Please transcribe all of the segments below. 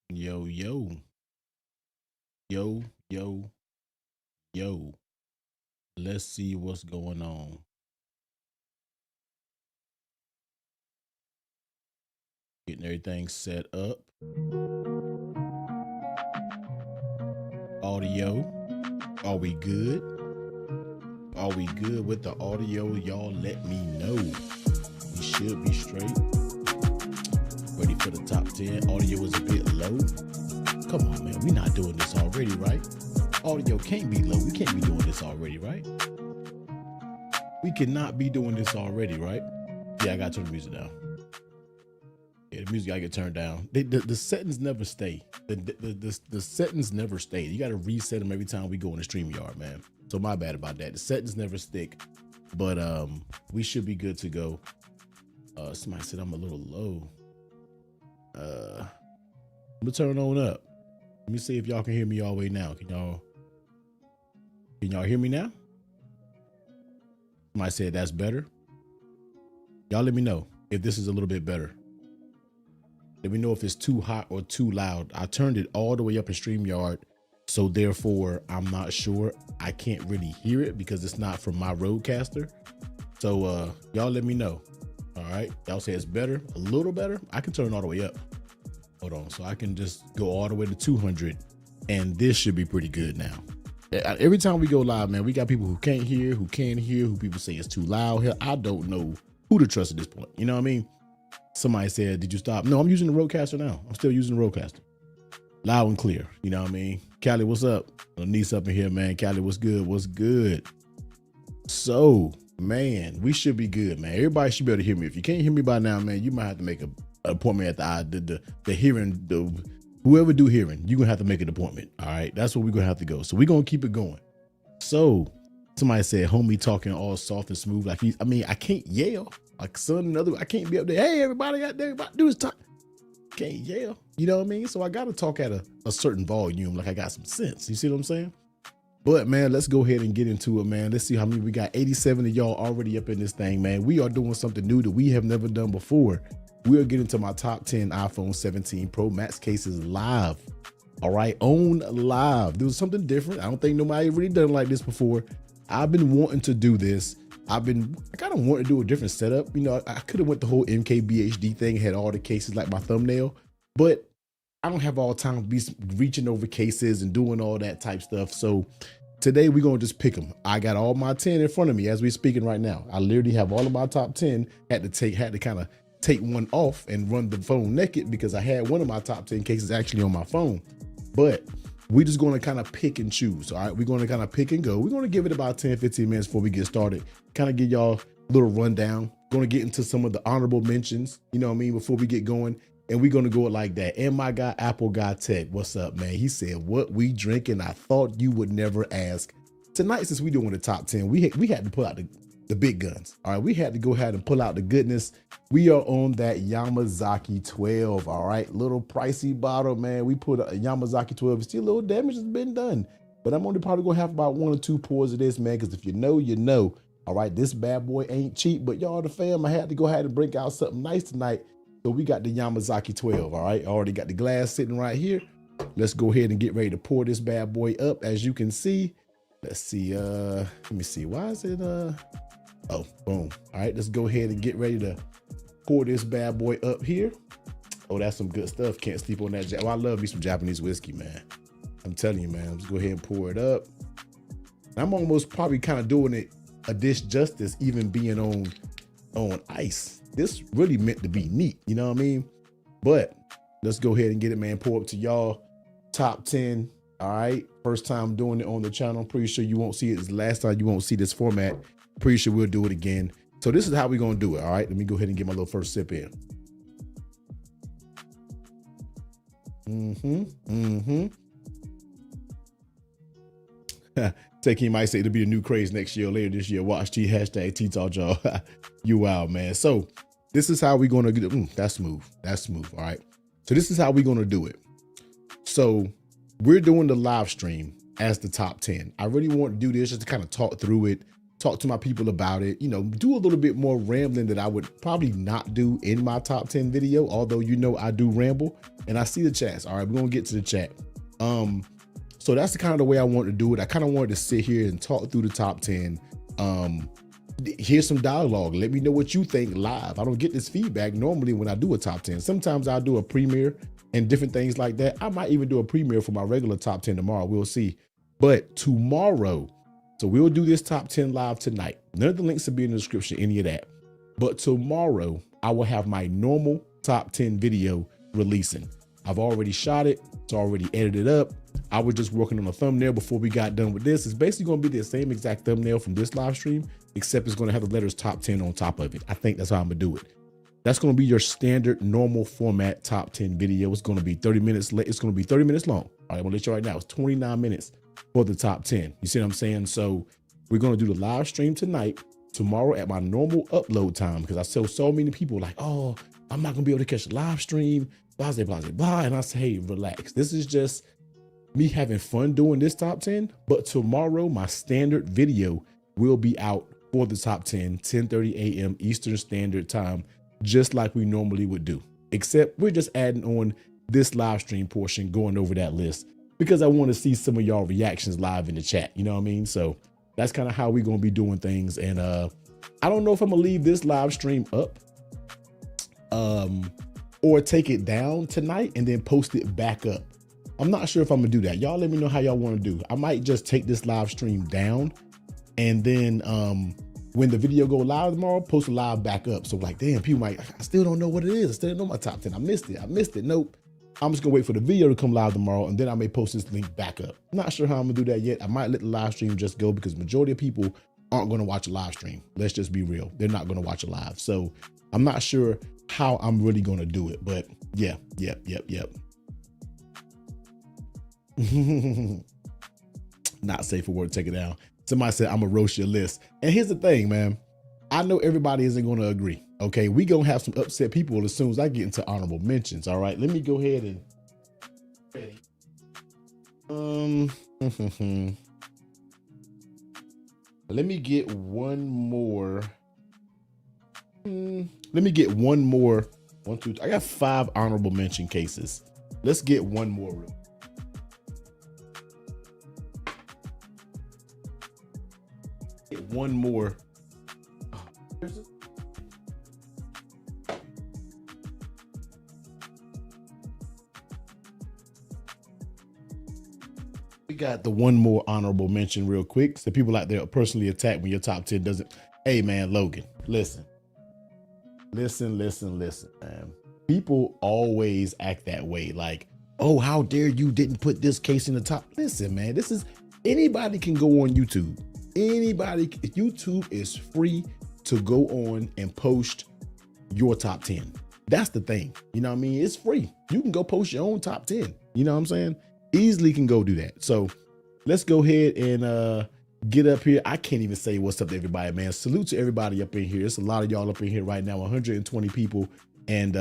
Yo, yo, yo, yo, yo. Let's see what's going on. Getting everything set up. Audio. Are we good? Are we good with the audio? Y'all let me know. We should be straight. Ready for the top 10. Audio is a bit low. Come on, man. We're not doing this already, right? Audio can't be low. We can't be doing this already, right? We cannot be doing this already, right? Yeah, I gotta turn the music down. Yeah, the music gotta get turned down. The settings never stay. The settings never stay. You gotta reset them every time we go in the StreamYard, man. So my bad about that. The settings never stick, but we should be good to go. Somebody said I'm a little low. I'm gonna turn on up. Let me see if y'all can hear me all the way now. Can y'all hear me now? Somebody said that's better. Y'all let me know if this is a little bit better. Let me know if it's too hot or too loud. I turned it all the way up in StreamYard, so therefore I'm not sure. I can't really hear it because it's not from my roadcaster. So y'all let me know. All right, y'all say it's better, a little better. I can turn it all the way up. Hold on, so I can just go all the way to 200, and this should be pretty good now. Every time we go live, man, we got people who can't hear, who can hear, who people say it's too loud here. I don't know who to trust at this point. You know what I mean? Somebody said, did you stop? No, I'm using the roadcaster now. I'm still using the roadcaster. Loud and clear. You know what I mean? Callie, what's up? Niece up in here, man. Callie, what's good? What's good? So, man, we should be good, man. Everybody should be able to hear me. If you can't hear me by now, man, you might have to make an appointment at the hearing, whoever do hearing, you're gonna have to make an appointment. All right, that's where we're gonna have to go. So we're gonna keep it going. So somebody said, homie talking all soft and smooth like he's, I mean, I can't yell like son and other. I can't be up there, hey, everybody out there, everybody do is talk. Can't yell, you know what I mean? So I gotta talk at a certain volume, like I got some sense. You see what I'm saying? But man, let's go ahead and get into it, man. Let's see how many we got. 87 of y'all already up in this thing, man. We are doing something new that we have never done before. We'll get into my top 10 iPhone 17 Pro Max cases live. All right, on live. There was something different. I don't think nobody really done like this before. I've been wanting to do this. I kind of want to do a different setup. You know, I could have went the whole MKBHD thing, had all the cases like my thumbnail, but I don't have all time to be reaching over cases and doing all that type stuff. So today we're going to just pick them. I got all my 10 in front of me as we're speaking right now. I literally have all of my top 10. Had to kind of take one off and run the phone naked because I had one of my top 10 cases actually on my phone. But we're just going to kind of pick and choose. All right, we're going to kind of pick and go. We're going to give it about 10-15 minutes before we get started, kind of give y'all a little rundown. Going to get into some of the honorable mentions, you know what I mean, before we get going. And we're going to go like that. And my guy, Apple Guy Tech, what's up, man? He said, what we drinking? I thought you would never ask. Tonight, since we doing the top 10, we had to pull out the big guns. All right, we had to go ahead and pull out the goodness. We are on that Yamazaki 12. All right, little pricey bottle, man. We put a Yamazaki 12. Still a little damage has been done, but I'm only probably gonna have about 1 or 2 pours of this, man, because if you know, you know. All right, this bad boy ain't cheap, but y'all the fam, I had to go ahead and break out something nice tonight. So we got the Yamazaki 12. All right, I already got the glass sitting right here. Let's go ahead and get ready to pour this bad boy up. As you can see, let's see, let me see, why is it oh, boom. All right, let's go ahead and get ready to pour this bad boy up here. Oh, that's some good stuff. Can't sleep on that. Oh, I love me some Japanese whiskey, man. I'm telling you, man. Let's go ahead and pour it up. I'm almost probably kind of doing it a dish justice, even being on ice. This really meant to be neat, you know what I mean? But let's go ahead and get it, man. Pour up to y'all top 10. All right, first time doing it on the channel. I'm pretty sure you won't see it. It's the last time you won't see this format. Pretty sure we'll do it again. So this is how we're gonna do it. All right, let me go ahead and get my little first sip in. Taking might say it'll be a new craze next year or later this year. Watch T hashtag T Talk y'all. You wild, man. So this is how we're gonna get that's smooth. That's smooth. All right. So this is how we're gonna do it. So we're doing the live stream as the top 10. I really want to do this just to kind of talk through it, talk to my people about it, you know, do a little bit more rambling that I would probably not do in my top 10 video, although you know I do ramble. And I see the chats. All right, we're gonna get to the chat. So that's the kind of the way I want to do it. I kind of wanted to sit here and talk through the top 10. Here's some dialogue. Let me know what you think live. I don't get this feedback normally when I do a top 10. Sometimes I'll do a premiere and different things like that. I might even do a premiere for my regular top 10 tomorrow. We'll see. But tomorrow, so we'll do this top 10 live tonight. None of the links will be in the description, any of that. But tomorrow, I will have my normal top 10 video releasing. I've already shot it. It's already edited up. I was just working on a thumbnail before we got done with this. It's basically going to be the same exact thumbnail from this live stream, except it's going to have the letters top 10 on top of it. I think that's how I'm going to do it. That's going to be your standard normal format top 10 video. It's going to be 30 minutes late. It's going to be 30 minutes long. All right, I'm going to let you right now. It's 29 minutes for the top 10. You see what I'm saying? So we're going to do the live stream tonight, tomorrow at my normal upload time, because I saw so many people like, oh, I'm not going to be able to catch the live stream, blah, blah, blah, blah. And I say, hey, relax. This is just me having fun doing this top 10. But tomorrow, my standard video will be out for the top 10, 10:30 a.m. Eastern Standard Time, just like we normally would do, except we're just adding on this live stream portion, going over that list, because I want to see some of y'all reactions live in the chat. You know what I mean? So that's kind of how we're going to be doing things. And I don't know if I'm going to leave this live stream up or take it down tonight and then post it back up. I'm not sure if I'm going to do that. Y'all let me know how y'all want to do. I might just take this live stream down and then when the video go live tomorrow, post it live back up. So like, damn, people might, I still don't know what it is. I still don't know my top 10. I missed it. Nope. I'm just gonna wait for the video to come live tomorrow, and then I may post this link back up. Not sure how I'm gonna do that yet. I might let the live stream just go, because majority of people aren't gonna watch a live stream. Let's just be real. They're not gonna watch a live. So I'm not sure how I'm really gonna do it, but yeah, yep. Not safe for work, take it down. Somebody said, I'm gonna roast your list. And here's the thing, man. I know everybody isn't gonna agree. Okay, we gonna have some upset people as soon as I get into honorable mentions. All right, let me go ahead and let me get one more. Let me get one more. One, two, I got 5 honorable mention cases. Let's get one more. Get one more. We got the one more honorable mention real quick. So people out there are personally attacked when your top 10 doesn't. Hey man, Logan, listen, man. People always act that way. Like, oh, how dare you didn't put this case in the top. Listen, man, this is, anybody can go on YouTube. Anybody, YouTube is free to go on and post your top 10. That's the thing. You know what I mean? It's free. You can go post your own top 10. You know what I'm saying? Easily can go do that. So let's go ahead and get up here. I can't even say what's up to everybody, man. Salute to everybody up in here. It's a lot of y'all up in here right now, 120 people. And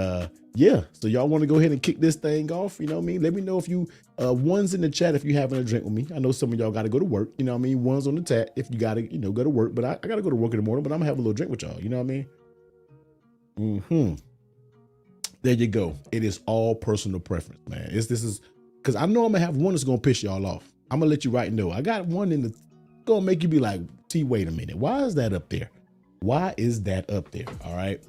yeah, so y'all want to go ahead and kick this thing off? You know what I mean? Let me know if you, ones in the chat if you having a drink with me. I know some of y'all got to go to work. You know what I mean? Ones on the chat if you got to, you know, go to work. But I got to go to work in the morning, but I'm going to have a little drink with y'all. You know what I mean? There you go. It is all personal preference, man. This is, because I know I'm going to have one that's going to piss y'all off. I'm going to let you right know. I got one in the, going to make you be like, T, wait a minute. Why is that up there? Why is that up there? All right.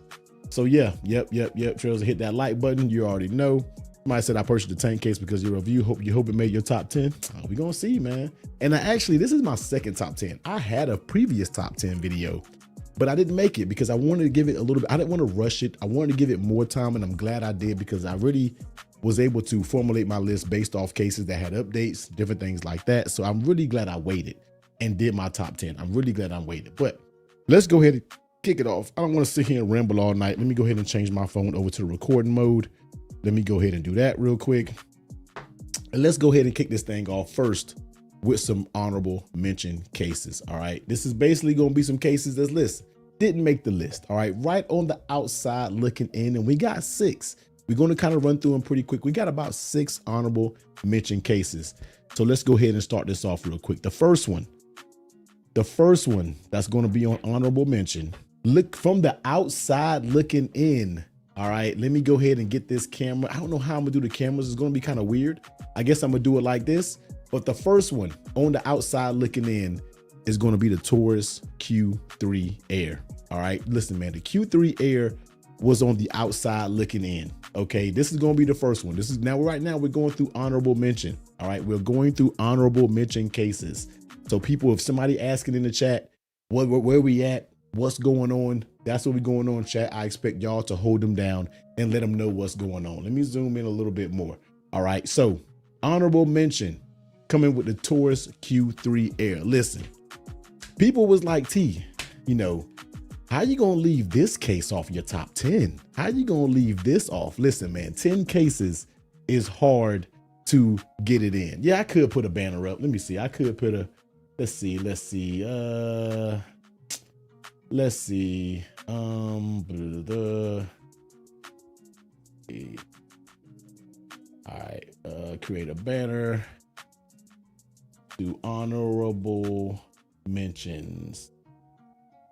So yeah, yep. Trails, hit that like button. You already know. Somebody said I purchased the tank case because of your review. Hope it made your top 10. Oh, we gonna see, man. And this is my second top 10. I had a previous top 10 video, but I didn't make it because I wanted to give it a little bit. I didn't want to rush it. I wanted to give it more time, and I'm glad I did because I really was able to formulate my list based off cases that had updates, different things like that. So I'm really glad I waited and did my top 10. I'm really glad I waited. But let's go ahead and kick it off. I don't want to sit here and ramble all night. Let me go ahead and change my phone over to the recording mode. Let me go ahead and do that real quick. And let's go ahead and kick this thing off first with some honorable mention cases. All right. This is basically going to be some cases that's didn't make the list. All right. Right on the outside looking in, and we got 6. We're going to kind of run through them pretty quick. We got about 6 honorable mention cases. So let's go ahead and start this off real quick. The first one that's going to be on honorable mention. Look from the outside looking in. All right, let me go ahead and get this camera. I don't know how I'm gonna do the cameras. It's gonna be kind of weird. I guess I'm gonna do it like this. But the first one on the outside looking in is gonna be the Taurus Q3 Air. All right, listen, man, the Q3 Air was on the outside looking in. Okay, this is gonna be the first one. Right now we're going through honorable mention. All right, we're going through honorable mention cases. So people, if somebody asking in the chat, where we at? What's going on? That's what we're going on, chat. I expect y'all to hold them down and let them know what's going on. Let me zoom in a little bit more. All right, so honorable mention coming with the Taurus Q3 Air. Listen, people was like, T, how you gonna leave this case off your top 10? How you gonna leave this off? Listen, man, 10 cases is hard to get it in. Yeah, I could put a banner up. Let me see. I could put a, let's see. All right, create a banner, do honorable mentions.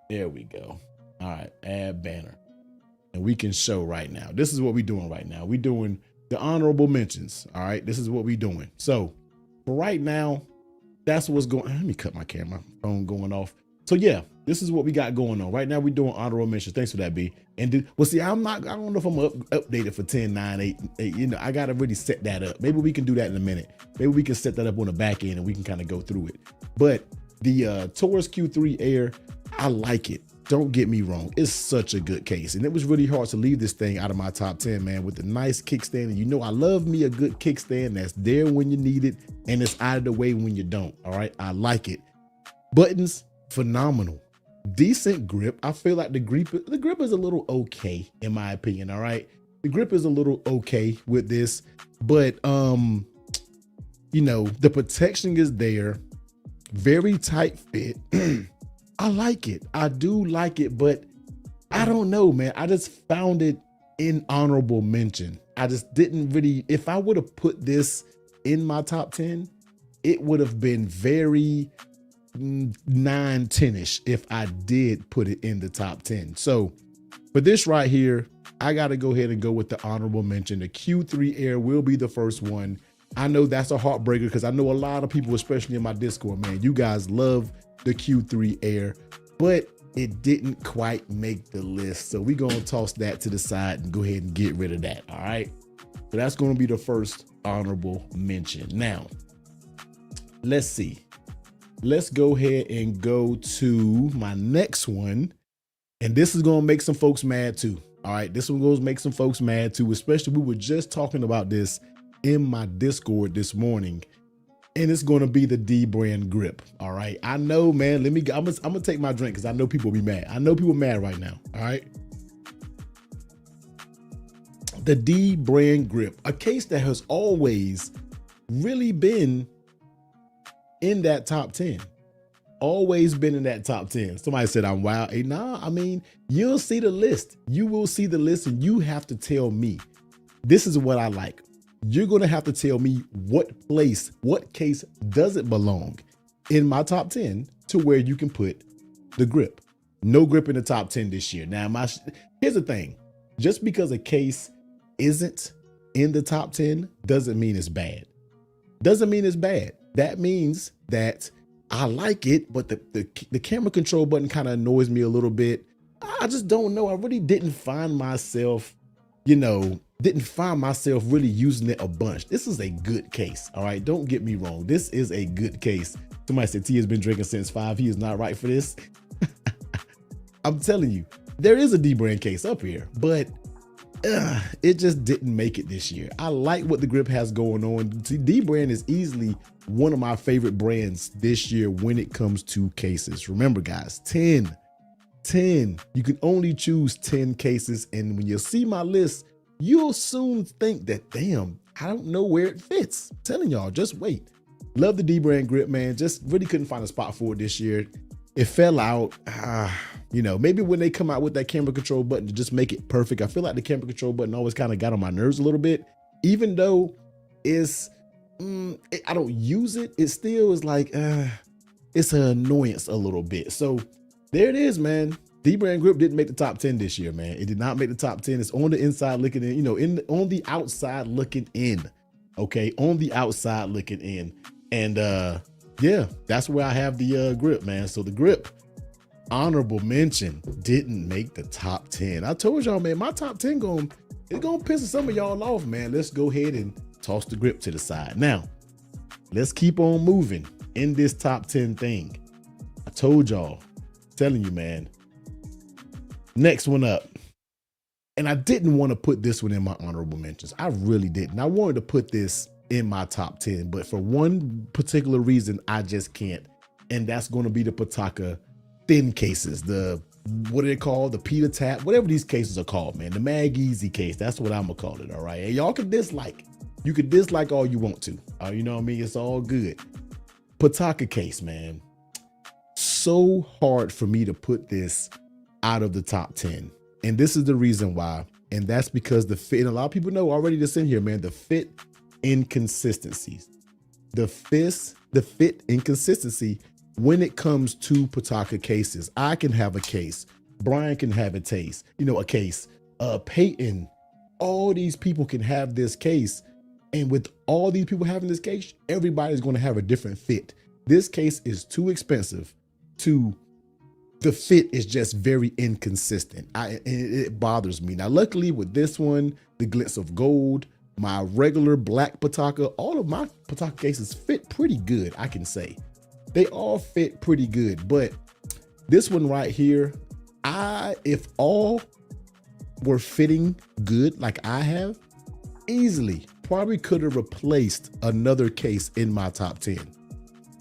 There we go. All right, add banner. And we can show right now. This is what we're doing right now. We're doing the honorable mentions. All right, this is what we're doing. So for right now, that's what's going on. Let me cut my camera, phone going off. So yeah, this is what we got going on. Right now we're doing honorable mentions. Thanks for that, B. And well, see, I don't know if I'm updated for 10, 9, 8, 8. I got to really set that up. Maybe we can do that in a minute. Maybe we can set that up on the back end and we can kind of go through it. But the Taurus Q3 Air, I like it. Don't get me wrong. It's such a good case. And it was really hard to leave this thing out of my top 10, man, with the nice kickstand. And I love me a good kickstand that's there when you need it and it's out of the way when you don't. All right. I like it. Buttons, phenomenal. Decent grip. I feel like the grip is a little okay, in my opinion. All right. The grip is a little okay with this, but the protection is there. Very tight fit. I like it. I do like it, but I don't know, man. I just found it in honorable mention. I just didn't really, if I would have put this in my top 10, it would have been very 9, 10-ish if I did put it in the top 10. So for this right here, I got to go ahead and go with the honorable mention. The Q3 Air will be the first one. I know that's a heartbreaker because I know a lot of people, especially in my Discord, man, you guys love the Q3 Air, but it didn't quite make the list. So we're going to toss that to the side and go ahead and get rid of that. All right. So that's going to be the first honorable mention. Now, let's see. Let's go ahead and go to my next one. And this is going to make some folks mad too. All right. This one goes make some folks mad too, especially we were just talking about this in my Discord this morning. And it's going to be the D brand grip. All right. I know, man. I'm going to take my drink because I know people will be mad. I know people are mad right now. All right. The D brand grip, a case that has always really been in that top 10. Always been in that top 10. Somebody said I'm wild. Hey, nah, I mean, you'll see the list. You will see the list and you have to tell me, this is what I like. You're going to have to tell me what case does it belong in my top 10 to where you can put the grip. No grip in the top 10 this year. Now, here's the thing. Just because a case isn't in the top 10 doesn't mean it's bad. Doesn't mean it's bad. That means that I like it, but the camera control button kind of annoys me a little bit. I just don't know. I really didn't find myself, really using it a bunch. This is a good case. All right. Don't get me wrong. This is a good case. Somebody said T has been drinking since 5. He is not right for this. I'm telling you, there is a D brand case up here, but it just didn't make it this year. I like what the grip has going on. D brand is easily one of my favorite brands this year when it comes to cases. Remember, guys, 10. You can only choose 10 cases. And when you see my list, you'll soon think that, damn, I don't know where it fits. I'm telling y'all, just wait. Love the D brand grip, man. Just really couldn't find a spot for it this year. It fell out. You know, maybe when they come out with that camera control button to just make it perfect. I feel like the camera control button always kind of got on my nerves a little bit, even though it's, I don't use it. It still is like, it's an annoyance a little bit. So there it is, man. D brand grip didn't make the top 10 this year, man. It did not make the top 10. It's on the inside looking in, you know, on the outside looking in. Okay, on the outside looking in. And yeah, that's where I have the grip, man. So the grip, honorable mention, didn't make the top 10. I told y'all, man, my top 10 it's gonna piss some of y'all off, man. Let's go ahead and toss the grip to the side. Now, let's keep on moving in this top 10 thing. I told y'all, telling you, man. Next one up. And I didn't want to put this one in my honorable mentions. I really didn't. I wanted to put this in my top 10, but for one particular reason, I just can't. And that's going to be the Pataka thin cases. The, what are they called? The Peter Tap, whatever these cases are called, man. The Mag Easy case. That's what I'm going to call it. All right. And y'all can dislike. You can dislike all you want to. You know what I mean? It's all good. Pataka case, man. So hard for me to put this out of the top 10. And this is the reason why. And that's because the fit, and a lot of people know already this in here, man, the fit inconsistencies. The fit inconsistency when it comes to Pataka cases. I can have a case. Brian can have a case. You know, a case. Peyton. All these people can have this case. And with all these people having this case, everybody's going to have a different fit. This case is too expensive to, the fit is just very inconsistent. And it bothers me. Now, luckily with this one, the glints of gold, my regular black Pataka, all of my Pataka cases fit pretty good, I can say. They all fit pretty good, but this one right here, if all were fitting good like I have, easily probably could have replaced another case in my top 10.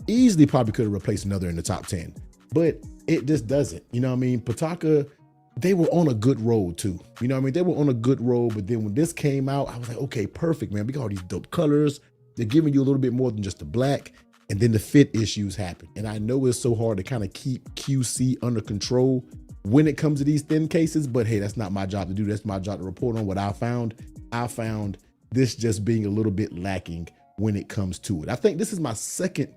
Easily probably could have replaced another in the top 10, but it just doesn't. You know what I mean? Pataka, they were on a good road too. You know what I mean? They were on a good road, but then when this came out, I was like, okay, perfect, man. We got all these dope colors. They're giving you a little bit more than just the black. And then the fit issues happen. And I know it's so hard to kind of keep QC under control when it comes to these thin cases, but hey, that's not my job to do. That's my job to report on what I found. I found this just being a little bit lacking when it comes to it. I think this is my second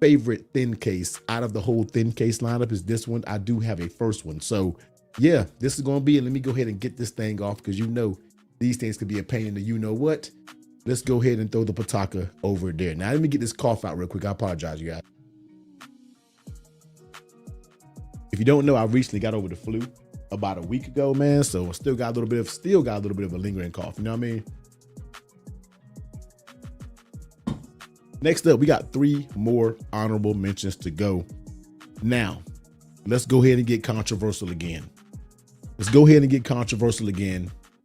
favorite thin case out of the whole thin case lineup is this one. I do have a first one. So yeah, this is going to be it. Let me go ahead and get this thing off because you know these things could be a pain in the you know what. Let's go ahead and throw the Pataka over there. Now let me get this cough out real quick. I apologize, you guys. If you don't know, I recently got over the flu about a week ago, man. So I still got a little bit of a lingering cough. You know what I mean? Next up, we got 3 more honorable mentions to go. Now, let's go ahead and get controversial again.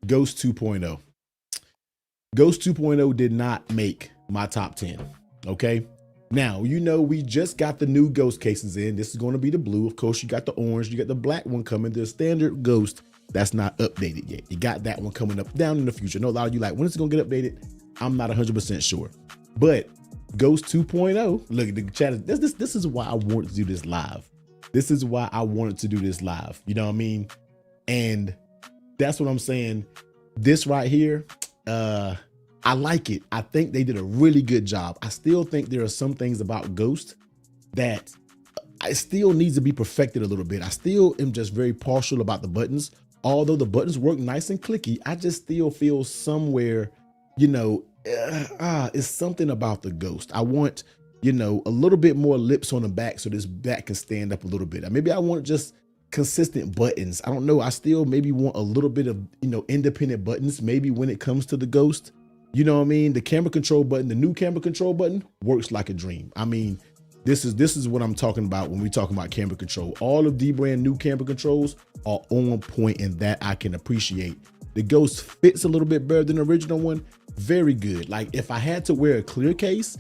Ghost 2.0. Ghost 2.0 did not make my top 10. Okay. Now, you know, we just got the new Ghost cases in. This is going to be the blue. Of course, you got the orange, you got the black one coming. The standard Ghost that's not updated yet. You got that one coming up down in the future. I know a lot of you like, when is it going to get updated? I'm not 100% sure. But Ghost 2.0, look at the chat. This is why I wanted to do this live. This is why I wanted to do this live. You know what I mean? And that's what I'm saying. This right here, I like it. I think they did a really good job. I still think there are some things about Ghost that it still needs to be perfected a little bit. I still am just very partial about the buttons. Although the buttons work nice and clicky, I just still feel somewhere, you know, it's something about the Ghost. I want, you know, a little bit more lips on the back so this back can stand up a little bit. Maybe I want just consistent buttons. I don't know. I still maybe want a little bit of, you know, independent buttons. Maybe when it comes to the Ghost, you know what I mean? The camera control button, the new camera control button works like a dream. I mean, this is what I'm talking about when we talking about camera control. All of the brand new camera controls are on point, and that I can appreciate. The Ghost fits a little bit better than the original one. Very good. Like if I had to wear a clear case,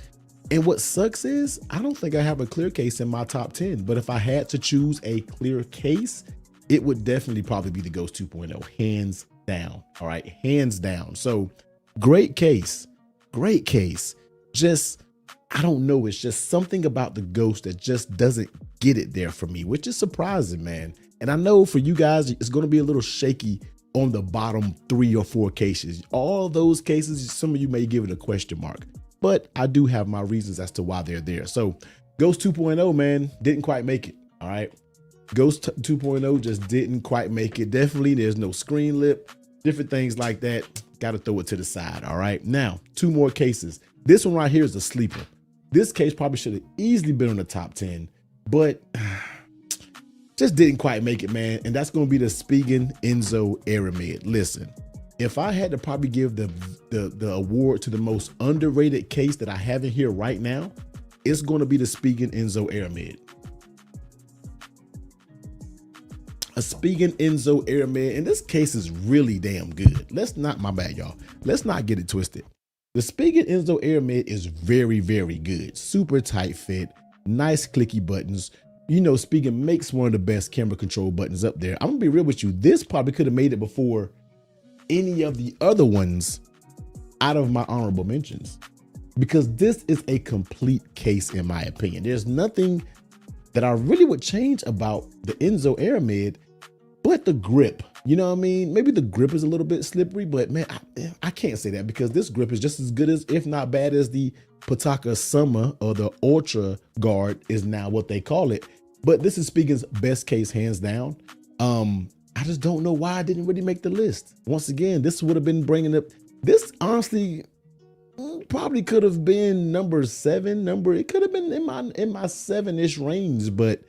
and what sucks is I don't think I have a clear case in my top 10, but if I had to choose a clear case, it would definitely probably be the Ghost 2.0, hands down. All right, hands down. So great case, great case. Just, I don't know, it's just something about the Ghost that just doesn't get it there for me, which is surprising, man. And I know for you guys, it's going to be a little shaky on the bottom 3 or 4 cases. All those cases, some of you may give it a question mark, but I do have my reasons as to why they're there. So Ghost 2.0, man, didn't quite make it. All right. Ghost 2.0 just didn't quite make it. Definitely there's no screen lip, different things like that. Got to throw it to the side. All right. Now, 2 more cases. This one right here is a sleeper. This case probably should have easily been on the top 10, but just didn't quite make it, man. And that's going to be the Spigen Enzo Aramid. Listen, if I had to probably give the award to the most underrated case that I have in here right now, it's going to be the Spigen Enzo Aramid. A Spigen Enzo Aramid, and this case is really damn good. My bad, y'all. Let's not get it twisted. The Spigen Enzo Aramid is very, very good. Super tight fit, nice clicky buttons. You know, Spigen makes one of the best camera control buttons up there. I'm gonna be real with you. This probably could have made it before any of the other ones out of my honorable mentions, because this is a complete case in my opinion. There's nothing that I really would change about the Enzo Aramid, but the grip. You know what I mean? Maybe the grip is a little bit slippery, but man, I can't say that, because this grip is just as good as, if not bad as, the Pataka Summer, or the Ultra Guard is now what they call it. But this is Spigen's best case, hands down. I just don't know why I didn't really make the list. Once again, this would have been bringing up, this honestly probably could have been number 7. It could have been in my 7-ish range, but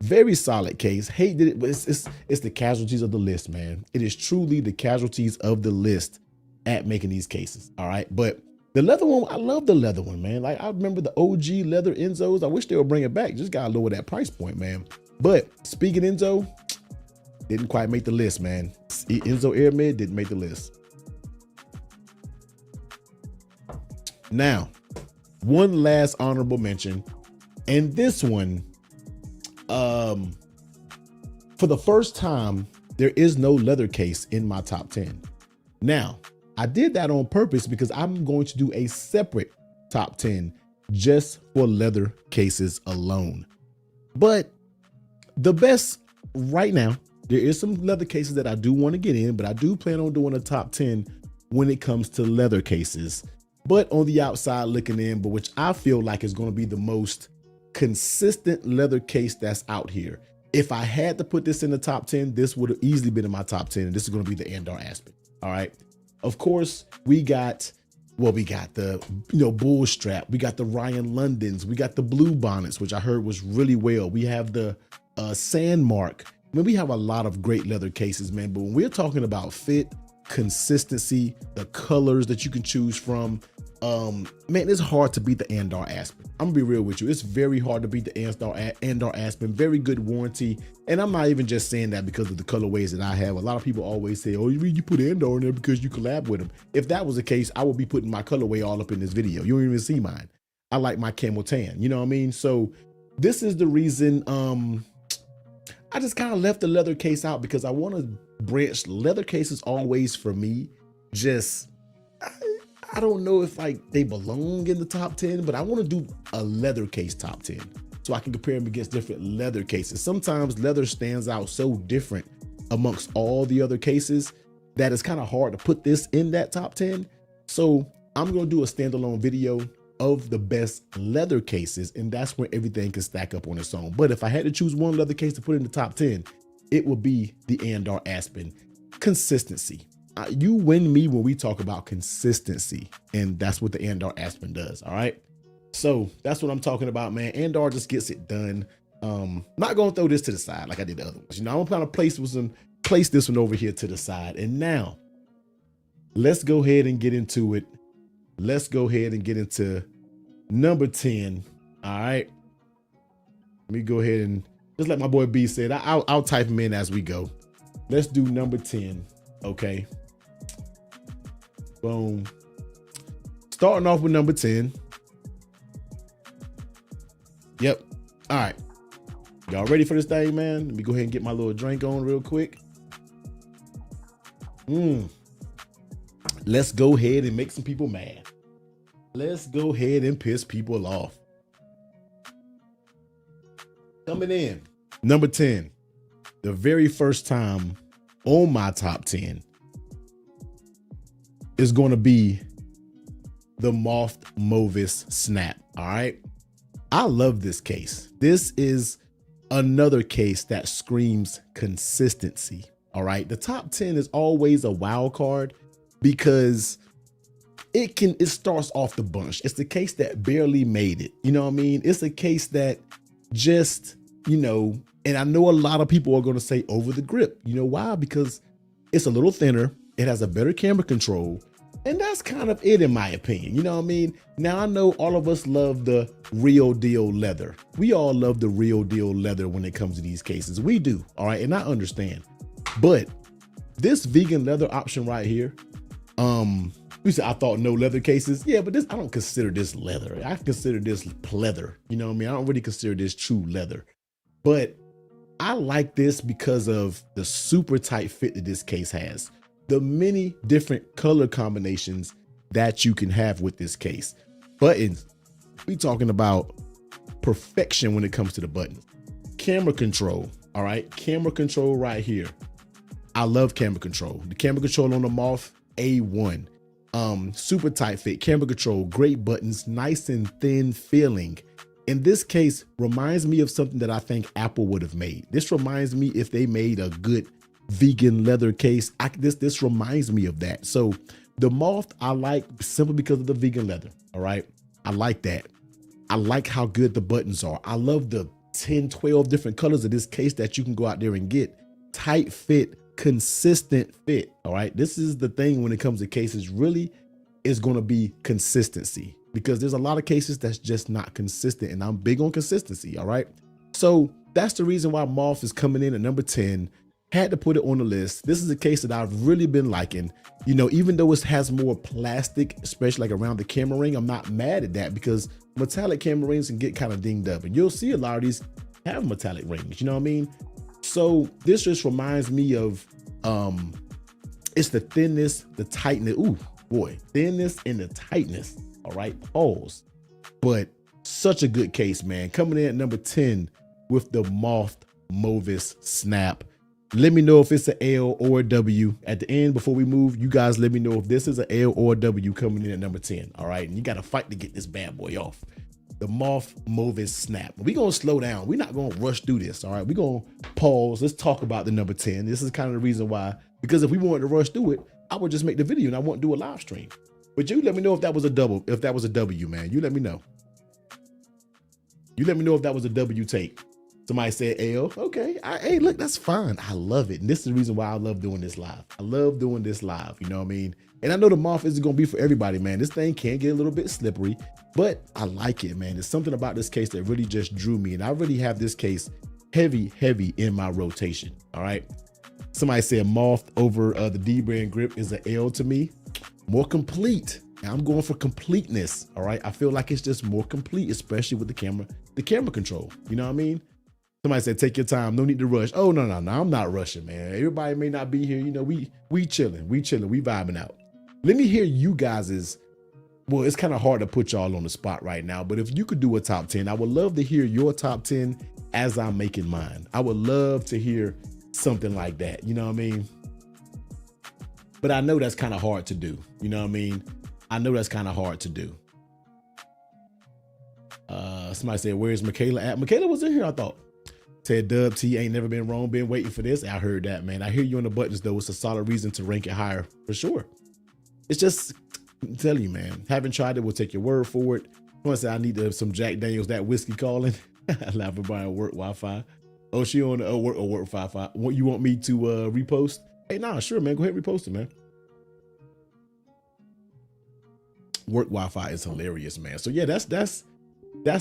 very solid case. Hated it, but it's the casualties of the list, man. It is truly the casualties of the list at making these cases. All right, but the leather one, I love the leather one, man. Like, I remember the OG leather Enzos. I wish they would bring it back. Just gotta lower that price point, man. But Spigen Enzo didn't quite make the list, man. Enzo Aramid didn't make the list. Now, one last honorable mention, and this one, for the first time, there is no leather case in my top 10. Now, I did that on purpose because I'm going to do a separate top 10 just for leather cases alone. But the best right now, there is some leather cases that I do want to get in, but I do plan on doing a top 10 when it comes to leather cases. But on the outside looking in, but which I feel like is going to be the most consistent leather case that's out here. If I had to put this in the top 10, this would have easily been in my top 10. And this is going to be the Andar Aspen. All right. Of course, we got the, bull strap. We got the Ryan Londons. We got the blue bonnets, which I heard was really well. We have the Sandmark. I mean, we have a lot of great leather cases, man. But when we're talking about fit, consistency, the colors that you can choose from, man, it's hard to beat the Andar Aspen. I'm gonna be real with you. It's very hard to beat the Andar Aspen. Very good warranty. And I'm not even just saying that because of the colorways that I have. A lot of people always say, oh, you put Andar in there because you collab with them. If that was the case, I would be putting my colorway all up in this video. You don't even see mine. I like my camel tan, you know what I mean? So this is the reason I just kind of left the leather case out, because I want to branch. Leather cases always, for me, just, I don't know if like they belong in the top 10, but I want to do a leather case top 10 so I can compare them against different leather cases. Sometimes leather stands out so different amongst all the other cases that it's kind of hard to put this in that top 10. So I'm going to do a standalone video of the best leather cases, and that's where everything can stack up on its own. But if I had to choose one leather case to put in the top 10, it would be the Andar Aspen. Consistency. You win me when we talk about consistency, and that's what the Andar Aspen does. All right. So that's what I'm talking about, man. Andar just gets it done. Not going to throw this to the side like I did the other ones. I'm going to place this one over here to the side. And now let's go ahead and get into it. Let's go ahead and get into number 10. All right. Let me go ahead and, just like my boy B said, I'll type them in as we go. Let's do number 10. Okay. Boom. Starting off with number 10. Yep. All right. Y'all ready for this thing, man? Let me go ahead and get my little drink on real quick. Let's go ahead and make some people mad. Let's go ahead and piss people off. Coming in, number 10, the very first time on my top 10 is going to be the Moth Movis Snap. All right. I love this case. This is another case that screams consistency. All right. The top 10 is always a wild card because it starts off the bunch. It's the case that barely made it. You know what I mean? It's a case that just, and I know a lot of people are going to say over the grip. You know why? Because it's a little thinner. It has a better camera control. And that's kind of it in my opinion. You know what I mean? Now I know all of us love the real deal leather. We all love the real deal leather when it comes to these cases. We do. All right. And I understand. But this vegan leather option right here, you said I thought no leather cases. Yeah, but I don't consider this leather. I consider this pleather. You know what I mean? I don't really consider this true leather. But I like this because of the super tight fit that this case has. The many different color combinations that you can have with this case. Buttons, we talking about perfection when it comes to the buttons. Camera control, all right? Camera control right here. I love camera control. The camera control on the Moth, A1. Super tight fit, camera control, great buttons, nice and thin feeling. In this case, reminds me of something that I think Apple would have made. This reminds me if they made a good vegan leather case. This reminds me of that. So the Moth I like simply because of the vegan leather. All right. I like that. I like how good the buttons are. I love the 10, 12 different colors of this case that you can go out there and get. Tight fit, consistent fit. All right. This is the thing when it comes to cases, really is going to be consistency, because there's a lot of cases that's just not consistent, and I'm big on consistency. All right. So that's the reason why Moth is coming in at number 10. Had to put it on the list. This is a case that I've really been liking. Even though it has more plastic, especially like around the camera ring, I'm not mad at that because metallic camera rings can get kind of dinged up, and you'll see a lot of these have metallic rings. You know what I mean? So this just reminds me of, it's the thinness, the tightness. Ooh, boy, thinness and the tightness. All right, pause. But such a good case, man. Coming in at number 10 with the Moth Movis Snap. Let me know if it's an L or a W. At the end, before we move, you guys let me know if this is an L or a W coming in at number 10. All right, and you got to fight to get this bad boy off. The Moth Movis Snap. We're going to slow down. We're not going to rush through this. All right, we're going to pause. Let's talk about the number 10. This is kind of the reason why, because if we wanted to rush through it, I would just make the video and I wouldn't do a live stream. But you let me know if that was a double, if that was a W, man. You let me know. You let me know if that was a W take. Somebody said L. Okay. Hey, look, that's fine. I love it. And this is the reason why I love doing this live. I love doing this live. You know what I mean? And I know the Moth isn't going to be for everybody, man. This thing can get a little bit slippery, but I like it, man. There's something about this case that really just drew me. And I really have this case heavy in my rotation. All right. Somebody said Moth over the D-brand grip is an L to me. More complete. Now I'm going for completeness. All right. I feel like it's just more complete, especially with the camera control. You know what I mean? Somebody said, take your time. No need to rush. Oh, no. I'm not rushing, man. Everybody may not be here. We chilling. We vibing out. Let me hear you guys's. Well, it's kind of hard to put y'all on the spot right now, but if you could do a top 10, I would love to hear your top 10 as I'm making mine. I would love to hear something like that. You know what I mean? But I know that's kind of hard to do. You know what I mean? I know that's kind of hard to do. Somebody said, where's Michaela at? Michaela was in here, I thought. Said Dub T ain't never been wrong, been waiting for this. I heard that, man. I hear you on the buttons, though. It's a solid reason to rank it higher, for sure. It's just, I'm telling you, man, haven't tried it, we'll take your word for it. I want to say I need some Jack Daniels, that whiskey calling. Laughing by work Wi-Fi. Oh, she on the work Wi-Fi. You want me to repost? Hey, nah, sure, man. Go ahead and repost it, man. Work Wi-Fi is hilarious, man. So yeah, that's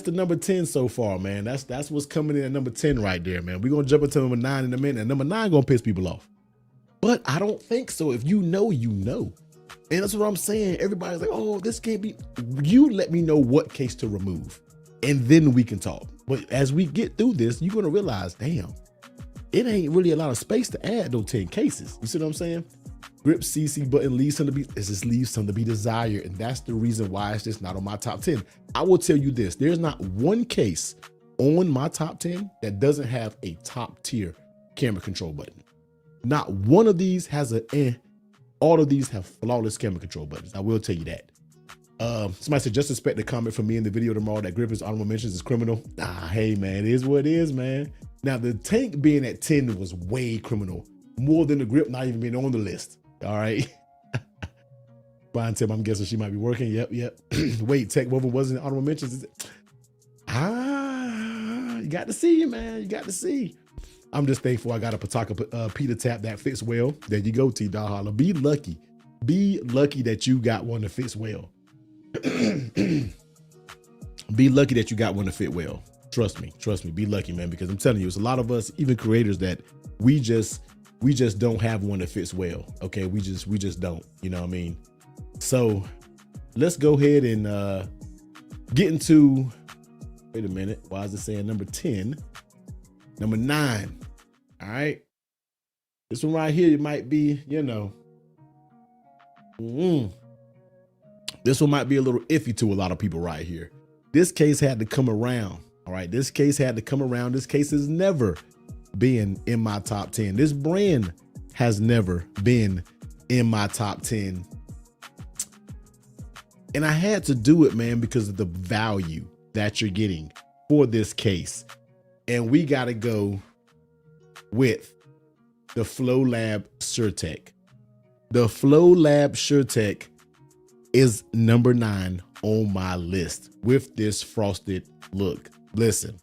the number 10 so far, man. That's what's coming in at number 10 right there, man. We're gonna jump into number 9 in a minute, and number 9 gonna piss people off. But I don't think so. If you know, you know. And that's what I'm saying. Everybody's like, oh, this can't be. You let me know what case to remove, and then we can talk. But as we get through this, you're gonna realize, damn, it ain't really a lot of space to add those 10 cases. You see what I'm saying? grip CC button leaves some to be, it just leaves some to be desired. And that's the reason why it's just not on my top 10. I will tell you this, there's not one case on my top 10 that doesn't have a top tier camera control button. Not one of these has all of these have flawless camera control buttons. I will tell you that. Somebody said, just expect a comment from me in the video tomorrow that Griffin's honorable mentions is criminal. Hey man, it is what it is, man. Now the tank being at 10 was way criminal, more than the grip not even being on the list. All right. Brian Tim, I'm guessing she might be working. Yep. Wait, Tech Woven wasn't honorable mentions. You got to see, man. You got to see. I'm just thankful I got a Pataka Peter tap that fits well. There you go, T. Dahala. Be lucky. Be lucky that you got one that fits well. Be lucky that you got one to fit well. Trust me, be lucky, man, because I'm telling you, it's a lot of us, even creators, that we just don't have one that fits well. Okay, we just don't, you know what I mean? So let's go ahead and get into, wait a minute, why is it saying number 10? Number 9. All right, this one right here, it might be, you know, this one might be a little iffy to a lot of people right here. This case had to come around. All right, this case had to come around. This case has never been in my top 10. This brand has never been in my top 10. And I had to do it, man, because of the value that you're getting for this case. And we got to go with the Flow Lab SureTech. The Flow Lab SureTech is number 9 on my list with this frosted look. Listen,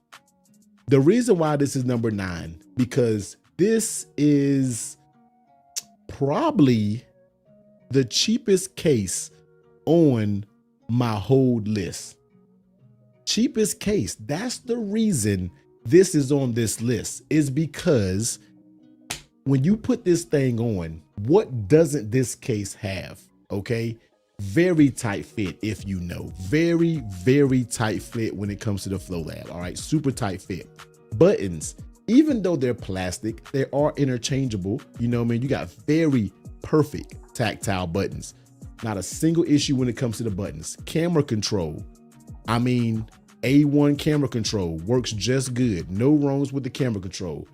the reason why this is number 9, because this is probably the cheapest case on my whole list. Cheapest case. That's the reason this is on this list, is because when you put this thing on, what doesn't this case have? Okay. Very tight fit, if you know, very, very tight fit when it comes to the Flow Lab. All right, super tight fit. Buttons, even though they're plastic, they are interchangeable. You know what I mean? You got very perfect tactile buttons. Not a single issue when it comes to the buttons. Camera control, I mean, A1 camera control works just good. No wrongs with the camera control.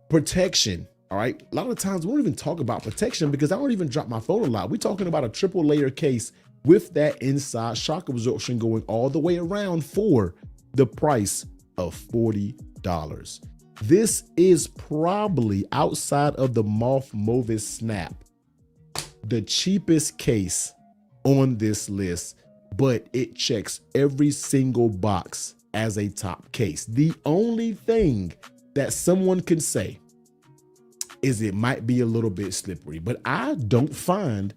Protection. All right. A lot of times we don't even talk about protection because I don't even drop my phone a lot. We're talking about a triple layer case with that inside shock absorption going all the way around for the price of $40. This is probably, outside of the Moth Movis Snap, the cheapest case on this list, but it checks every single box as a top case. The only thing that someone can say is it might be a little bit slippery, but I don't find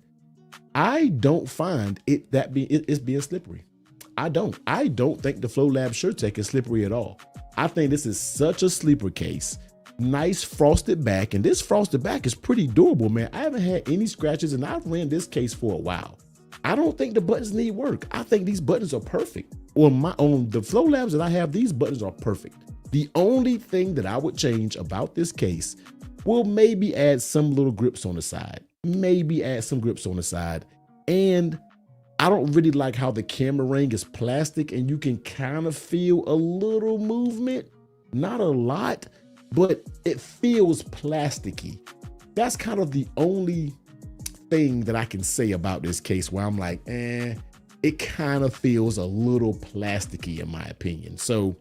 it that it's being slippery. I don't think the Flow Lab SureTech is slippery at all. I think this is such a sleeper case. Nice frosted back, and this frosted back is pretty durable, man. I haven't had any scratches, and I've ran this case for a while. I don't think the buttons need work. I think these buttons are perfect. On the Flow Labs that I have, these buttons are perfect. The only thing that I would change about this case will maybe add some little grips on the side. And I don't really like how the camera ring is plastic and you can kind of feel a little movement, not a lot, but it feels plasticky. That's kind of the only thing that I can say about this case where I'm like, it kind of feels a little plasticky in my opinion. So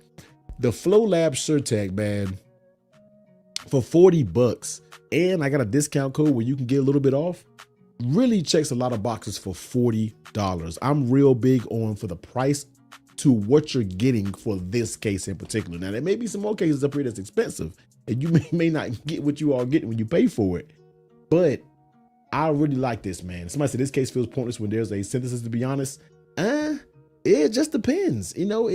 the Flow Lab SureTech, man, for $40, and I got a discount code where you can get a little bit off, really checks a lot of boxes for $40. I'm real big on, for the price to what you're getting for this case in particular. Now, there may be some more cases up here that's expensive, and you may not get what you are getting when you pay for it, but I really like this, man. Somebody said this case feels pointless when there's a synthesis, to be honest. It just depends. You know,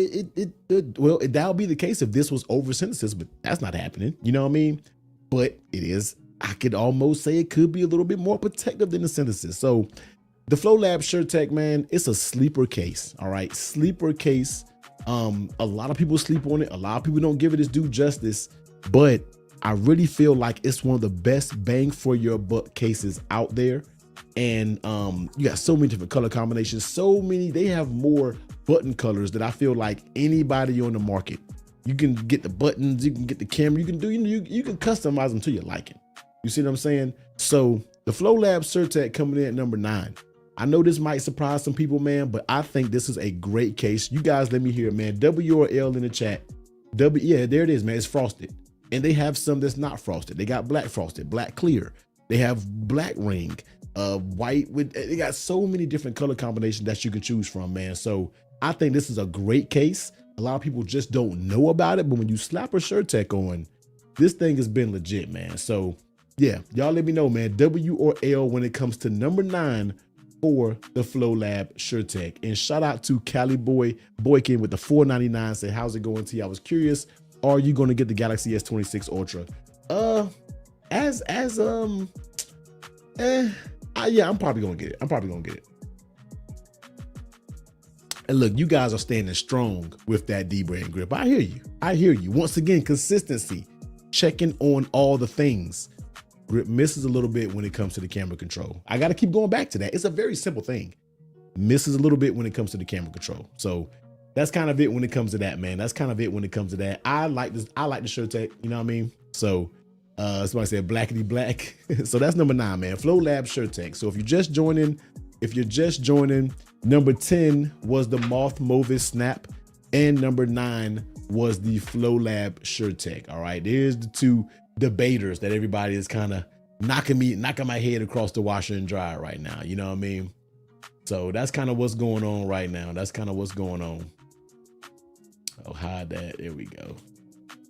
well, that'll be the case if this was over synthesis, but that's not happening. You know what I mean? But it is, I could almost say it could be a little bit more protective than the synthesis. So the Flow Lab SureTech, man, it's a sleeper case. All right. Sleeper case. A lot of people sleep on it. A lot of people don't give it its due justice, but I really feel like it's one of the best bang for your buck cases out there. And you got so many different color combinations, so many. They have more button colors that I feel like anybody on the market. You can get the buttons, you can get the camera, you can do, you can customize them to your liking. You see what I'm saying? So the Flow Lab Surtec coming in at number 9. I know this might surprise some people, man, but I think this is a great case. You guys, let me hear it, man. W or L in the chat. W, yeah, there it is, man. It's frosted. And they have some that's not frosted. They got black frosted, black clear. They have black ring, white with, they got so many different color combinations that you can choose from, man. So I think this is a great case. A lot of people just don't know about it, but when you slap a Surtec on, this thing has been legit, man. So yeah, y'all let me know, man. W or L when it comes to number 9 for the Flow Lab Surtec. And shout out to Cali Boy Boykin with the $4.99. Say, how's it going, T? I was curious. Are you going to get the Galaxy S26 Ultra? Yeah, I'm probably gonna get it. And look, you guys are standing strong with that D-brand grip. I hear you. Once again, consistency, checking on all the things. Grip misses a little bit when it comes to the camera control. I got to keep going back to that. It's a very simple thing. Misses a little bit when it comes to the camera control. So that's kind of it when it comes to that, man. That's kind of it when it comes to that. I like this. I like the Surtec, you know what I mean? So somebody said blackity black. So that's number 9, man. Flow Lab Surtec. So if you're just joining, number 10 was the Moth Movis Snap, and number 9 was the Flow Lab Surtec. All right, there's the two debaters that everybody is kind of knocking my head across the washer and dryer right now. You know what I mean? So that's kind of what's going on right now. That's kind of what's going on. I'll hide that. There we go.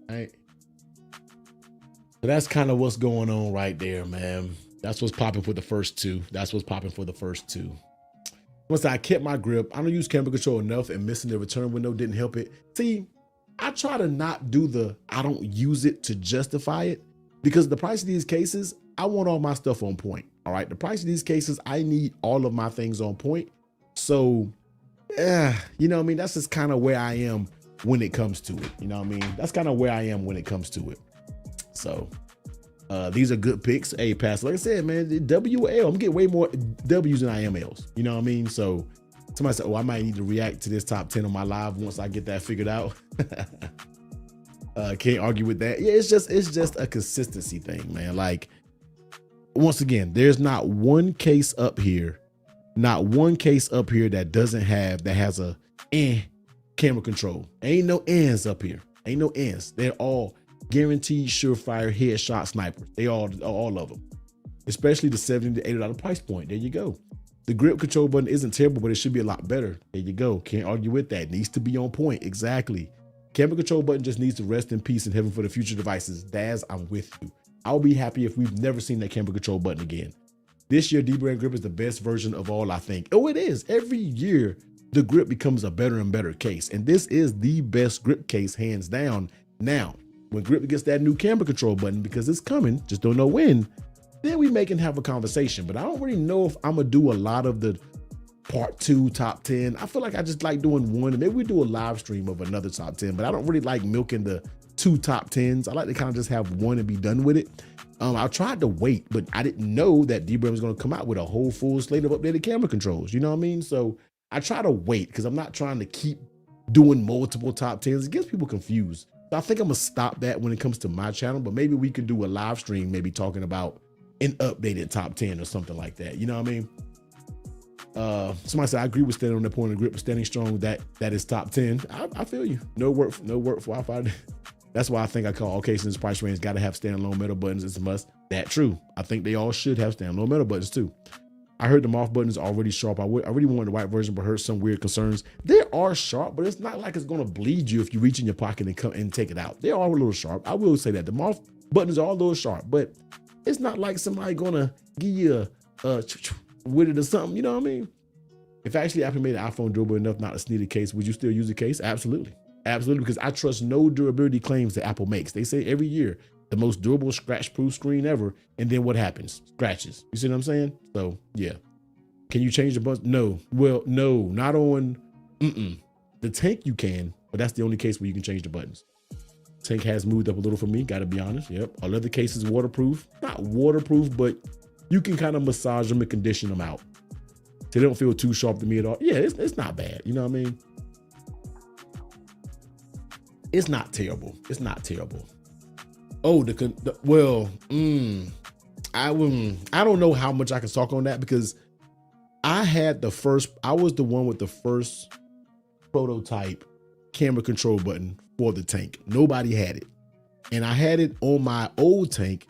All right. So that's kind of what's going on right there, man. That's what's popping for the first two. Once I kept my grip, I don't use camera control enough, and missing the return window didn't help it. See, I try to not do I don't use it to justify it, because the price of these cases, I want all my stuff on point. All right. The price of these cases, I need all of my things on point. So, you know what I mean? That's just kind of where I am when it comes to it. You know what I mean? That's kind of where I am when it comes to it. So these are good picks. Hey, Pastor, like I said, man, WL, I'm getting way more W's than I am L's. You know what I mean? So somebody said, oh, I might need to react to this top 10 on my live once I get that figured out. Can't argue with that. Yeah, it's just a consistency thing, man. Like, once again, there's not one case up here that has a camera control. Ain't no ends up here. Ain't no ends. They're all guaranteed surefire headshot snipers. They all of them, especially the $70 to $80 price point. There you go. The grip control button isn't terrible, but it should be a lot better. There you go. Can't argue with that. Needs to be on point. Exactly. Camera control button just needs to rest in peace in heaven for the future devices. Daz, I'm with you. I'll be happy if we've never seen that camera control button again. This year, D-brand grip is the best version of all, I think. Oh, it is. Every year, the grip becomes a better and better case. And this is the best grip case, hands down. Now, when grip gets that new camera control button, because it's coming, just don't know when, then we may can have a conversation. But I don't really know if I'm gonna do a lot of the part 2 top 10. I feel like I just like doing one, and maybe we do a live stream of another top 10, but I don't really like milking the 2 top 10s. I like to kind of just have one and be done with it. I tried to wait, but I didn't know that D-brand was gonna come out with a whole full slate of updated camera controls. You know what I mean? So I try to wait because I'm not trying to keep doing multiple top 10s. It gets people confused. So I think I'm gonna stop that when it comes to my channel, but maybe we could do a live stream, maybe talking about an updated top 10 or something like that. You know what I mean? Somebody said, I agree with standing on the point of grip, but standing strong, that is top 10. I feel you. No work for Wi-Fi. That's why I think I call all cases in this price range got to have standalone metal buttons. It's a must. That true. I think they all should have standalone metal buttons too. I heard the moth button is already sharp. I really wanted the white version, but heard some weird concerns. They are sharp, but it's not like it's going to bleed you if you reach in your pocket and come and take it out. They are a little sharp. I will say that the moth buttons are a little sharp, but it's not like somebody going to give you a with it or something. You know what I mean? If actually Apple made an iPhone durable enough not to need a case, would you still use a case? Absolutely. Absolutely, because I trust no durability claims that Apple makes. They say every year, the most durable scratch-proof screen ever, and then what happens? Scratches. You see what I'm saying? So, yeah. Can you change the button? No. Well, no, not on, The tank you can, but that's the only case where you can change the buttons. Tank has moved up a little for me, gotta be honest. Yep. Our leather case is waterproof. Not waterproof, but you can kind of massage them and condition them out. So they don't feel too sharp to me at all. Yeah, it's not bad. You know what I mean? It's not terrible. It's not terrible. Oh, I don't know how much I can talk on that because I was the one with the first prototype camera control button for the tank. Nobody had it. And I had it on my old tank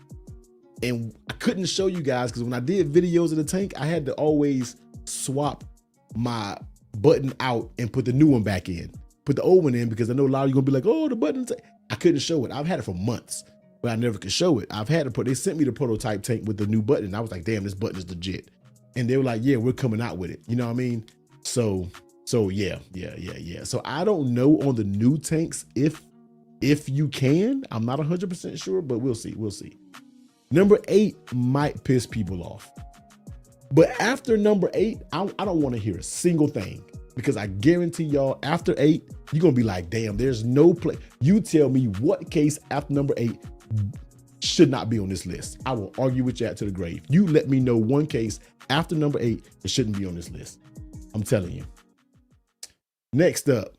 and I couldn't show you guys because when I did videos of the tank, I had to always swap my button out and put the new one back in. Put the old one in because I know a lot of you gonna be like, oh, the button. I couldn't show it. I've had it for months, but I never could show it. They sent me the prototype tank with the new button. And I was like, damn, this button is legit. And they were like, yeah, we're coming out with it. You know what I mean? So yeah. So I don't know on the new tanks if you can. I'm not 100% sure, but we'll see. Number 8 might piss people off. But after number 8, I don't want to hear a single thing because I guarantee y'all after 8, you're going to be like, damn, there's no place. You tell me what case after number 8 should not be on this list. I will argue with you out to the grave. You let me know one case after number 8 that shouldn't be on this list. I'm telling you. Next up,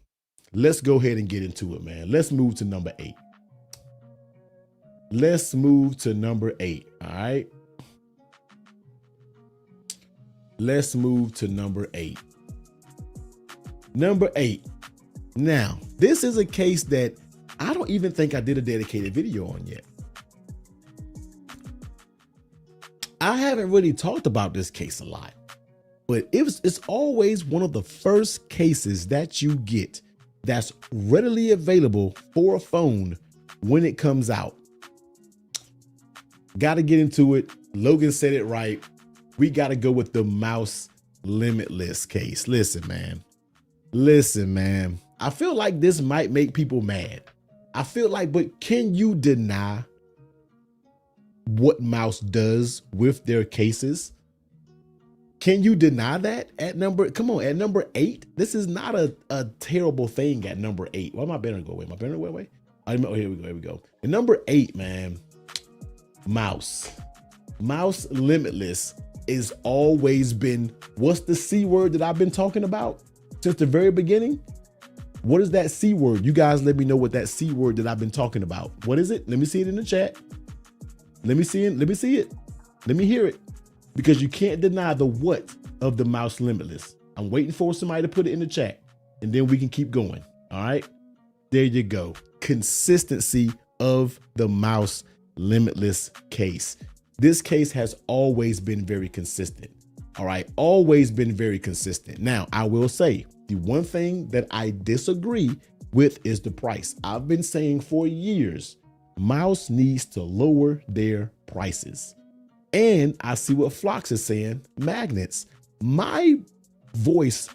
let's go ahead and get into it, man. Let's move to number 8. All right. Let's move to number 8. Number 8. Now, this is a case that I don't even think I did a dedicated video on yet. I haven't really talked about this case a lot, but it's always one of the first cases that you get that's readily available for a phone when it comes out. Got to get into it. Logan said it right. We got to go with the mouse limitless case. Listen, man. I feel like this might make people mad. I feel like, but can you deny what mouse does with their cases? Can you deny that at number 8? This is not a terrible thing at number 8. Why my banner go away? My banner went away? Oh, here we go. At number 8, man, mouse limitless is always been, what's the C word that I've been talking about since the very beginning? What is that C word? You guys let me know what that C word that I've been talking about. What is it? Let me see it in the chat. Let me see it. Let me hear it. Because you can't deny the what of the mouse limitless. I'm waiting for somebody to put it in the chat and then we can keep going. All right. There you go. Consistency of the mouse limitless case. This case has always been very consistent. All right. Always been very consistent. Now, I will say the one thing that I disagree with is the price. I've been saying for years, mouse needs to lower their prices. And I see what Flox is saying, magnets. My voice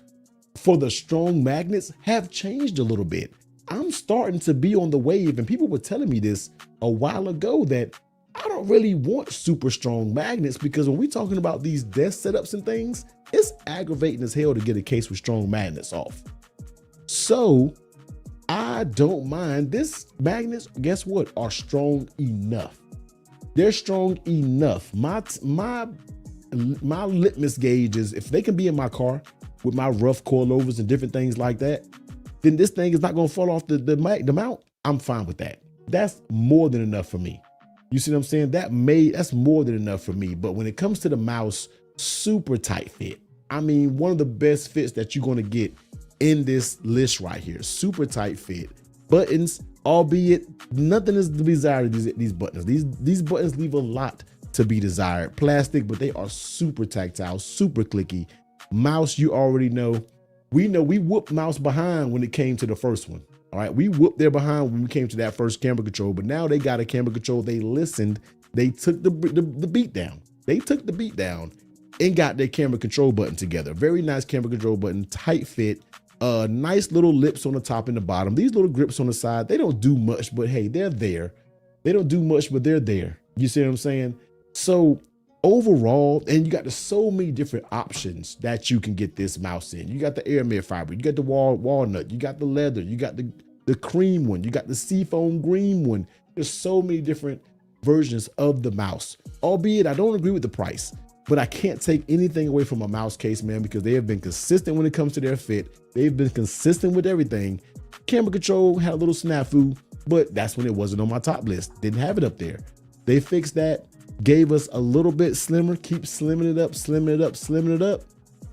for the strong magnets have changed a little bit. I'm starting to be on the wave, and people were telling me this a while ago that I don't really want super strong magnets because when we're talking about these desk setups and things, it's aggravating as hell to get a case with strong magnets off. So I don't mind. This magnets, guess what, are strong enough. They're strong enough. My litmus gauge is if they can be in my car with my rough coilovers and different things like that, then this thing is not going to fall off the mount. I'm fine with that. That's more than enough for me. You see what I'm saying? That's more than enough for me. But when it comes to the mouse, super tight fit. I mean, one of the best fits that you're going to get in this list right here. Super tight fit. Buttons, albeit nothing is to be desired of these buttons. These buttons leave a lot to be desired. Plastic, but they are super tactile, super clicky. Mouse, you already know. We whooped mouse behind when it came to the first one. All right, we whooped their behind when we came to that first camera control, but now they got a camera control. They listened. They took the beat down. They took the beat down and got their camera control button together. Very nice camera control button, tight fit. Nice little lips on the top and the bottom. These little grips on the side, they don't do much, but hey, they're there. They don't do much, but they're there. You see what I'm saying? So overall, and you got so many different options that you can get this mouse in. You got the aramid fiber, you got the walnut, you got the leather, you got the the cream one, you got the seafoam green one. There's so many different versions of the mouse, albeit I don't agree with the price, but I can't take anything away from a mouse case, man, because they have been consistent when it comes to their fit. They've been consistent with everything. Camera control had a little snafu, but that's when it wasn't on my top list. Didn't have it up there. They fixed that, gave us a little bit slimmer, keep slimming it up, slimming it up, slimming it up.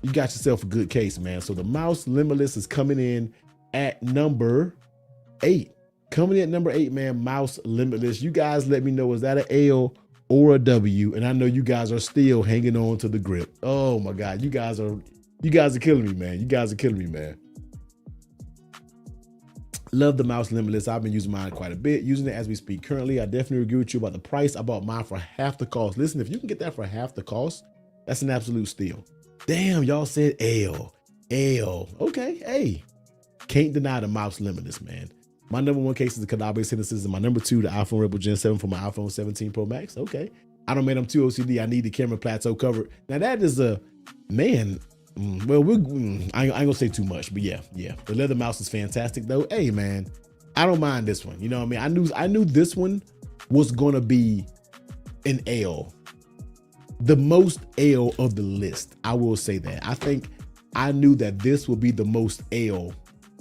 You got yourself a good case, man. So the mouse limitless is coming in at number 8. Coming in at number 8, man, mouse limitless. You guys let me know, is that an L or a W? And I know you guys are still hanging on to the grip. Oh my God, you guys are killing me, man. You guys are killing me, man. Love the mouse limitless. I've been using mine quite a bit, using it as we speak currently. I definitely agree with you about the price. I bought mine for half the cost. Listen, if you can get that for half the cost, that's an absolute steal. Damn, y'all said L. Okay, hey, can't deny the mouse limitless, man. My number 1 case is the Kadabe Synthesis, and my number 2, the iPhone Rebel Gen 7 for my iPhone 17 Pro Max. Okay, I don't, man, I'm too OCD. I need the camera plateau covered. Now that is a, man, well, I ain't gonna say too much, but yeah. The leather mouse is fantastic though. Hey man, I don't mind this one. You know what I mean? I knew this one was gonna be an L. The most L of the list. I will say that. I think I knew that this would be the most L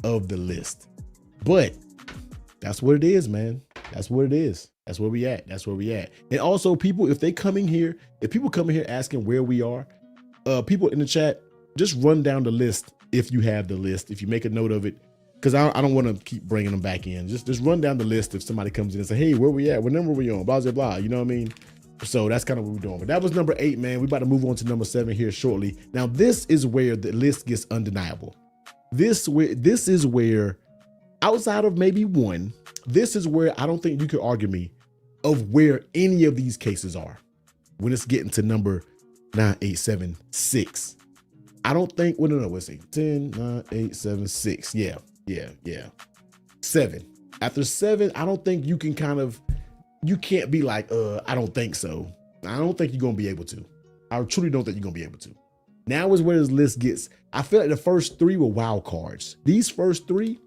of the list. But that's what it is, man. That's what it is. That's where we at. That's where we at. And also, people, if people coming here asking where we are, people in the chat, just run down the list if you have the list, if you make a note of it, because I don't want to keep bringing them back in. Just run down the list if somebody comes in and say, hey, where we at? What number are we on? Blah, blah, blah. You know what I mean? So that's kind of what we're doing. But that was number 8, man. We're about to move on to number 7 here shortly. Now, this is where the list gets undeniable. This is where, outside of maybe 1, this is where I don't think you could argue me of where any of these cases are when it's getting to number 9, 8, 7, 6. I don't think, well, no, let's see. 10, 9, 8, 7, 6. Yeah. 7. After 7, I don't think you can you can't be like, I don't think so. I don't think you're going to be able to. I truly don't think you're going to be able to. Now is where this list gets, I feel like the first 3 were wild cards. These first 3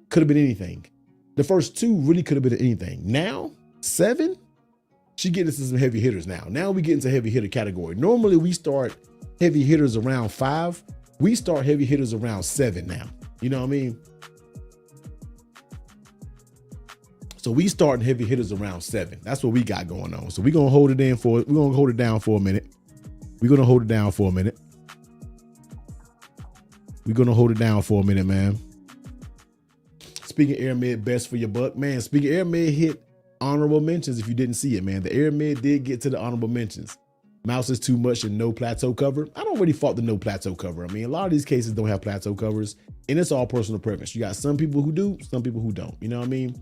could have been anything. The first 2 really could have been anything. Now, 7, she getting into some heavy hitters now. Now we get into heavy hitter category. Normally we start heavy hitters around 5. We start heavy hitters around 7 now. You know what I mean? So we starting heavy hitters around 7. That's what we got going on. So we're gonna hold it down for a minute. We're gonna hold it down for a minute. We're gonna hold it down for a minute, man. Speaking Air Mid, best for your buck, man. Speaking Air Mid hit honorable mentions. If you didn't see it, man, the Air Mid did get to the honorable mentions. Mouse is too much and no plateau cover. I don't really fault the no plateau cover. I mean, a lot of these cases don't have plateau covers, and it's all personal preference. You got some people who do, some people who don't. You know what I mean?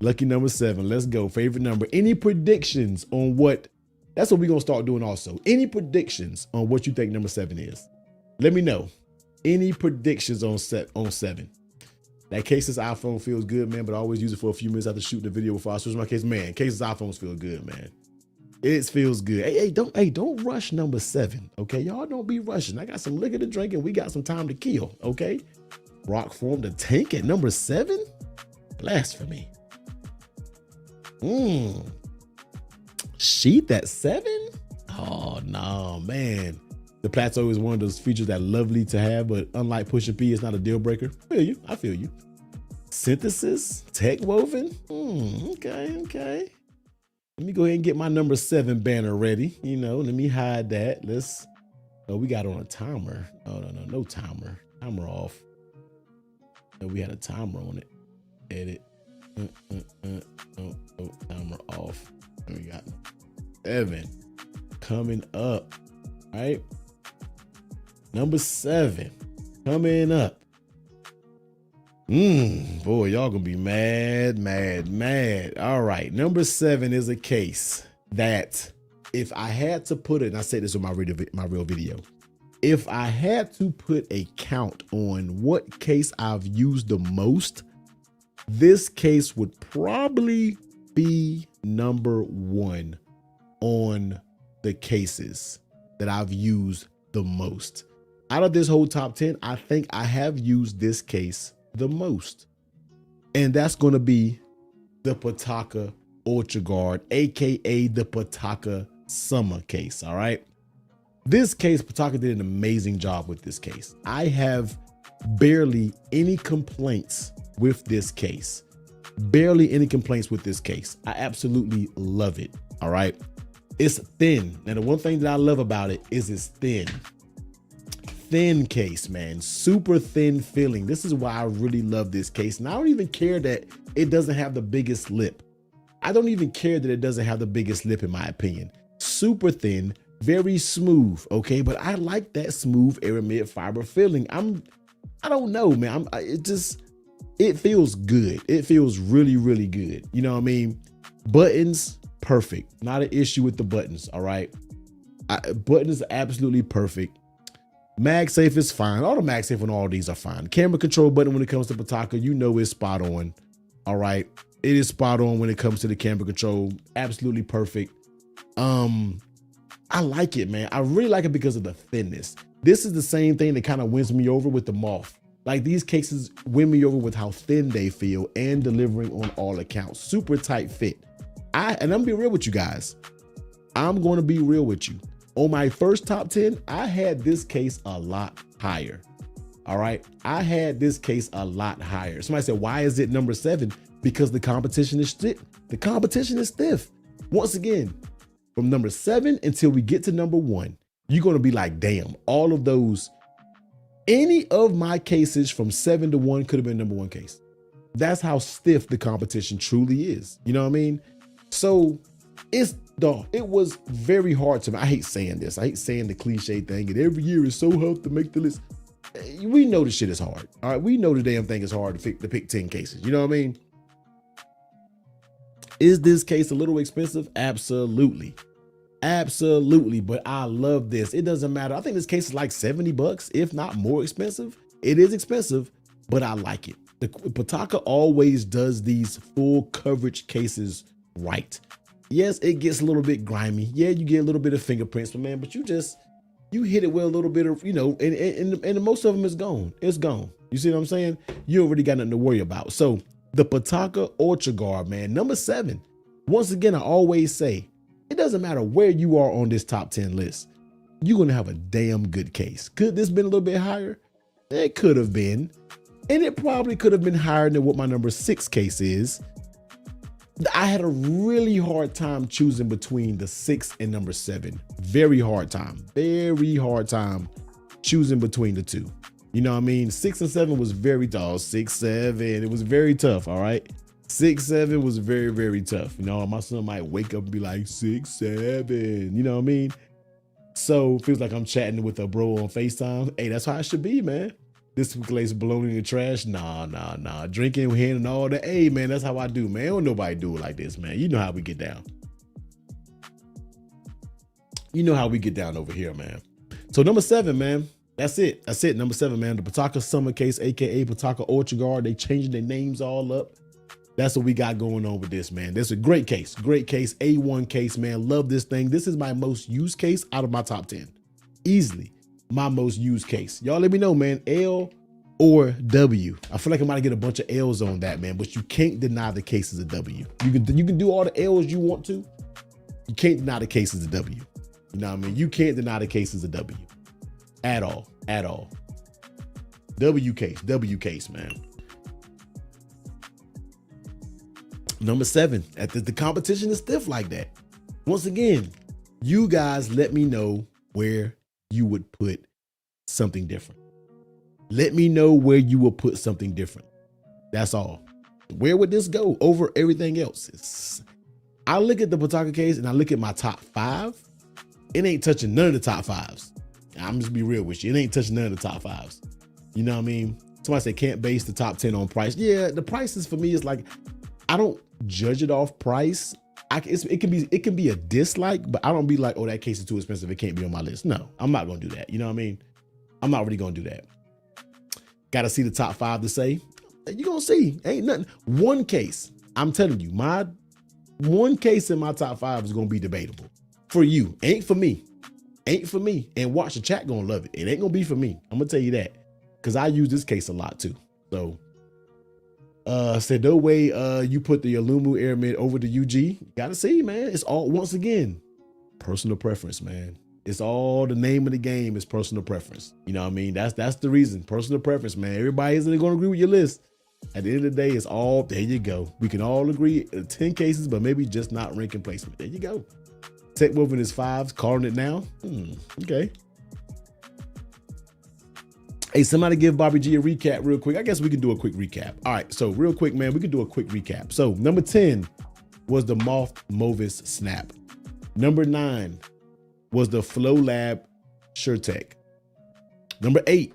Lucky number 7. Let's go. Favorite number. Any predictions on what? That's what we're gonna start doing also. Any predictions on what you think number 7 is? Let me know. Any predictions on 7? That case's iPhone feels good, man, but I always use it for a few minutes after shooting the video before I switch my case. Man, case's iPhones feel good, man. It feels good. Hey, don't rush number 7, okay? Y'all don't be rushing. I got some liquor to drink and we got some time to kill, okay? Rock formed a tank at number 7? Blasphemy. Sheath at 7? Oh, no, man. The plateau is one of those features that lovely to have, but unlike pushing P, it's not a deal breaker. I feel you. Synthesis, tech woven. Okay. Let me go ahead and get my number 7 banner ready. You know, let me hide that. We got on a timer. Oh, no timer. Timer off. No, we had a timer on it. Edit. Timer off. And we got 7 coming up. All right. Number 7 coming up. Boy, y'all gonna be mad. All right, number 7 is a case that if I had to put it, and I said this on my real video, if I had to put a count on what case I've used the most, this case would probably be number 1 on the cases that I've used the most. Out of this whole top 10, I think I have used this case the most. And that's going to be the Pataka Ultra Guard, aka the Pataka Summer case. All right. This case, Pataka did an amazing job with this case. I have barely any complaints with this case. Barely any complaints with this case. I absolutely love it. All right. It's thin. Now, the one thing that I love about it is it's thin. Thin case, man. Super thin feeling. This is why I really love this case. And I don't even care that it doesn't have the biggest lip. I don't even care that it doesn't have the biggest lip, in my opinion. Super thin, very smooth. Okay. But I like that smooth aramid fiber feeling. I don't know, man. It feels good. It feels really, really good. You know what I mean? Buttons, perfect. Not an issue with the buttons. All right. Buttons are absolutely perfect. MagSafe is fine. All the MagSafe on all these are fine. Camera control button when it comes to Pataka, you know it's spot on. All right. It is spot on when it comes to the camera control. Absolutely perfect. I like it, man. I really like it because of the thinness. This is the same thing that kind of wins me over with the Moth. Like, these cases win me over with how thin they feel and delivering on all accounts. Super tight fit. And I'm gonna be real with you guys. I'm going to be real with you. On my first top 10, I had this case a lot higher. All right. I had this case a lot higher. Somebody said, why is it number 7? Because the competition is stiff. The competition is stiff. Once again, from number 7 until we get to number 1, you're going to be like, damn, all of those, any of my cases from 7 to 1 could have been number 1 case. That's how stiff the competition truly is. You know what I mean? So it was very hard to me. I hate saying this. I hate saying the cliche thing. And every year is so hard to make the list. We know the shit is hard. All right. We know the damn thing is hard to pick 10 cases. You know what I mean? Is this case a little expensive? Absolutely. Absolutely. But I love this. It doesn't matter. I think this case is like $70, if not more expensive. It is expensive, but I like it. The Pataka always does these full coverage cases right. Yes, it gets a little bit grimy. Yeah, you get a little bit of fingerprints, but you hit it with a little bit of, and most of them is gone. It's gone. You see what I'm saying? You already got nothing to worry about. So the Pataka Ultra Guard, man, number 7. Once again, I always say, it doesn't matter where you are on this top 10 list. You're going to have a damn good case. Could this been a little bit higher? It could have been. And it probably could have been higher than what my number 6 case is. I had a really hard time choosing between the 6 and number 7. Very hard time choosing between the two. You know what I mean? 6 and 7 was very tough. 6, 7, it was very tough. All right. 6, 7 was very, very tough. You know, my son might wake up and be like 6, 7, you know what I mean? So it feels like I'm chatting with a bro on FaceTime. Hey, that's how it should be, man. This place bologna in the trash. Nah. Drinking, hand and all that. Hey, man, that's how I do, man. Don't nobody do it like this, man. You know how we get down. You know how we get down over here, man. So number 7, man. That's it. That's it. Number 7, man. The Pataka Summer case, aka Pataka Ultra Guard. They changing their names all up. That's what we got going on with this, man. This is a great case. Great case. A1 case, man. Love this thing. This is my most used case out of my top 10. Easily my most used case. Y'all let me know, man. L or W. I feel like I might get a bunch of L's on that, man, but you can't deny the case is a W. You can do all the L's you want to. You can't deny the case is a W. You know what I mean? You can't deny the case is a W. At all. W case, man. Number 7, the competition is stiff like that. Once again, you guys let me know where you would put something different. Let me know where you will put something different. That's all. Where would this go over everything else? I look at the Pataka case and I look at my top 5. It ain't touching none of the top 5s. I'm just be real with you. It ain't touching none of the top 5s. You know what I mean? Somebody say can't base the top 10 on price. Yeah, the prices for me is like, I don't judge it off price. It can be a dislike, but I don't be like, oh, that case is too expensive. It can't be on my list. No, I'm not going to do that. You know what I mean? I'm not really going to do that. Got to see the top 5 to say. You're going to see. Ain't nothing. One case. I'm telling you, my one case in my top 5 is going to be debatable. For you. Ain't for me. Ain't for me. And watch the chat going to love it. It ain't going to be for me. I'm going to tell you that. Because I use this case a lot too. So Said no way you put the Alumu Air Mid over the UG. You gotta see, man. It's all, once again, personal preference, man. It's all, the name of the game is personal preference. You know what I mean? That's the reason. Personal preference, man. Everybody isn't gonna agree with your list. At the end of the day, it's all, there you go. We can all agree 10 cases, but maybe just not ranking placement. There you go. Tech Woven is 5s, calling it now. Okay. Hey, somebody give Bobby G a recap real quick. I guess we can do a quick recap. All right, so real quick, man, we can do a quick recap. So number 10 was the Moth Movis Snap. Number 9 was the Flow Lab SureTech. Number 8,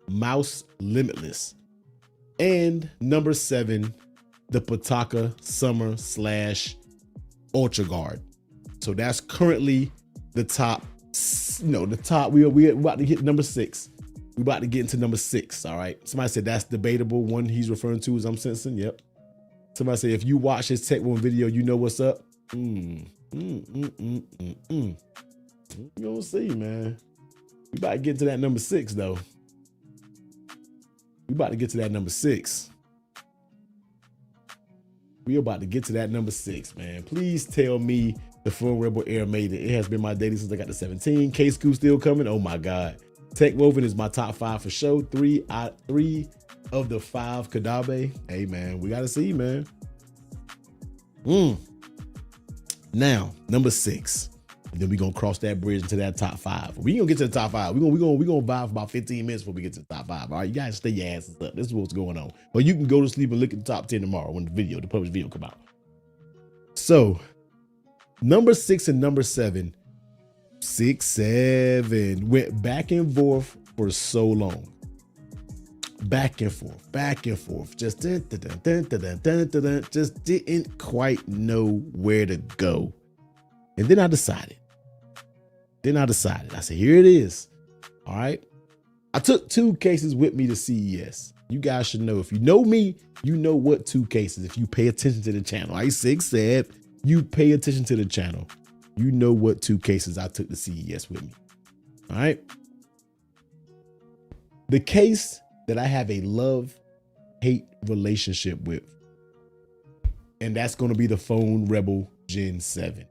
Mouse Limitless. And number 7, the Pataka Summer / Ultra Guard. So that's currently the top, the top. We're about to hit number 6. We're about to get into number 6. All right. Somebody said that's debatable. One he's referring to is I'm sensing. Yep. Somebody said if you watch his Tech One video, you know what's up. You gonna see, man. We about to get to that number 6 though. We about to get to that number 6. We about to get to that number 6, man. Please tell me the Phone Rebel Air made it. It has been my daily since I got the 17. K-Scoop still coming. Oh my God. Tech Woven is my top 5 for sure. 3 of the 5 Kadabe. Hey man, we gotta see, man. Now, number 6. And then we're gonna cross that bridge into that top 5. We gonna get to the top 5. We're gonna vibe for about 15 minutes before we get to the top 5. All right, you guys stay your asses up. This is what's going on. Or you can go to sleep and look at the top 10 tomorrow when the published video come out. So number 6 and number 7, 6, 7 went back and forth for so long. Back and forth. Just didn't quite know where to go. And then I decided. I said, here it is. All right. I took 2 cases with me to CES. You guys should know. If you know me, you know what 2 cases. If you pay attention to the channel, I 6 said, you pay attention to the channel. You know what 2 cases I took to CES with me. All right. The case that I have a love-hate relationship with, and that's going to be the Phone Rebel Gen 7.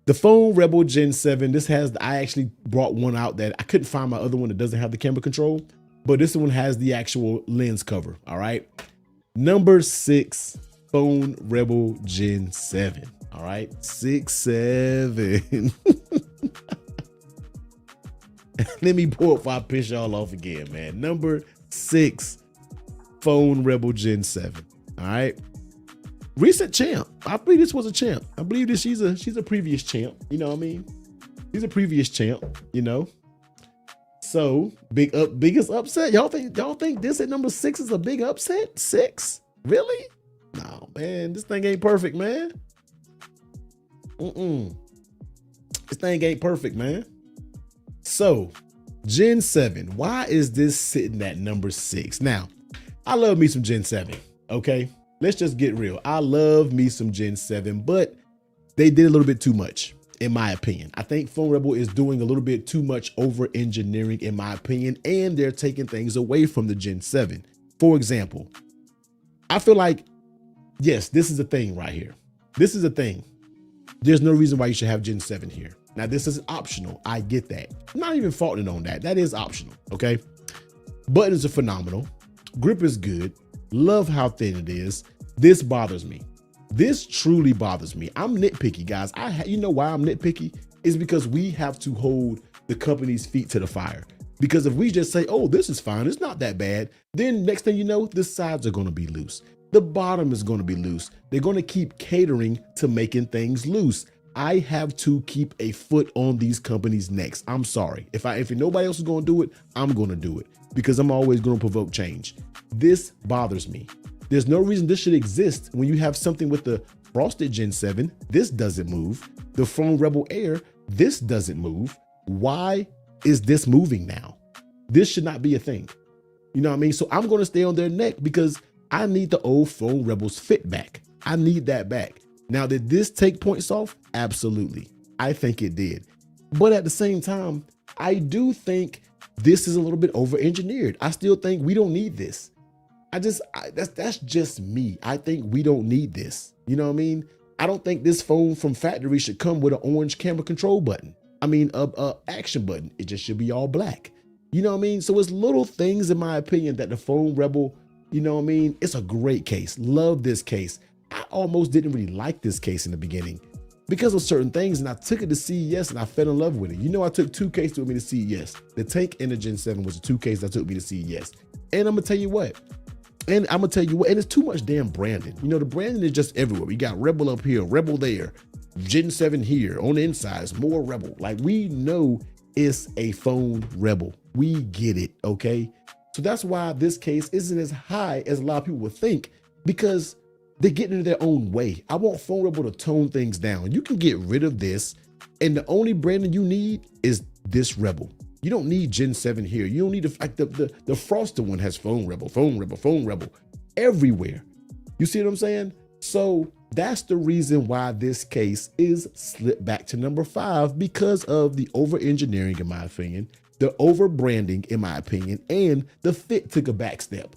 The Phone Rebel Gen 7, I actually brought one out that I couldn't find my other one that doesn't have the camera control, but this one has the actual lens cover. All right. Number 6, Phone Rebel Gen 7. All right. 6, 7. Let me pull up if I piss y'all off again, man. Number 6, Phone Rebel Gen 7. All right. Recent champ. I believe this was a champ. I believe that she's a previous champ. You know what I mean? She's a previous champ, you know. So biggest upset. Y'all think this at number 6 is a big upset? 6? Really? No, man. This thing ain't perfect, man. This thing ain't perfect, man. So, Gen 7. Why is this sitting at number 6? Now, I love me some Gen 7. Okay. Let's just get real. I love me some Gen 7, but they did a little bit too much, in my opinion. I think Phone Rebel is doing a little bit too much over engineering, in my opinion, and they're taking things away from the Gen 7. For example, I feel like, yes, this is a thing right here. This is a thing. There's no reason why you should have Gen 7 here. Now, this is optional. I get that. I'm not even faulting on that. That is optional, okay? Buttons are phenomenal. Grip is good. Love how thin it is. This bothers me. This truly bothers me. I'm nitpicky, guys. You know why I'm nitpicky? Is because we have to hold the company's feet to the fire. Because if we just say, oh, this is fine, it's not that bad, then next thing you know, the sides are going to be loose. The bottom is going to be loose. They're going to keep catering to making things loose. I have to keep a foot on these companies' necks. I'm sorry. If nobody else is going to do it, I'm going to do it because I'm always going to provoke change. This bothers me. There's no reason this should exist when you have something with the frosted Gen 7. This doesn't move. The Phone Rebel Air, this doesn't move. Why is this moving now? This should not be a thing. You know what I mean? So I'm going to stay on their neck because I need the old Phone Rebels fit back. I need that back. Now, did this take points off? Absolutely. I think it did. But at the same time, I do think this is a little bit over-engineered. I still think we don't need this. That's just me. I think we don't need this. You know what I mean? I don't think this phone from factory should come with an orange camera control button. I mean, a action button. It just should be all black. You know what I mean? So it's little things, in my opinion, that the phone Rebel, you know what I mean? It's a great case. Love this case. I almost didn't really like this case in the beginning because of certain things, and I took it to CES and I fell in love with it. You know, I took two cases with me to CES. The Tank and the Gen 7 was the two cases that took me to CES. And I'm gonna tell you what, and it's too much damn branding. You know, the branding is just everywhere. We got Rebel up here, Rebel there, Gen 7 here, on the insides, more Rebel. Like, we know it's a phone Rebel. We get it, okay? So that's why this case isn't as high as a lot of people would think, because they're getting into their own way. I want phone Rebel to tone things down. You can get rid of this, and the only branding you need is this Rebel. You don't need Gen 7 here. You don't need the Frosted one has phone Rebel everywhere. You see what I'm saying? So that's the reason why this case is slipped back to number 5, because of the over-engineering, in my opinion, the over-branding, in my opinion, and the fit took a back step.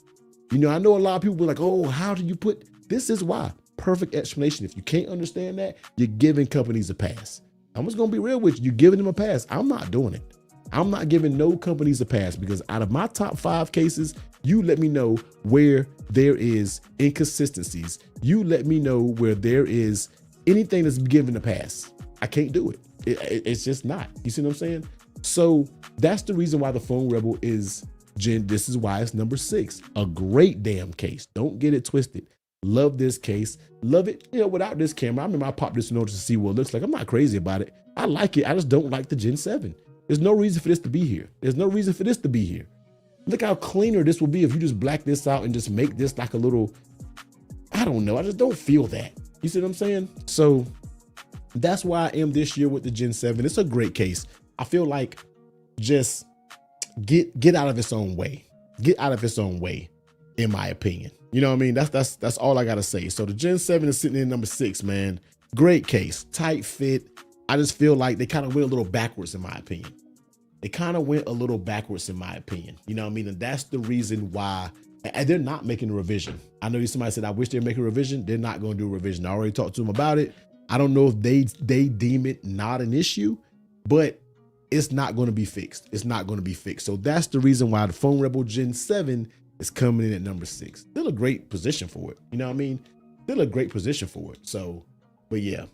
You know, I know a lot of people were like, oh, how do you put, this is why. Perfect explanation. If you can't understand that, you're giving companies a pass. I'm just gonna be real with you. You're giving them a pass. I'm not doing it. I'm not giving no companies a pass, because out of my top 5 cases, you let me know where there is inconsistencies. You let me know where there is anything that's given a pass. I can't do it. It's just not. You see what I'm saying? So that's the reason why the phone Rebel is this is why it's number 6. A great damn case. Don't get it twisted. Love this case. Love it. You know, without this camera, I remember I popped this in order to see what it looks like. I'm not crazy about it. I like it. I just don't like the Gen 7. There's no reason for this to be here. There's no reason for this to be here. Look how cleaner this will be if you just black this out and just make this like a little, I don't know. I just don't feel that. You see what I'm saying? So that's why I am this year with the Gen 7. It's a great case. I feel like just get out of its own way. Get out of its own way, in my opinion. You know what I mean? That's all I gotta say. So the Gen 7 is sitting in number 6, man. Great case, tight fit. I just feel like they kind of went a little backwards, in my opinion. They kind of went a little backwards, in my opinion. You know what I mean? And that's the reason why, and they're not making a revision. I know somebody said, I wish they'd make a revision. They're not going to do a revision. I already talked to them about it. I don't know if they deem it not an issue, but it's not going to be fixed. It's not going to be fixed. So that's the reason why the phone Rebel Gen 7 is coming in at number 6. Still a great position for it. You know what I mean? Still a great position for it. So, but yeah.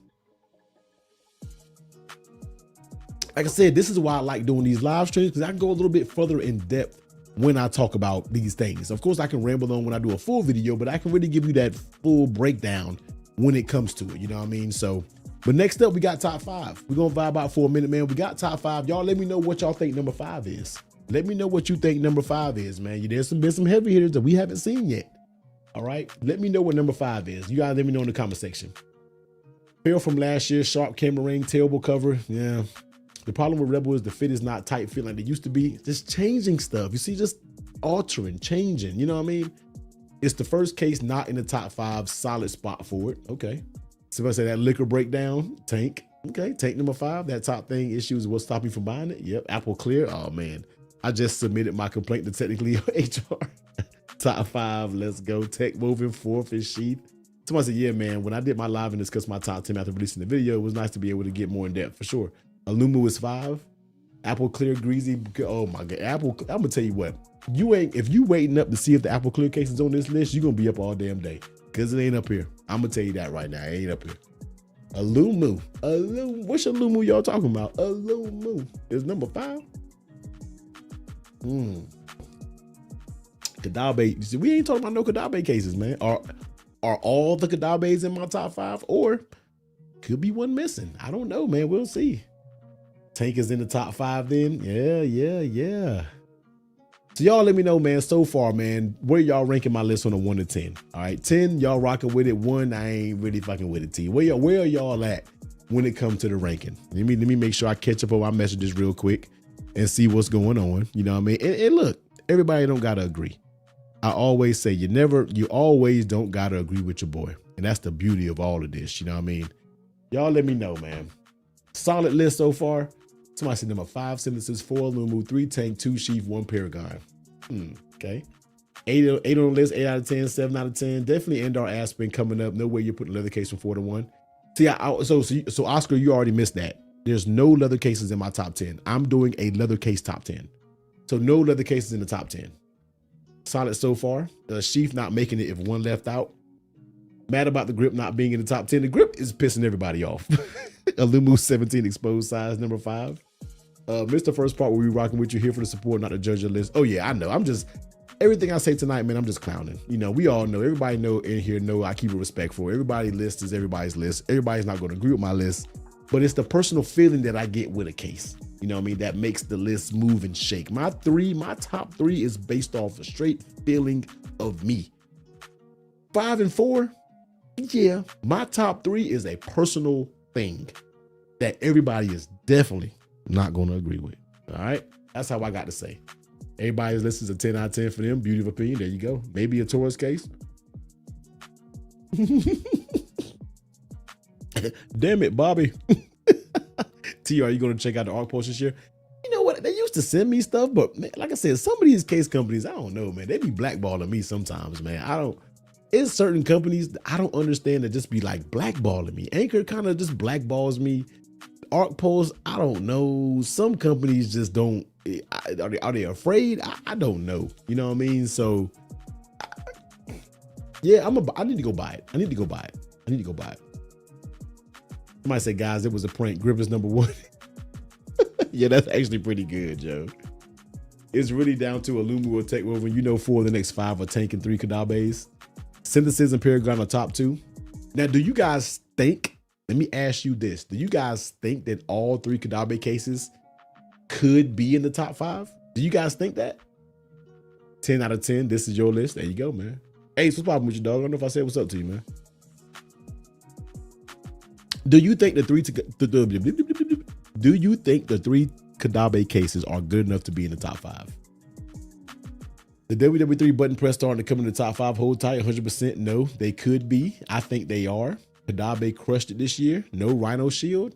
Like I said, this is why I like doing these live streams, because I can go a little bit further in depth when I talk about these things. Of course, I can ramble on when I do a full video, but I can really give you that full breakdown when it comes to it. You know what I mean? So, but next up, we got top 5. We're going to vibe out for a minute, man. We got top 5. Y'all let me know what y'all think number 5 is. Let me know what you think number 5 is, man. There's been some heavy hitters that we haven't seen yet. All right. Let me know what number 5 is. You guys let me know in the comment section. Fail from last year, sharp camera ring, terrible cover. Yeah. The problem with Rebel is the fit is not tight fit like they used to be. Just changing stuff. You see, just altering, changing. You know what I mean? It's the first case not in the top 5. Solid spot for it. Okay. Somebody say that liquor breakdown. Tank. Okay. Tank number 5. That top thing issues will stop you from buying it. Yep. Apple clear. Oh, man. I just submitted my complaint to technically HR. Top 5. Let's go. Tech moving 4th is sheath. Somebody said, yeah, man. When I did my live and discussed my top 10 after releasing the video, it was nice to be able to get more in depth for sure. Alumu is 5. Apple Clear Greasy. Oh my God. Apple. I'm gonna tell you what. If you waiting up to see if the Apple Clear case is on this list, you're gonna be up all damn day, because it ain't up here. I'm gonna tell you that right now. It ain't up here. Alumu. What's Alumu y'all talking about? Alumu is number 5. Kadabe. See, we ain't talking about no Kadabe cases, man. Are all the Kadabes in my top 5, or could be one missing? I don't know, man. We'll see. Tank is in the top 5 then. Yeah. So y'all let me know, man, so far, man, where y'all ranking my list on a 1 to 10. All right, 10, y'all rocking with it. 1, I ain't really fucking with it. 10. Where are y'all at when it comes to the ranking? Let me make sure I catch up on my messages real quick and see what's going on. You know what I mean? And look, everybody don't gotta agree. I always say you always don't gotta agree with your boy. And that's the beauty of all of this. You know what I mean? Y'all let me know, man. Solid list so far. Somebody said number 5 Synthesis, 4 Lumu, 3 Tank, 2 Sheath, 1 Paragon. Okay. Eight on the list, 8 out of 10, 7 out of 10. Definitely Endar Aspen coming up. No way you're putting leather case from 4 to 1. See, so Oscar, you already missed that. There's no leather cases in my top 10. I'm doing a leather case top 10. So no leather cases in the top 10. Solid so far. Sheath not making it if one left out. Mad about the grip not being in the top 10. The grip is pissing everybody off. Alumu 17 exposed size, number 5. Missed the first part where we rocking with you, here for the support, not to judge your list. Oh yeah, I know. Everything I say tonight, man, I'm just clowning. You know, we all know, everybody know in here know I keep it respectful. Everybody's list is everybody's list. Everybody's not going to agree with my list, but it's the personal feeling that I get with a case. You know what I mean? That makes the list move and shake. My top 3 is based off a straight feeling of me. 5 and 4, yeah, my top 3 is a personal thing that everybody is definitely not going to agree with. All right, that's how I got to say. Everybody's list is a 10 out of 10 for them. Beauty of opinion. There you go. Maybe a Taurus case. Damn it, Bobby. T, are you going to check out the ARC post this year? You know what? They used to send me stuff, but man, like I said, some of these case companies, I don't know, man. They be blackballing me sometimes, man. It's certain companies I don't understand that just be like blackballing me. Anchor kind of just blackballs me. ARC post, I don't know. Some companies just don't. Are they afraid? I don't know. You know what I mean? So yeah, I need to go buy it. I need to go buy it. Somebody say, guys, it was a prank. Grip is number 1. Yeah, that's actually pretty good, Joe. It's really down to Alumu or Tech Woven. You know, 4 of the next 5 are Tank and 3 Kadabes. Synthesis and Paragon are top 2. Now, do you guys think, let me ask you this. Do you guys think that all 3 Kadabe cases could be in the top 5? Do you guys think that? 10 out of 10. This is your list. There you go, man. Hey, what's poppin' with you, dog? I don't know if I said what's up to you, man. Do you think the 3 Kadabe cases are good enough to be in the top 5? The WWE3 button press starting to come in the top 5. Hold tight, 100%. No, they could be. I think they are. Kadabe crushed it this year. No Rhino Shield.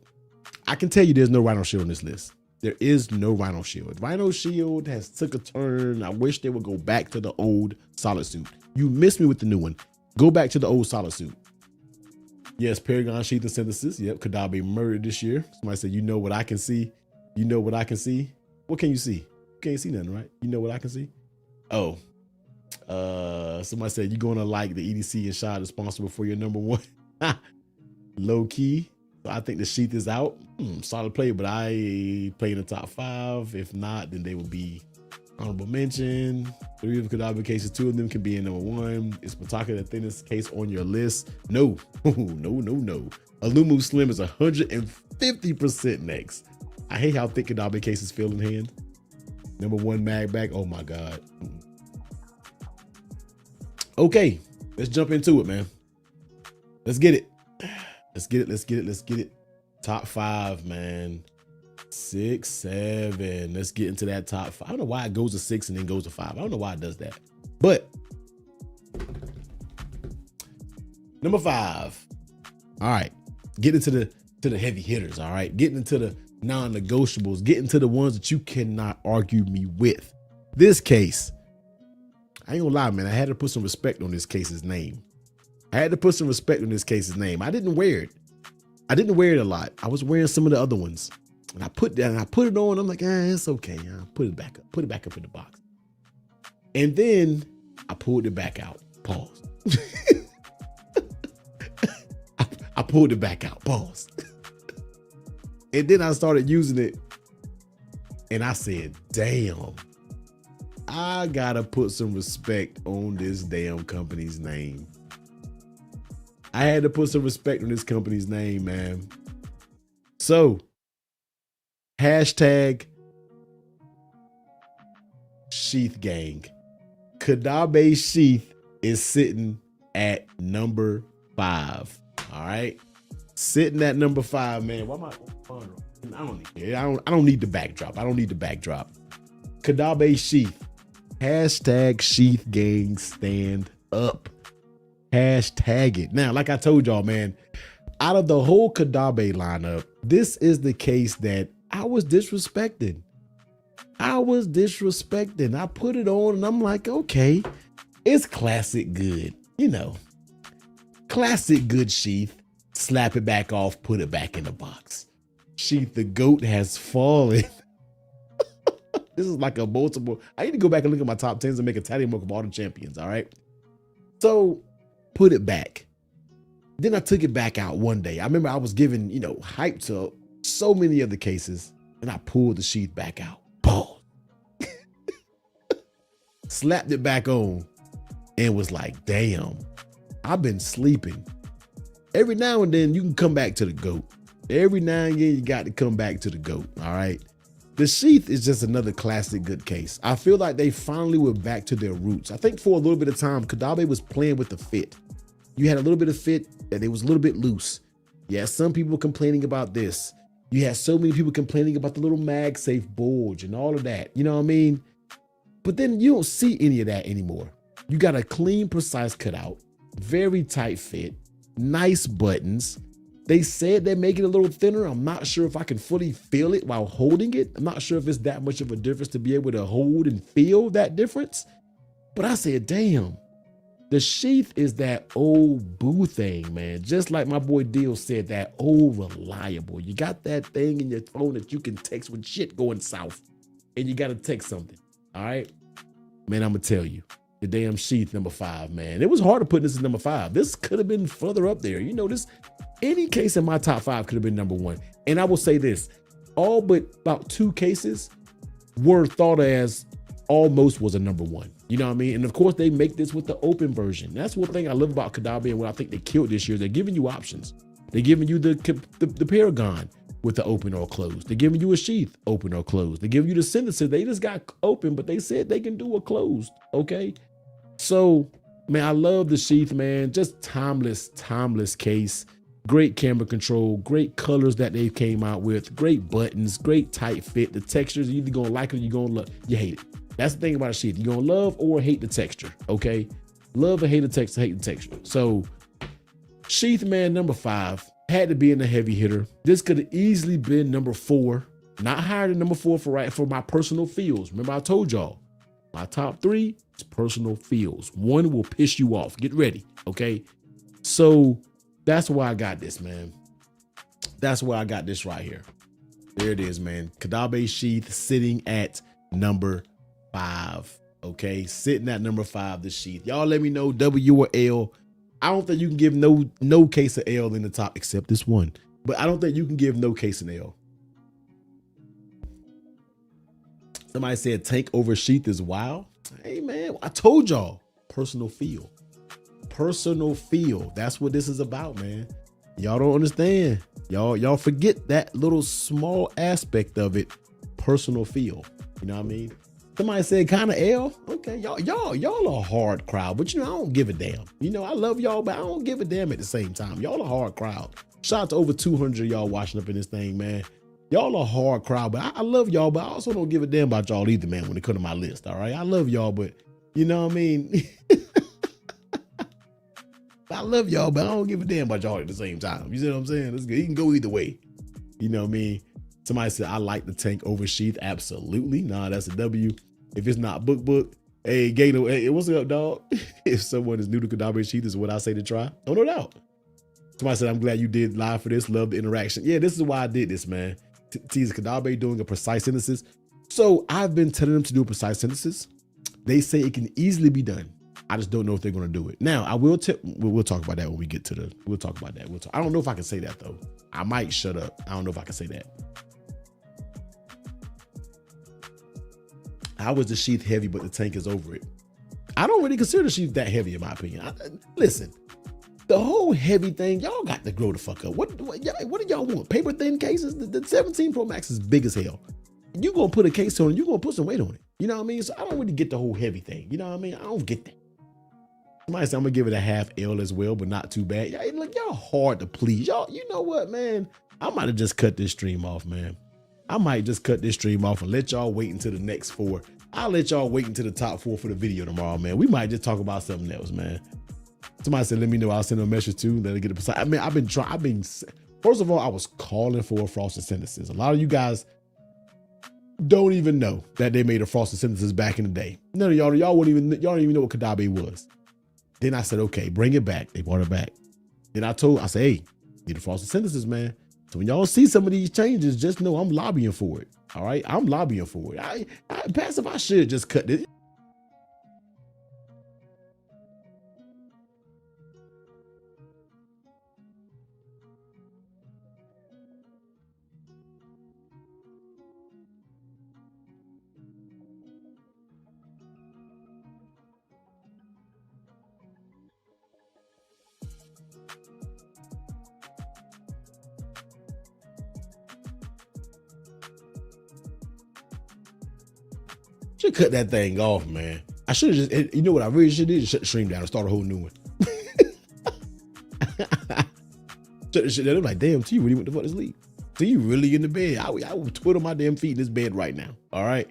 I can tell you there's no Rhino Shield on this list. There is no Rhino Shield. Rhino Shield has took a turn. I wish they would go back to the old solid suit. You missed me with the new one. Go back to the old solid suit. Yes, Paragon Sheath and Synthesis. Yep, Kadabe murdered this year. Somebody said, you know what I can see? You know what I can see? What can you see? You can't see nothing, right? You know what I can see? Oh, somebody said, you're going to like the EDC and shot responsible for your number 1. Low key. So I think the Sheath is out. Solid play, but I play in the top 5. If not, then they will be honorable mention. 3 of the Kadabe cases, 2 of them can be in number 1. Is Pataka the thinnest case on your list? No, no. Alumu Slim is 150% next. I hate how thick Kadabe cases feel in hand. Number 1 mag bag. Oh my God. Okay, let's jump into it, man. Let's get it. Let's get it. Top 5, man. 6, 7. Let's get into that top 5. I don't know why it goes to 6 and then goes to 5. I don't know why it does that. But number 5. All right. Getting into the heavy hitters. All right. Getting into the non-negotiables. Getting to the ones that you cannot argue me with. This case, I ain't gonna lie, man. I had to put some respect on this case's name. I didn't wear it. I didn't wear it a lot. I was wearing some of the other ones. And I put it on. I'm like, it's okay. I'll put it back up in the box. And then I pulled it back out. Pause. I pulled it back out. Pause. And then I started using it. And I said, damn, I gotta put some respect on this damn company's name. I had to put some respect on this company's name, man. So, hashtag Sheath Gang. Kadabe Sheath is sitting at number 5. All right. Sitting at number 5, man. Why am I? I don't need the backdrop. Kadabe Sheath. Hashtag Sheath Gang stand up. Hashtag it. Now, like I told y'all, man, out of the whole Kadabe lineup, this is the case that I was disrespecting. I put it on and I'm like, okay, It's classic good, you know, classic good sheath. Slap it back off, put it back in the box. Sheath, the GOAT has fallen. This is like a multiple. I need to go back and look at my top 10s and make a tally mark of all the champions. All right. So put it back. Then I took it back out one day. I remember I was giving, you know, hype to so many other cases, and I pulled the sheath back out. Pause. Slapped it back on and was like, damn, I've been sleeping. Every now and then you can come back to the GOAT. Every now and then you got to come back to the GOAT. All right. The sheath is just another classic good case. I feel like they finally went back to their roots. I think for a little bit of time, Kadabe was playing with the fit. You had a little bit of fit and it was a little bit loose. Yeah, some people complaining about this. You had so many people complaining about the little MagSafe bulge and all of that. You know what I mean? But then you don't see any of that anymore. You got a clean, precise cutout, very tight fit, nice buttons. They said they make it a little thinner. I'm not sure if I can fully feel it while holding it. I'm not sure if it's that much of a difference to be able to hold and feel that difference. But I said, damn, the sheath is that old boo thing, man. Just like my boy Deal said, that old reliable. You got that thing in your phone that you can text when shit going south and you got to text something. All right, man, I'm going to tell you. The damn sheath, number 5, man. It was hard to put this as number 5. This could have been further up there. You know, this, any case in my top 5 could have been number 1. And I will say this, all but about 2 cases were thought as almost was a number 1. You know what I mean? And of course they make this with the open version. That's one thing I love about Kadabe and what I think they killed this year. They're giving you options. They're giving you the Paragon with the open or closed. They're giving you a sheath, open or closed. They give you the Synthesis. They just got open, but they said they can do a closed, okay? So, man, I love the sheath, man. Just timeless case. Great camera control, great colors that they came out with, great buttons, great tight fit. The textures, you're either gonna like it or you're gonna love, you hate it. That's the thing about a sheath. You're gonna love or hate the texture, okay? Love or hate the texture, hate the texture. So, sheath, man, number 5, had to be in the heavy hitter. This could have easily been number 4, not higher than number 4 for my personal feels. Remember I told y'all, my top 3 is personal feels. 1 will piss you off. Get ready, okay? So that's why I got this, man. That's why I got this right here. There it is, man. Kadabe sheath sitting at number 5, okay? Sitting at number 5, the sheath. Y'all let me know W or L. I don't think you can give no case of L in the top except this one. But I don't think you can give no case in L. Somebody said tank over sheath is wild. Hey, man, I told y'all, personal feel. Personal feel. That's what this is about, man. Y'all don't understand. Y'all forget that little small aspect of it. Personal feel. You know what I mean? Somebody said kind of L. Okay, y'all a hard crowd, but you know, I don't give a damn. You know, I love y'all, but I don't give a damn at the same time. Y'all a hard crowd. Shout out to over 200 of y'all watching up in this thing, man. Y'all a hard crowd, but I love y'all, but I also don't give a damn about y'all either, man, when it comes to my list, all right? I love y'all, but you know what I mean? I love y'all, but I don't give a damn about y'all at the same time. You see what I'm saying? It's good. You can go either way. You know what I mean? Somebody said, I like the tank over sheath. Absolutely. Nah, that's a W. If it's not book, hey, Gato, hey, what's up, dog? If someone is new to Kadabe sheath, is what I say to try. Oh, no doubt. Somebody said, I'm glad you did live for this. Love the interaction. Yeah, this is why I did this, man. Tease Kadabe doing a precise synthesis. So I've been telling them to do a precise synthesis. They say it can easily be done. I just don't know if they're going to do it. Now, I will we'll talk about that when we get to we'll talk about that. I don't know if I can say that though. I might shut up. I don't know if I can say that. How was the sheath heavy, but the tank is over it? I don't really consider the sheath that heavy in my opinion. Listen, the whole heavy thing, y'all got to grow the fuck up. What do y'all want? Paper thin cases? The 17 Pro Max is big as hell. You gonna put a case on it, you gonna put some weight on it. You know what I mean? So I don't really get the whole heavy thing. You know what I mean? I don't get that. Somebody said I'm gonna give it a half L as well, but not too bad. Look, y'all hard to please. Y'all, you know what, man? I might have just cut this stream off, man. I might just cut this stream off and let y'all wait until the next 4. I'll let y'all wait until the top 4 for the video tomorrow, man. We might just talk about something else, man. Somebody said, let me know. I'll send them a message too. Let it get a precise. I mean, I've been, first of all, I was calling for a frosted synthesis. A lot of you guys don't even know that they made a frosted synthesis back in the day. None of y'all don't even know what Kadabe was. Then I said, okay, bring it back. They brought it back. Then I said, hey, need a frosted synthesis, man. So when y'all see some of these changes, just know I'm lobbying for it. All right, I'm lobbying for it. Passive, I should just cut this. Should cut that thing off, man. I should have just, you know what I really should do? Just shut the stream down and start a whole new one. Shut the shit down. I'm like, damn, T really went the fuck to sleep. T you really in the bed. I would twiddle my damn feet in this bed right now. All right.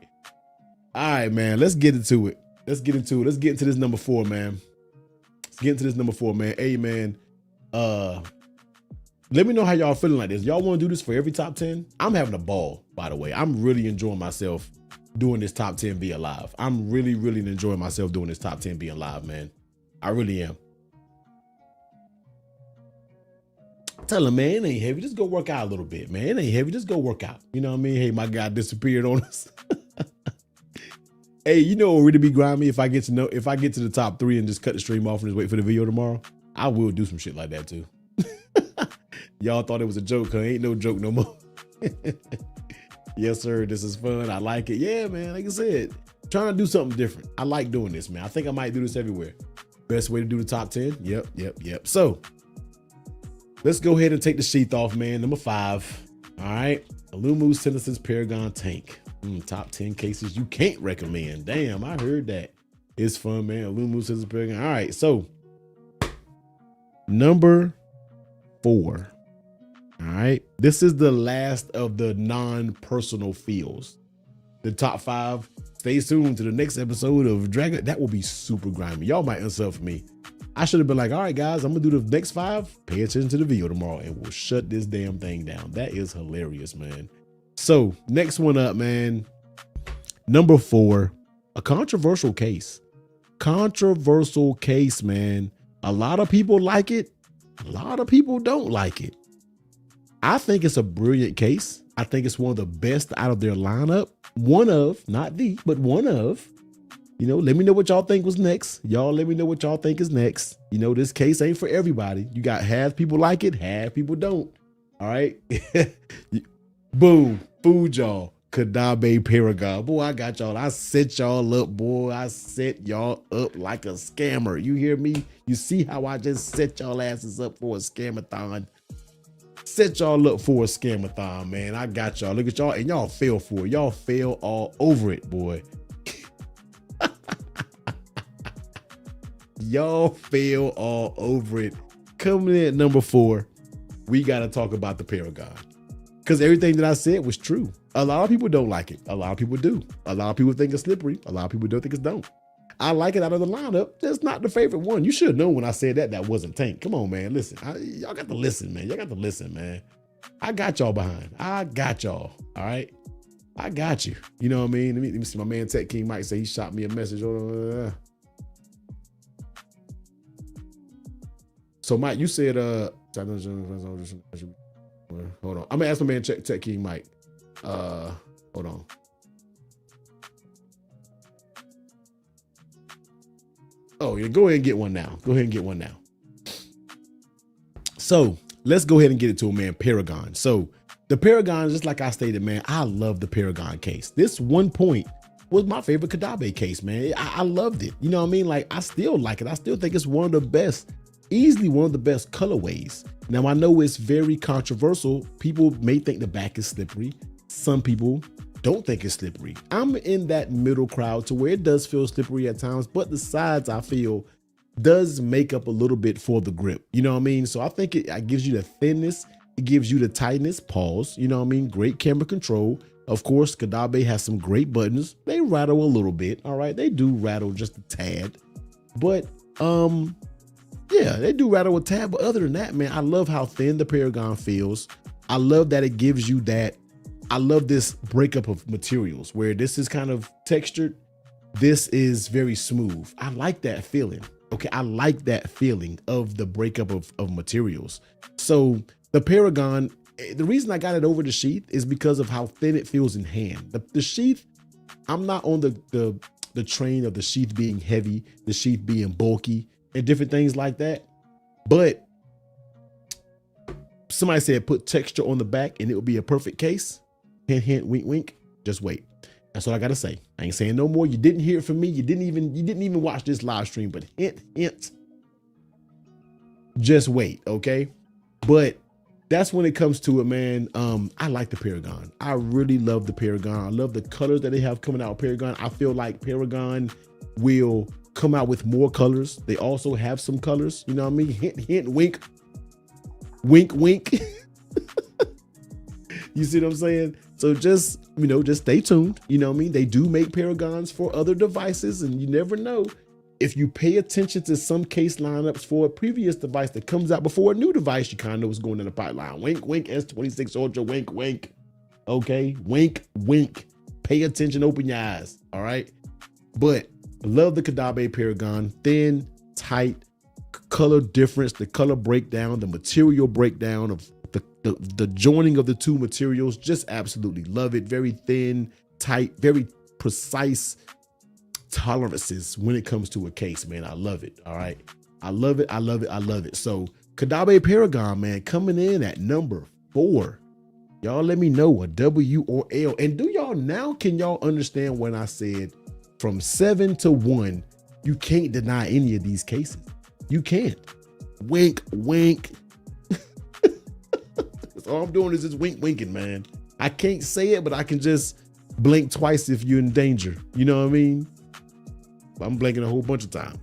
All right, man. Let's get into it. Let's get into this number 4, man. Let's get into this number 4, man. Hey, man. Let me know how y'all feeling like this. Y'all want to do this for every top 10? I'm having a ball, by the way. I'm really enjoying myself doing this top 10 via live. I'm really, really enjoying myself doing this top 10 being live, man. I really am. Tell him, man, it ain't heavy. Just go work out a little bit, man. It ain't heavy. Just go work out. You know what I mean? Hey, my guy disappeared on us. Hey, you know what would really be grimy if I get to the top 3 and just cut the stream off and just wait for the video tomorrow? I will do some shit like that too. Y'all thought it was a joke, huh? Ain't no joke no more. Yes, sir. This is fun. I like it. Yeah, man. Like I said, trying to do something different. I like doing this, man. I think I might do this everywhere. Best way to do the top 10. Yep. So let's go ahead and take the sheath off, man. Number 5. All right. Alumu Synthesis Paragon Tank. Top 10 cases you can't recommend. Damn, I heard that. It's fun, man. Alumu Synthesis Paragon. All right. So number 4. All right. This is the last of the non-personal feels. The top 5. Stay tuned to the next episode of Dragon. That will be super grimy. Y'all might unsub for me. I should have been like, all right, guys, I'm going to do the next 5. Pay attention to the video tomorrow and we'll shut this damn thing down. That is hilarious, man. So next one up, man. Number 4, a controversial case. Controversial case, man. A lot of people like it. A lot of people don't like it. I think it's a brilliant case. I think it's one of the best out of their lineup. One of, not the, but one of. You know, let me know what y'all think was next. Y'all let me know what y'all think is next. You know, this case ain't for everybody. You got half people like it, half people don't. All right. Boom. Food y'all. Kadabe Paragon. Boy, I got y'all. I set y'all up, boy. I set y'all up like a scammer. You hear me? You see how I just set y'all asses up for a scamathon? Set y'all up for a scamathon, man. I got y'all. Look at y'all. And y'all fell for it. Y'all fell all over it, boy. Y'all fell all over it. Coming in at number 4, we got to talk about the Paragon. Because everything that I said was true. A lot of people don't like it. A lot of people do. A lot of people think it's slippery. A lot of people don't think it's don't. I like it out of the lineup. That's not the favorite one. You should know when I said that wasn't Tank. Come on, man. Listen. Y'all got to listen, man. Y'all got to listen, man. I got y'all behind. I got y'all. All right. I got you. You know what I mean? Let me see. My man Tech King Mike say he shot me a message. So Mike, you said hold on. I'm gonna ask my man Tech King Mike. Hold on. Oh, yeah, go ahead and get one now. Go ahead and get one now. So let's go ahead and get it to a man, Paragon. So the Paragon, just like I stated, man, I love the Paragon case. This 1 point was my favorite Kadabe case, man. I loved it. You know what I mean? Like, I still like it. I still think it's one of the best, easily one of the best colorways. Now, I know it's very controversial. People may think the back is slippery. Some people don't think it's slippery. I'm in that middle crowd to where it does feel slippery at times, but the sides I feel does make up a little bit for the grip. You know what I mean? So I think it gives you the thinness. It gives you the tightness, pause. You know what I mean? Great camera control. Of course, Kadabe has some great buttons. They rattle a little bit. All right. They do rattle just a tad, but yeah, they do rattle a tad. But other than that, man, I love how thin the Paragon feels. I love that it gives you that I love this breakup of materials where this is kind of textured. This is very smooth. I like that feeling. Okay, I like that feeling of the breakup of materials. So the Paragon, the reason I got it over the sheath is because of how thin it feels in hand. The sheath, I'm not on the train of the sheath being heavy, the sheath being bulky, and different things like that. But somebody said put texture on the back and it would be a perfect case. Hint, hint, wink, wink. Just wait. That's all I gotta say. I ain't saying no more. You didn't hear it from me. You didn't even watch this live stream, but hint, hint. Just wait, okay? But that's when it comes to it, man. I like the Paragon. I really love the Paragon. I love the colors that they have coming out of Paragon. I feel like Paragon will come out with more colors. They also have some colors, you know what I mean? Hint, hint, wink. Wink, wink. You see what I'm saying? So just, just stay tuned. You know what I mean? They do make Paragons for other devices, and you never know. If you pay attention to some case lineups for a previous device that comes out before a new device, you kind of know what's going in the pipeline. Wink, wink, S26 Ultra, wink, wink. Okay, wink, wink. Pay attention, open your eyes, all right? But I love the Kadabe Paragon. Thin, tight, color difference, the color breakdown, the material breakdown of the joining of the two materials. Just absolutely love it. Very thin, tight, very precise tolerances when it comes to a case, man. I love it. All right. I love it. I love it. I love it. So Kadabe Paragon, man, coming in at number 4. Y'all let me know a W or L. And do y'all now, can y'all understand when I said from 7 to 1, you can't deny any of these cases. You can't. Wink, wink. All I'm doing is just wink, winking, man. I can't say it, but I can just blink twice if you're in danger. You know what I mean? I'm blinking a whole bunch of time.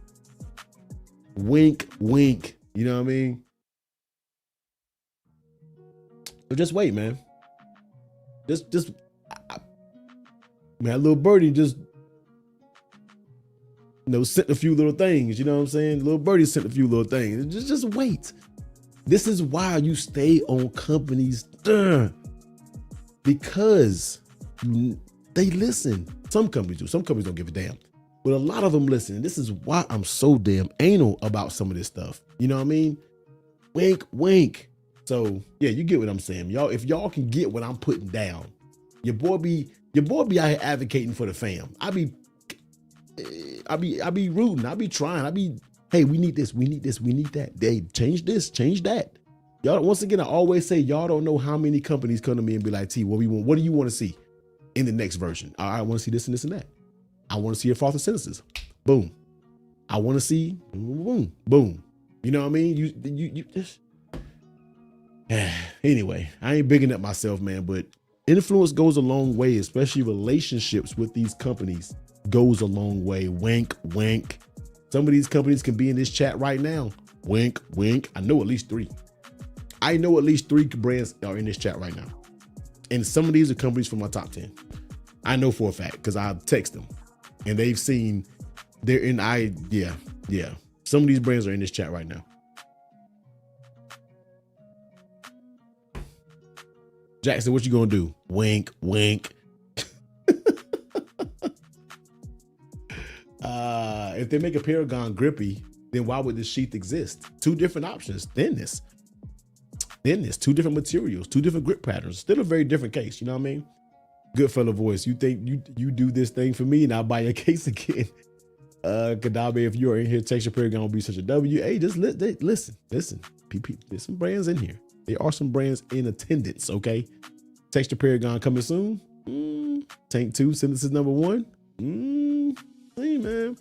Wink, wink. You know what I mean? So just wait, man. Man, little birdie just, sent a few little things. You know what I'm saying? Little birdie sent a few little things. Just wait. This is why you stay on companies, because they listen. Some companies do. Some companies don't give a damn. But a lot of them listen. This is why I'm so damn anal about some of this stuff. You know what I mean? Wink, wink. So yeah, you get what I'm saying, y'all. If y'all can get what I'm putting down, your boy be out here advocating for the fam. I be rooting. I be trying. Hey, we need this. We need this. We need that. They change this, change that. Y'all, once again, I always say y'all don't know how many companies come to me and be like, T, what do you want to see in the next version? I want to see this and this and that. I want to see a father sentences. Boom. I want to see boom, boom. You know what I mean? You just anyway, I ain't bigging up myself, man, but influence goes a long way, especially relationships with these companies goes a long way. Wink, wink. Some of these companies can be in this chat right now. Wink, wink. I know at least 3. I know at least 3 brands are in this chat right now. And some of these are companies from my top 10. I know for a fact because I text them and they've seen they're in. Yeah. Some of these brands are in this chat right now. Jackson, what you gonna do? Wink, wink. If they make a Paragon grippy, then why would this sheath exist? 2 different options. Thinness, 2 different materials, 2 different grip patterns. Still a very different case. You know what I mean? Good fellow voice. You think you do this thing for me and I'll buy your case again. Kadabe, if you are in here, Texture Paragon will be such a W. Hey, just listen. PP, there's some brands in here. There are some brands in attendance, okay? Texture Paragon coming soon. Tank 2, Synthesis number 1. Hey, man.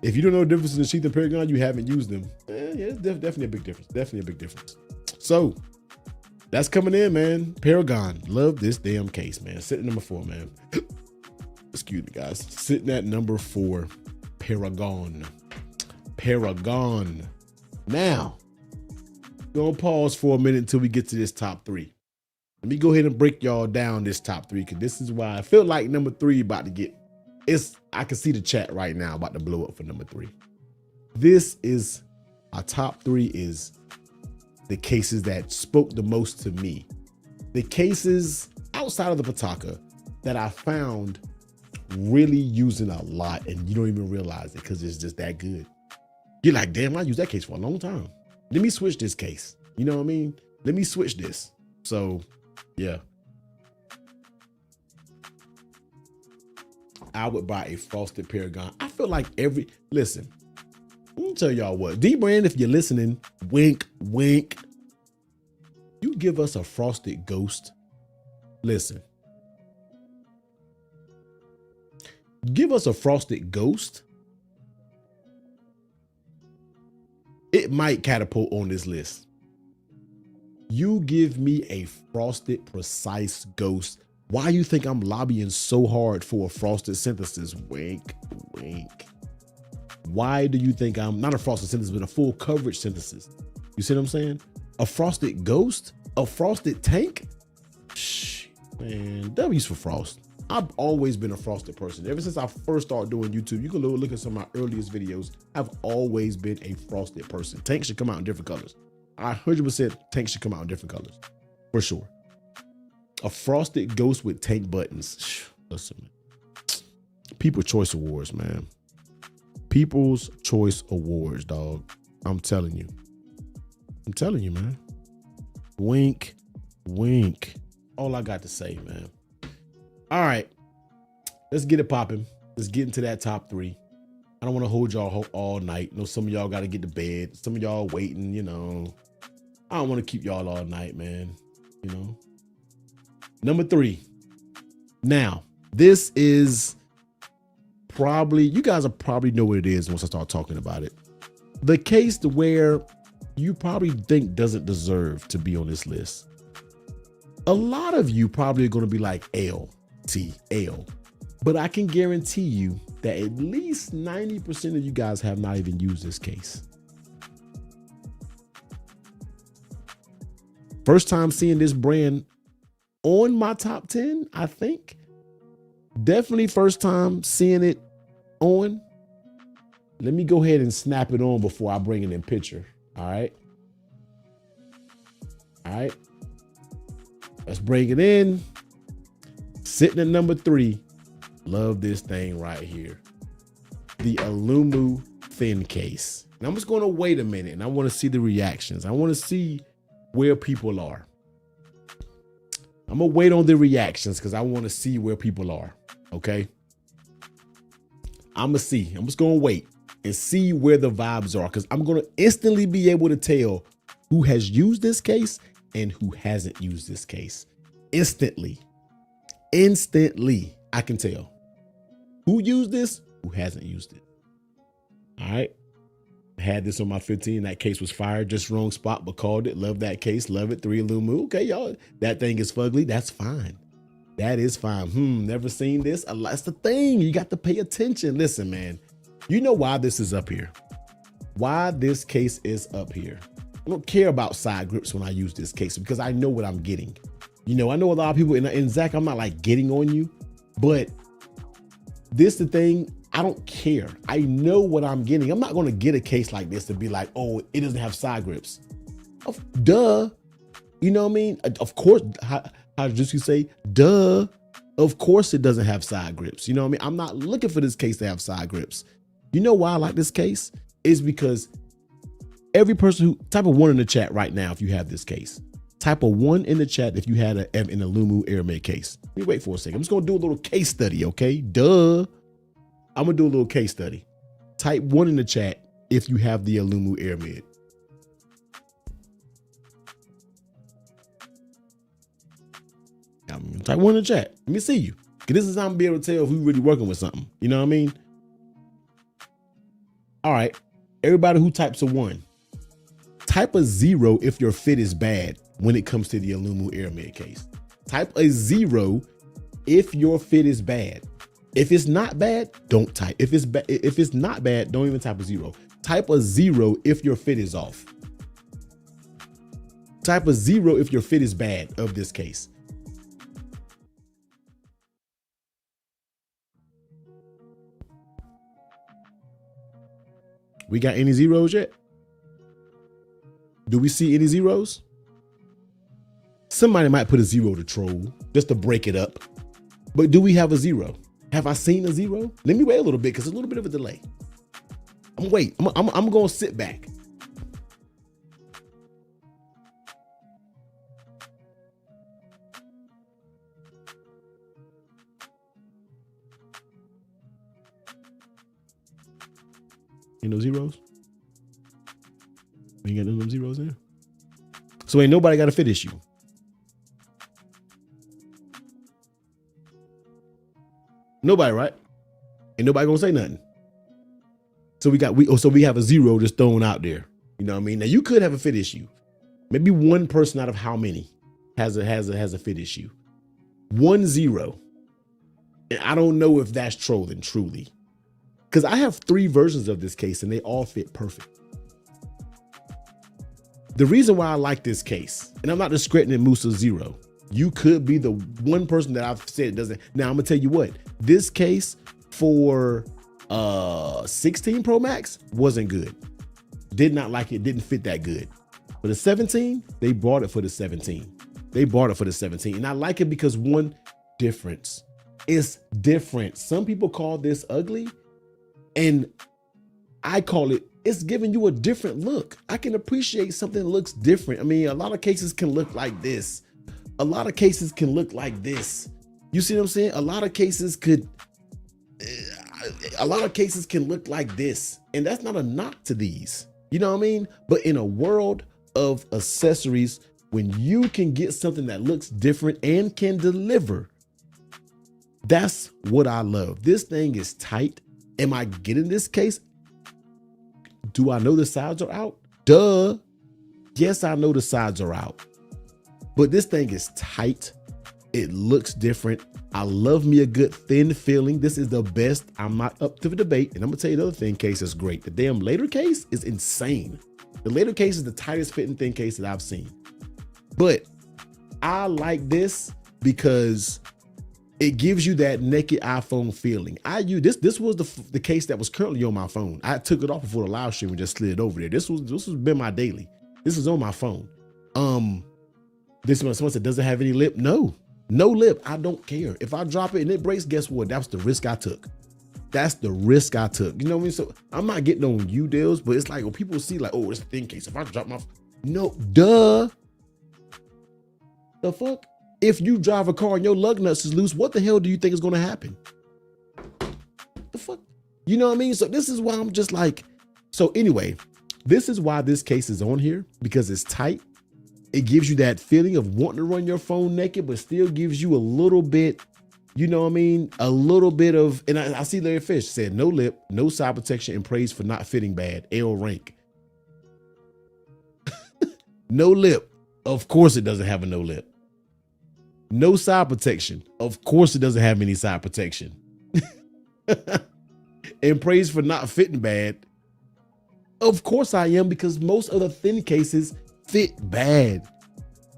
If you don't know the difference in the sheath and Paragon, you haven't used them. Yeah, definitely a big difference. Definitely a big difference. So that's coming in, man. Paragon. Love this damn case, man. Sitting number 4, man. Excuse me, guys. Sitting at number 4. Paragon. Now, gonna pause for a minute until we get to this top 3. Let me go ahead and break y'all down this top 3, because this is why I feel like number 3 about to get, I can see the chat right now about to blow up for number 3. This is, our top 3 is the cases that spoke the most to me. The cases, I outside of the Pataka that I found really using a lot, and you don't even realize it because it's just that good. You're like, damn, I used that case for a long time. Let me switch this case. You know what I mean? Let me switch this. So yeah. I would buy a frosted Paragon. I feel like listen, let me tell y'all what, D-Brand, if you're listening, wink, wink. You give us a frosted ghost. Listen, give us a frosted ghost. It might catapult on this list. You give me a frosted precise ghost. Why you think I'm lobbying so hard for a frosted synthesis? Wink, wink. Why do you think I'm not a frosted synthesis, but a full coverage synthesis? You see what I'm saying? A frosted ghost? A frosted tank? Shh, man, W's for frost. I've always been a frosted person. Ever since I first started doing YouTube, you can look at some of my earliest videos. I've always been a frosted person. Tanks should come out in different colors. I 100% tanks should come out in different colors, for sure. A frosted ghost with tank buttons. Listen, man. People's Choice Awards, man. People's Choice Awards, dog. I'm telling you. I'm telling you, man. Wink, wink. All I got to say, man. All right, let's get it popping. Let's get into that top three. I don't want to hold y'all all night. I know some of y'all got to get to bed. Some of y'all waiting, you know. I don't want to keep y'all all night, man. You know. Number 3. Now, this is probably, you guys will probably know what it is once I start talking about it. The case to where you probably think doesn't deserve to be on this list. A lot of you probably are going to be like L. But I can guarantee you that at least 90% of you guys have not even used this case. First time seeing this brand on my top 10, I think. Definitely first time seeing it on. Let me go ahead and snap it on before I bring it in picture. All right. All right. Let's bring it in. Sitting at number 3, love this thing right here. The Alumu thin case. And I'm just going to wait a minute and I want to see the reactions. I want to see where people are. I'm going to wait on the reactions because I want to see where people are. Okay. I'm going to see. I'm just going to wait and see where the vibes are because I'm going to instantly be able to tell who has used this case and who hasn't used this case. Instantly, I can tell who used this, who hasn't used it. All right. I had this on my 15. That case was fired. Just wrong spot, but called it. Love that case. Love it. 3 Alumu. Okay, y'all. That thing is fugly. That's fine. That is fine. Never seen this. That's the thing. You got to pay attention. Listen, man. You know why this is up here. Why this case is up here. I don't care about side grips when I use this case because I know what I'm getting. You know, I know a lot of people, and Zach, I'm not like getting on you, but this the thing, I don't care. I know what I'm getting. I'm not going to get a case like this to be like, oh, it doesn't have side grips. Duh. You know what I mean? Of course, how did you say? Duh. Of course it doesn't have side grips. You know what I mean? I'm not looking for this case to have side grips. You know why I like this case? It's because every person who, type of 1 in the chat right now if you have this case. Type of 1 in the chat if you had an Alumu Airmed case. Let me wait for a second. I'm just going to do a little case study, okay? Duh. I'm going to do a little case study. Type 1 in the chat if you have the Alumu Airmed. Type 1 in the chat. Let me see you. Because this is how I'm going to be able to tell if we're really working with something. You know what I mean? All right. Everybody who types a 1. Type a 0 if your fit is bad when it comes to the Alumu Airmed case. Type a 0 if your fit is bad. If it's not bad, don't type. If it's not bad, don't even type a 0. Type a 0 if your fit is off. Type a 0 if your fit is bad of this case. We got any zeros yet? Do we see any zeros? Somebody might put a 0 to troll just to break it up. But do we have a 0? Have I seen a 0? Let me wait a little bit because there's a little bit of a delay. I'm going to sit back. Ain't no zeros? We ain't got no zeros there. So ain't nobody got a fit issue. Nobody, right? Ain't nobody gonna say nothing. So we have a 0 just thrown out there. You know what I mean? Now you could have a fit issue. Maybe one person out of how many has a fit issue. 1 0. And I don't know if that's trolling truly. Because I have 3 versions of this case and they all fit perfect. The reason why I like this case, and I'm not discrediting Musa 0. You could be the one person that I've said doesn't. Now I'm gonna tell you what, this case for 16 Pro Max wasn't good. Did not like it, didn't fit that good. For the 17, they brought it for the 17. They brought it for the 17. And I like it because one difference. It's different. Some people call this ugly, and I call it's giving you a different look. I can appreciate something that looks different. I mean, a lot of cases can look like this. A lot of cases can look like this. You see what I'm saying? A lot of cases can look like this. And that's not a knock to these. You know what I mean? But in a world of accessories, when you can get something that looks different and can deliver, that's what I love. This thing is tight. Am I getting this case? Do I know the sides are out? Duh. Yes, I know the sides are out. But this thing is tight. It looks different. I love me a good thin feeling. This is the best. I'm not up to the debate. And I'm gonna tell you another thin case is great. The damn later case is insane. The later case is the tightest fitting thin case that I've seen. But I like this because it gives you that naked iPhone feeling. This was the case that was currently on my phone. I took it off before the live stream and just slid over there. This was been my daily. This is on my phone. This one, someone said, does it have any lip? No lip. I don't care. If I drop it and it breaks, guess what? That's the risk I took. That's the risk I took. You know what I mean? So I'm not getting on you deals, but it's like when people see like, oh, it's a thin case. If I drop no, duh. The fuck? If you drive a car and your lug nuts is loose, what the hell do you think is going to happen? The fuck? You know what I mean? So this is why I'm just like, so anyway, this is why this case is on here, because it's tight. It gives you that feeling of wanting to run your phone naked, but still gives you a little bit, you know what I mean? A little bit of, and I see Larry Fish said no lip, no side protection, and praise for not fitting bad. L rank. No lip. Of course it doesn't have a no lip. No side protection. Of course it doesn't have any side protection. And praise for not fitting bad. Of course I am, because most of the thin cases fit bad.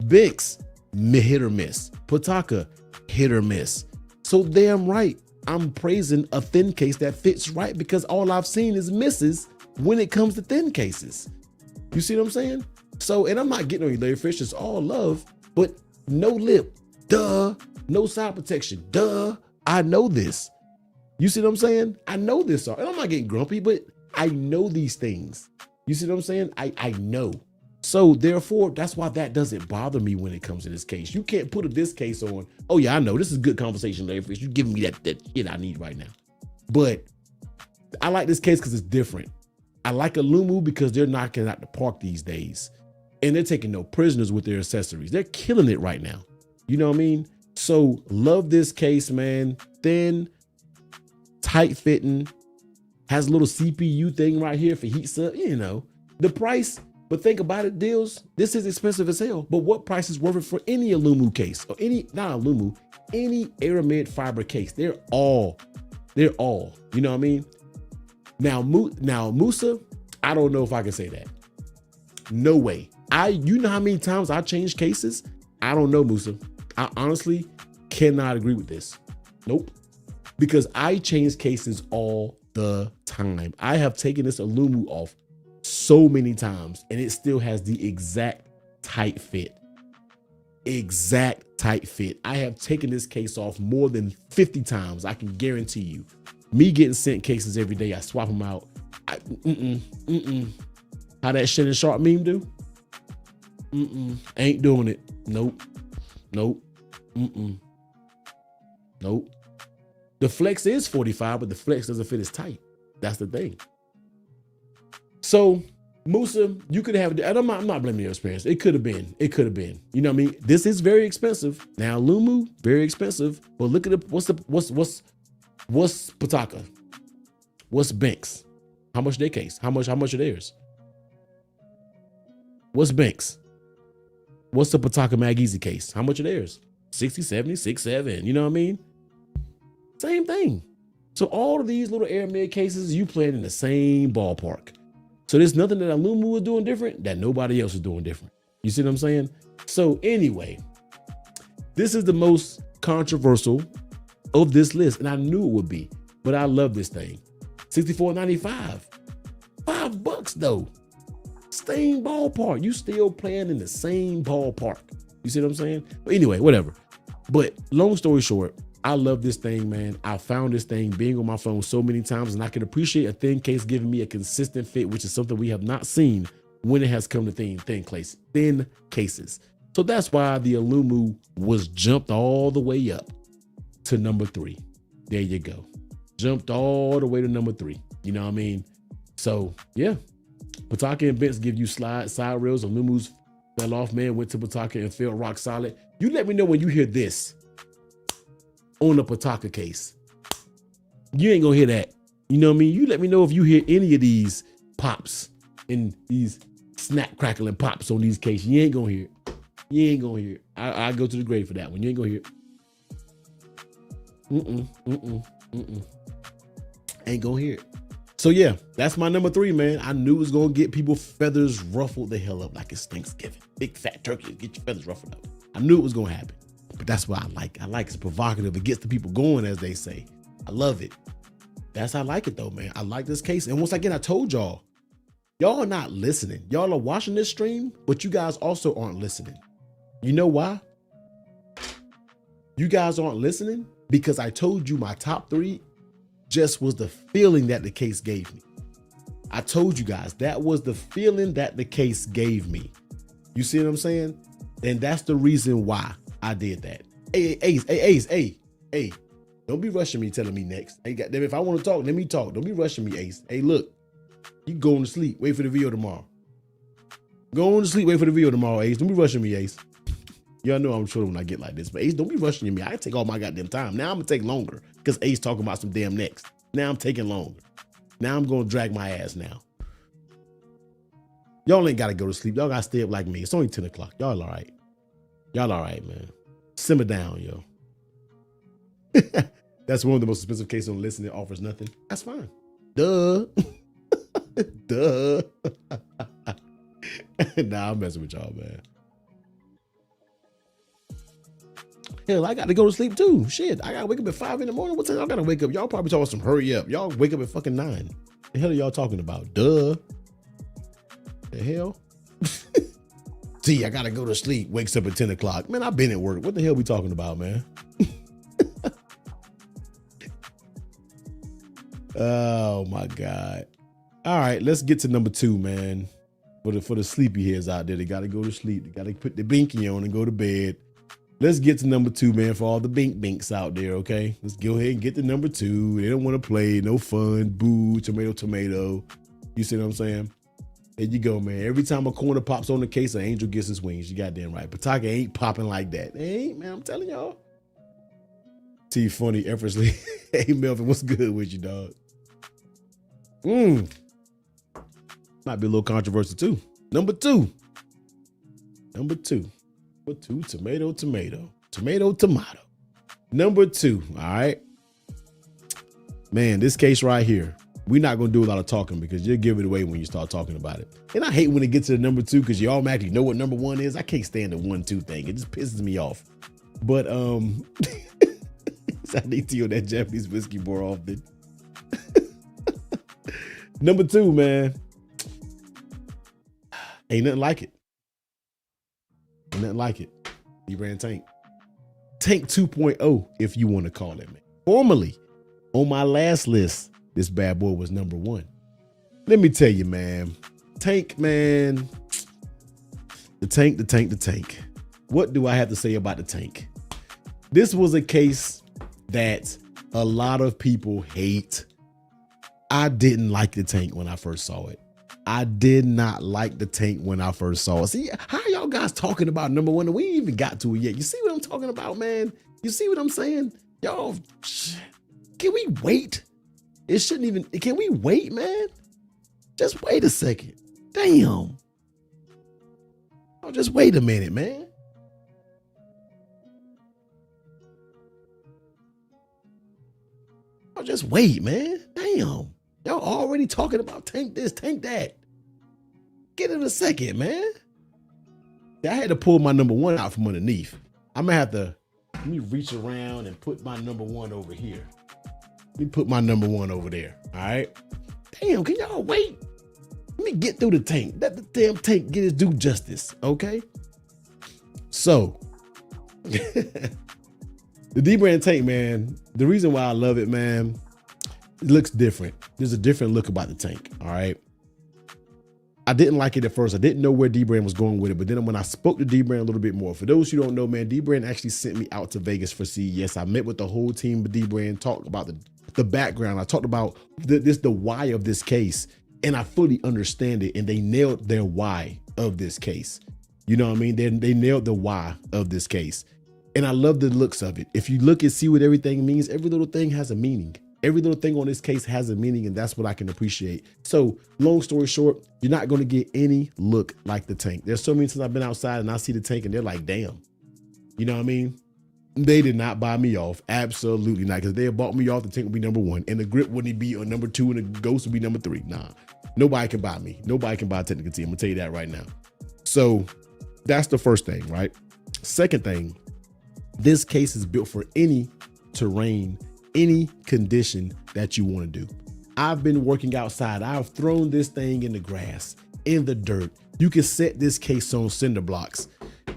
Bix, hit or miss. Potaka, hit or miss. So damn right, I'm praising a thin case that fits right, because all I've seen is misses when it comes to thin cases. You see what I'm saying? So, and I'm not getting on you, Larry Fish, it's all love, but no lip, duh. No side protection, duh. I know this. You see what I'm saying? I know this. And I'm not getting grumpy, but I know these things. You see what I'm saying? I know. So therefore, that's why that doesn't bother me when it comes to this case. You can't put this case on, oh yeah, I know, this is good conversation, Larry Fish. You're giving me that shit I need right now. But I like this case because it's different. I like Alumu because they're knocking out the park these days. And they're taking no prisoners with their accessories. They're killing it right now. You know what I mean? So love this case, man. Thin, tight fitting, has a little CPU thing right here for heat up, you know. The price, but think about it, deals, this is expensive as hell, but what price is worth it for any Alumu case, or any, not Alumu, any Aramid fiber case? They're all, you know what I mean? Now Musa, I don't know if I can say that. No way. You know how many times I changed cases? I don't know, Musa. I honestly cannot agree with this. Nope. Because I change cases all the time. I have taken this Alumu off so many times and it still has the exact tight fit. exact tight fit. I have taken this case off more than 50 times. I can guarantee you. Me getting sent cases every day, I swap them out. How that Shannon Sharp meme do? Ain't doing it. Nope. Nope. The flex is 45, but the flex doesn't fit as tight. That's the thing. So Musa, you could have, and I'm not blaming your experience. It could have been. You know what I mean? This is very expensive. Now Lumu, very expensive. But look at what's Pataka? What's Banks? How much their case? How much are theirs? What's Banks? What's the Pataka Mag Easy case? How much are theirs? 60, 70, 6, 7. You know what I mean? Same thing. So all of these little Aramid cases, you playing in the same ballpark. So there's nothing that Lumu was doing different that nobody else is doing different. You see what I'm saying? So anyway, this is the most controversial of this list, and I knew it would be, but I love this thing. $64.95. $5 though. Same ballpark. You still playing in the same ballpark. You see what I'm saying? But anyway, whatever. But long story short, I love this thing, man. I found this thing being on my phone so many times, and I can appreciate a thin case giving me a consistent fit, which is something we have not seen when it has come to thin cases. So that's why the Lumu was jumped all the way up to number 3. There you go. Jumped all the way to number 3. You know what I mean? So yeah, Pataka and Benz give you side rails. Lumu's fell off, man, went to Pataka and felt rock solid. You let me know when you hear this on a Pataka case. You ain't gonna hear that. You know what I mean? You let me know if you hear any of these pops and these snap crackling pops on these cases. You ain't gonna hear it. You ain't gonna hear it. I go to the grave for that one. You ain't gonna hear it. Ain't gonna hear it. So yeah, that's my number 3, man. I knew it was gonna get people feathers ruffled the hell up like it's Thanksgiving. Big fat turkey, get your feathers ruffled up. I knew it was gonna happen. But that's what I like. I like it's provocative. It gets the people going, as they say. I love it. That's how I like it though, man. I like this case. And once again, I told y'all are not listening. Y'all are watching this stream, but you guys also aren't listening. You know why? You guys aren't listening because I told you my top 3 just was the feeling that the case gave me. I told you guys that was the feeling that the case gave me. You see what I'm saying? And that's the reason why I did that. Hey, Ace, don't be rushing me telling me next. Hey, goddamn, if I want to talk, let me talk. Don't be rushing me, Ace. Hey, look, you going to sleep. Wait for the video tomorrow. Go on to sleep. Wait for the video tomorrow, Ace. Don't be rushing me, Ace. Y'all know I'm sure when I get like this, but Ace, don't be rushing me. I can take all my goddamn time. Now I'm gonna take longer because Ace talking about some damn next. Now I'm taking longer. Now I'm gonna drag my ass now. Y'all ain't gotta go to sleep. Y'all gotta stay up like me. It's only 10 o'clock. Y'all all right. Y'all all right, man. Simmer down, yo. That's one of the most expensive cases on the list and it offers nothing. That's fine. Duh. Duh. Nah, I'm messing with y'all, man. Hell, I got to go to sleep too. Shit, I got to wake up at 5 in the morning. What time y'all got to wake up? Y'all probably talking some hurry up. Y'all wake up at fucking 9. The hell are y'all talking about? Duh. The hell? See, I got to go to sleep. Wakes up at 10 o'clock. Man, I've been at work. What the hell we talking about, man? Oh my God. All right, let's get to number 2, man. For the sleepy heads out there, they got to go to sleep. They got to put the binky on and go to bed. Let's get to number 2, man, for all the binks out there, okay? Let's go ahead and get to number 2. They don't want to play. No fun. Boo. Tomato. You see what I'm saying? There you go, man. Every time a corner pops on the case, an angel gets his wings. You goddamn right. Pataka ain't popping like that. It ain't, man. I'm telling y'all. T funny, effortlessly. Hey, Melvin, what's good with you, dog? Might be a little controversial, too. Number 2. Number 2. Tomato. Number 2, all right? Man, this case right here, we're not going to do a lot of talking because you'll give it away when you start talking about it. And I hate when it gets to the number 2 because you automatically know what number 1 is. I can't stand the 1-2 thing. It just pisses me off. But, I need to on that Japanese whiskey more often. Number 2, man. Ain't nothing like it. Ain't nothing like it. D-Brand tank. Tank 2.0, if you want to call it, man. Formerly, on my last list, this bad boy was number 1. Let me tell you, man. Tank, man. The tank. What do I have to say about the tank? This was a case that a lot of people hate. I didn't like the tank when I first saw it. I did not like the tank when I first saw it. See, how y'all guys talking about number 1 and we ain't even got to it yet? You see what I'm talking about, man? You see what I'm saying? Y'all, can we wait? It shouldn't even, can we wait, man? Just wait a second. Damn. Oh, just wait a minute, man. Oh, just wait, man. Damn. Y'all already talking about tank this, tank that. Get it a second, man. I had to pull my number 1 out from underneath. I'm gonna have to, let me reach around and put my number 1 over here. Let me put my number 1 over there, all right? Damn, can y'all wait? Let me get through the tank. Let the damn tank get its due justice, okay? So, the D-Brand tank, man, the reason why I love it, man, it looks different. There's a different look about the tank, all right? I didn't like it at first. I didn't know where D-Brand was going with it, but then when I spoke to D-Brand a little bit more, for those who don't know, man, D-Brand actually sent me out to Vegas for CES. I met with the whole team of D-Brand, talked about the background. I talked about the why of this case, and I fully understand it, and they nailed their why of this case. You know what I mean? They nailed the why of this case. And I love the looks of it. If you look and see what everything means, every little thing has a meaning. Every little thing on this case has a meaning, and that's what I can appreciate. So long story short, you're not going to get any look like the tank. There's so many times I've been outside and I see the tank and they're like, damn, you know what I mean? They did not buy me off. Absolutely not. Because if they had bought me off, the tank would be number 1 and the grip wouldn't be on number 2 and the ghost would be number 3. Nah, nobody can buy me. Nobody can buy a technical team. I'm gonna tell you that right now. So that's the first thing, right? Second thing, this case is built for any terrain, any condition that you want to do. I've been working outside. I've thrown this thing in the grass, in the dirt. You can set this case on cinder blocks.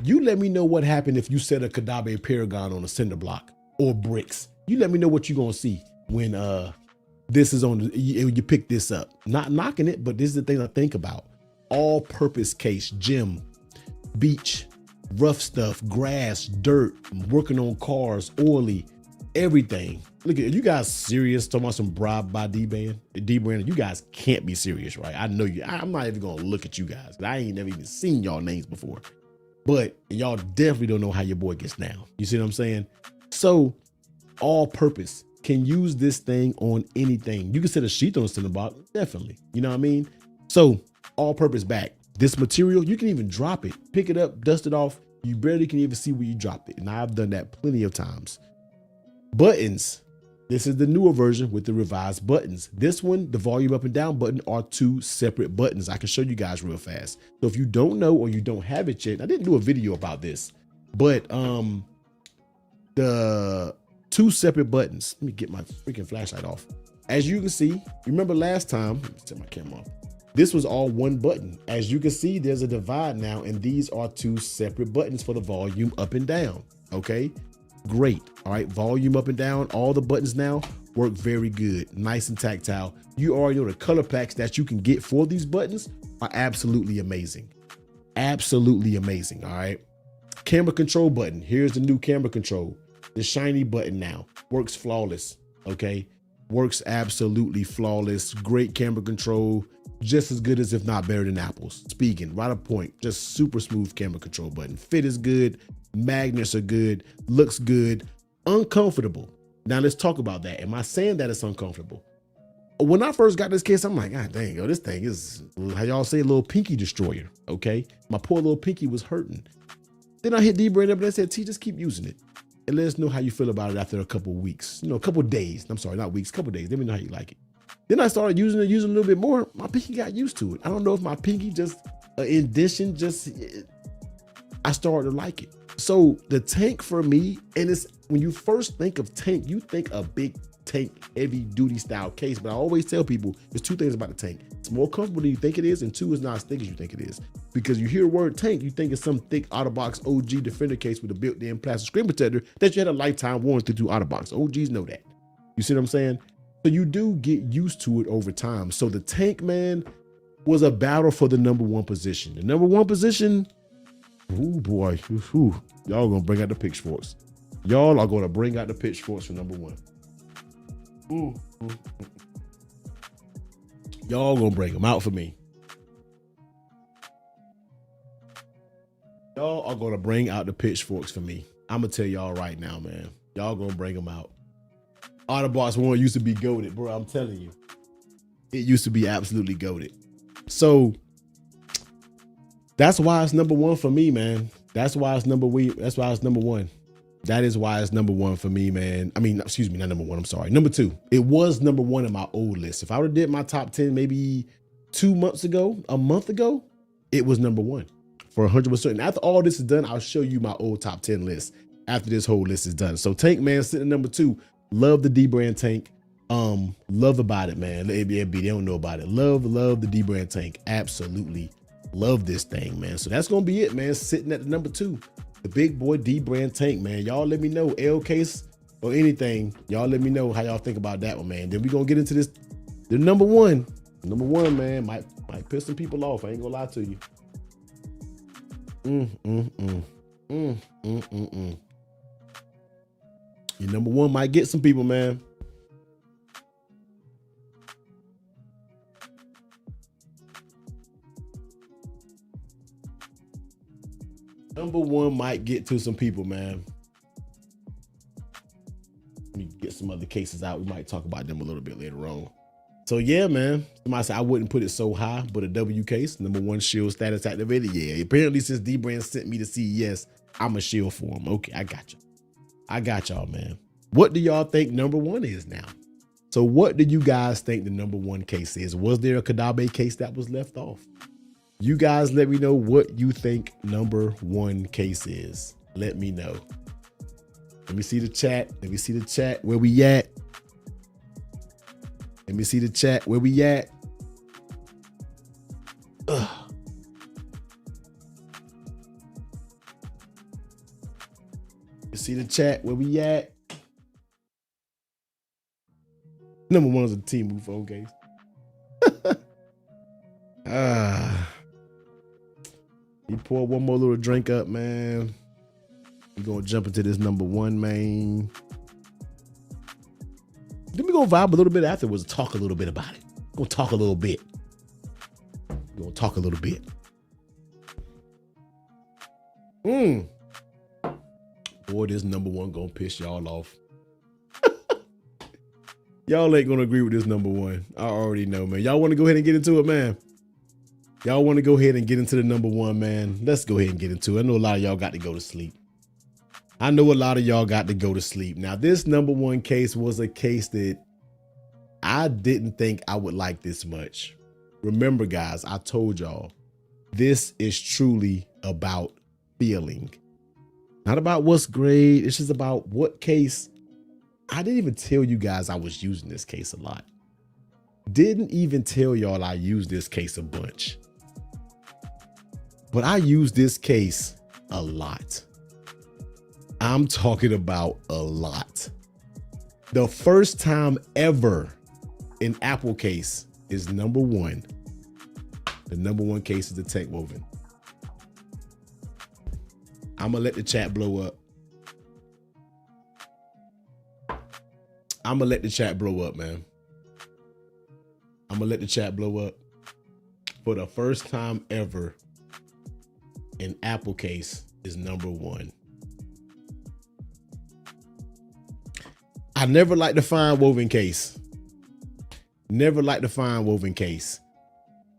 You let me know what happened if you set a Kadabe Paragon on a cinder block or bricks. You let me know what you're going to see when this is on, you pick this up. Not knocking it, but this is the thing I think about. All-purpose case, gym, beach, rough stuff, grass, dirt, working on cars, oily, everything. Look at you guys serious talking about some bribe by D-Brand? You guys can't be serious, right? I know you. I'm not even gonna look at you guys. I ain't never even seen y'all names before. But y'all definitely don't know how your boy gets down. You see what I'm saying? So all purpose can use this thing on anything. You can set a sheath on a cinder block, definitely. You know what I mean? So all purpose back. This material, you can even drop it, pick it up, dust it off. You barely can even see where you dropped it. And I've done that plenty of times. Buttons. This is the newer version with the revised buttons. This one, the volume up and down button, are 2 separate buttons. I can show you guys real fast. So if you don't know or you don't have it yet, I didn't do a video about this, but the 2 separate buttons. Let me get my freaking flashlight off. As you can see, remember last time, let me set my camera off. This was all 1 button. As you can see, there's a divide now, and these are 2 separate buttons for the volume up and down. Okay. Great. All right. Volume up and down. All the buttons now work very good. Nice and tactile. You already know the color packs that you can get for these buttons are absolutely amazing. Absolutely amazing. All right. Camera control button. Here's the new camera control. The shiny button now works flawless. Okay. Works absolutely flawless. Great camera control. Just as good as, if not better than Apple's. Speaking right up point. Just super smooth camera control button. Fit is good. Magnets are good, looks good, uncomfortable. Now let's talk about that. Am I saying that it's uncomfortable? When I first got this case, I'm like, God dang, yo, this thing is, how y'all say, a little pinky destroyer, okay? My poor little pinky was hurting. Then I hit D-Brand up and I said, T, just keep using it. And let us know how you feel about it after a couple of weeks, a couple of days. I'm sorry, not weeks, couple of days. Let me know how you like it. Then I started using it a little bit more. My pinky got used to it. I don't know if my pinky just, indention, I started to like it. So the tank for me, and it's when you first think of tank, you think a big tank heavy duty style case, but I always tell people there's two things about the tank. It's more comfortable than you think it is, and two, it's not as thick as you think it is. Because you hear the word tank, you think it's some thick OtterBox OG Defender case with a built-in plastic screen protector that you had a lifetime warranty through OtterBox. OGs know that. You see what I'm saying? So you do get used to it over time. So the tank, man, was a battle for the number one position. The number one position, ooh boy, ooh, y'all gonna bring out the pitchforks. Y'all are gonna bring out the pitchforks for number one. Ooh. Y'all gonna bring them out for me. Y'all are gonna bring out the pitchforks for me. I'm gonna tell y'all right now, man. Y'all gonna bring them out. OtterBox 1 used to be goated, bro. I'm telling you. It used to be absolutely goated. So that's why it's number one for me, man. That's why it's number one. That is why it's number one for me, man. I mean, excuse me, not number one, I'm sorry. Number two. It was number one in my old list. If I would have did my top 10 maybe 2 months ago, a month ago, it was number one for 100%. And after all this is done, I'll show you my old top 10 list after this whole list is done. So Tank, man, sitting at number 2. Love the D-brand tank. Love about it, man. They don't know about it. Love the D-brand tank. Absolutely love this thing, man. So that's gonna be it, man. Sitting at the number 2, the big boy D-brand tank, man. Y'all let me know, L case or anything. Y'all let me know how y'all think about that one, man. Then we gonna get into this. The number one, man, might piss some people off. I ain't gonna lie to you. Your number one might get some people, man. Number one might get to some people, man. Let me get some other cases out. We might talk about them a little bit later on. So yeah, man. Somebody said I wouldn't put it so high, but a W case, number one shield status activated. Yeah, apparently since D-brand sent me to CES, I'm a shield for him. Okay, I got you. I got y'all, man. What do y'all think number one is now? So what do you guys think the number one case is? Was there a Kadabe case that was left off? You guys let me know what you think number one case is. Let me know. Let me see the chat. Let me see the chat. Where we at? Let me see the chat. Where we at? Ugh. You see the chat. Where we at? Number one is a Temu phone case. You pour one more little drink up, man. We're gonna jump into this number one, man. Then we gonna vibe a little bit afterwards, talk a little bit about it. We're gonna talk a little bit. We're gonna talk a little bit. Boy, this number one gonna piss y'all off. Y'all ain't gonna agree with this number one. I already know, man. Y'all wanna go ahead and get into it, man? Y'all wanna go ahead and get into the number one, man? Let's go ahead and get into it. I know a lot of y'all got to go to sleep. Now, this number one case was a case that I didn't think I would like this much. Remember, guys, I told y'all, this is truly about feeling. Not about what's great. It's just about what case. I didn't even tell you guys I was using this case a lot. Didn't even tell y'all I used this case a bunch. But I use this case a lot. I'm talking about a lot. The first time ever an Apple case is number one. The number one case is the Tank Woven. I'm gonna let the chat blow up. man. I'm gonna let the chat blow up. For the first time ever, an Apple case is number one. I never liked the fine woven case.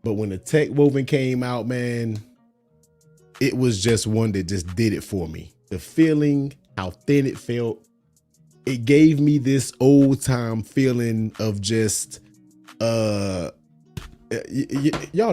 But when the Tech Woven came out, man, it was just one that just did it for me. The feeling, how thin it felt, it gave me this old time feeling of just, y'all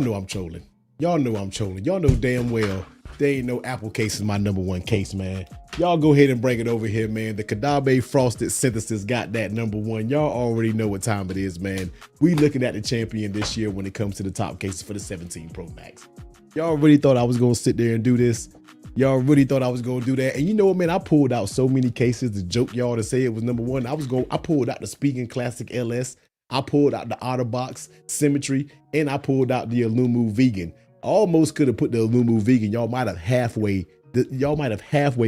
know I'm trolling. Y'all know damn well there ain't no Apple case is my number one case, man. Y'all go ahead and bring it over here, man. The Kadabe Frosted Synthesis got that #1. Y'all already know what time it is, man. We looking at the champion this year when it comes to the top cases for the 17 Pro Max. Y'all really thought I was going to sit there and do this? Y'all really thought I was going to do that? And you know what, man? I pulled out so many cases to joke y'all to say it was #1. I pulled out the Speaking Classic LS. I pulled out the OtterBox Symmetry, and I pulled out the Illumu Vegan. I almost could have put the Illumu Vegan. Y'all might have halfway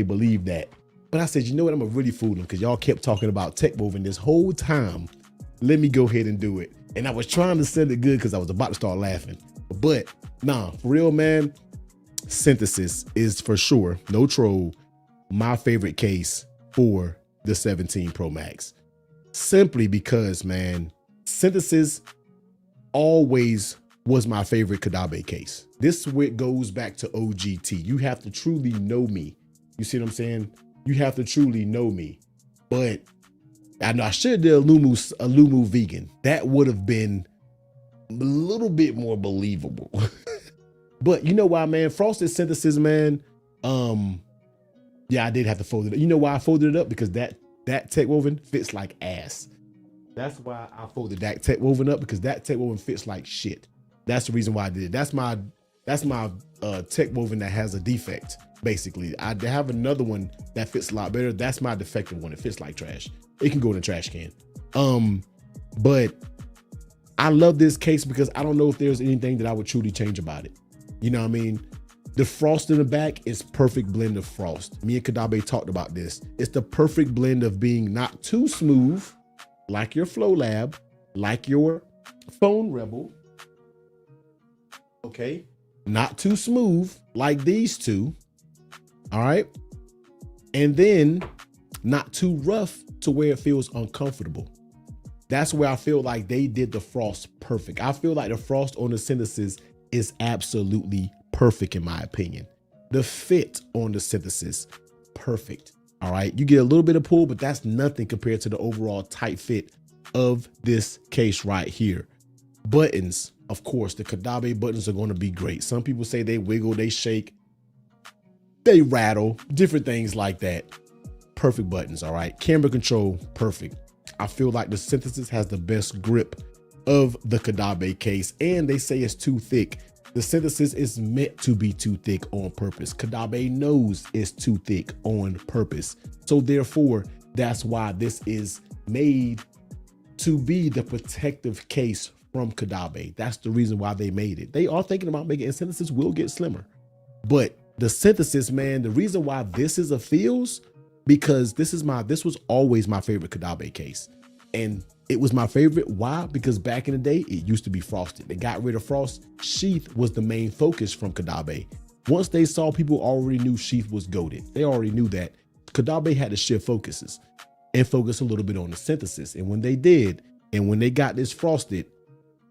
believed that. But I said, you know what? I'm going to really fool them because y'all kept talking about tech woven this whole time. Let me go ahead and do it. And I was trying to send it good because I was about to start laughing. But nah, for real, man, Synthesis is for sure, no troll, my favorite case for the 17 Pro Max. Simply because, man, Synthesis always was my favorite Kadabe case. This goes back to OGT. You have to truly know me. You see what I'm saying? You have to truly know me. But I know I should have did Illumu Vegan. That would have been a little bit more believable. But you know why, man? Frosted Synthesis, man. Yeah, I did have to fold it up. You know why I folded it up? Because that tech woven fits like ass. That's why I folded that tech woven up, because that tech woven fits like shit. That's the reason why I did it. That's my tech woven that has a defect. Basically, I have another one that fits a lot better. That's my defective one. It fits like trash. It can go in the trash can. But I love this case because I don't know if there's anything that I would truly change about it. You know what I mean? The frost in the back is perfect blend of frost. Me and Kadabe talked about this. It's the perfect blend of being not too smooth, like your Flow Lab, like your Phone Rebel. Okay. Not too smooth like these two. All right. And then not too rough to where it feels uncomfortable. That's where I feel like they did the frost perfect. I feel like the frost on the Synthesis is absolutely perfect in my opinion. The fit on the Synthesis, perfect. All right. You get a little bit of pull, but that's nothing compared to the overall tight fit of this case right here. Buttons, of course, the Kadabe buttons are going to be great. Some people say they wiggle, they shake, they rattle, different things like that. Perfect buttons. All right. Camera control, perfect. I feel like the Synthesis has the best grip of the Kadabe case, and they say it's too thick. The Synthesis is meant to be too thick on purpose. Kadabe knows it's too thick on purpose. So therefore, that's why this is made to be the protective case from Kadabe. That's the reason why they made it. They are thinking about making it, and Synthesis will get slimmer. But the Synthesis, man, the reason why this is a feels, because this was always my favorite Kadabe case. And it was my favorite. Why? Because back in the day, it used to be frosted. They got rid of frost. Sheath was the main focus from Kadabe. Once they saw people already knew Sheath was goated, they already knew that. Kadabe had to shift focuses and focus a little bit on the Synthesis. And when they did, and when they got this frosted,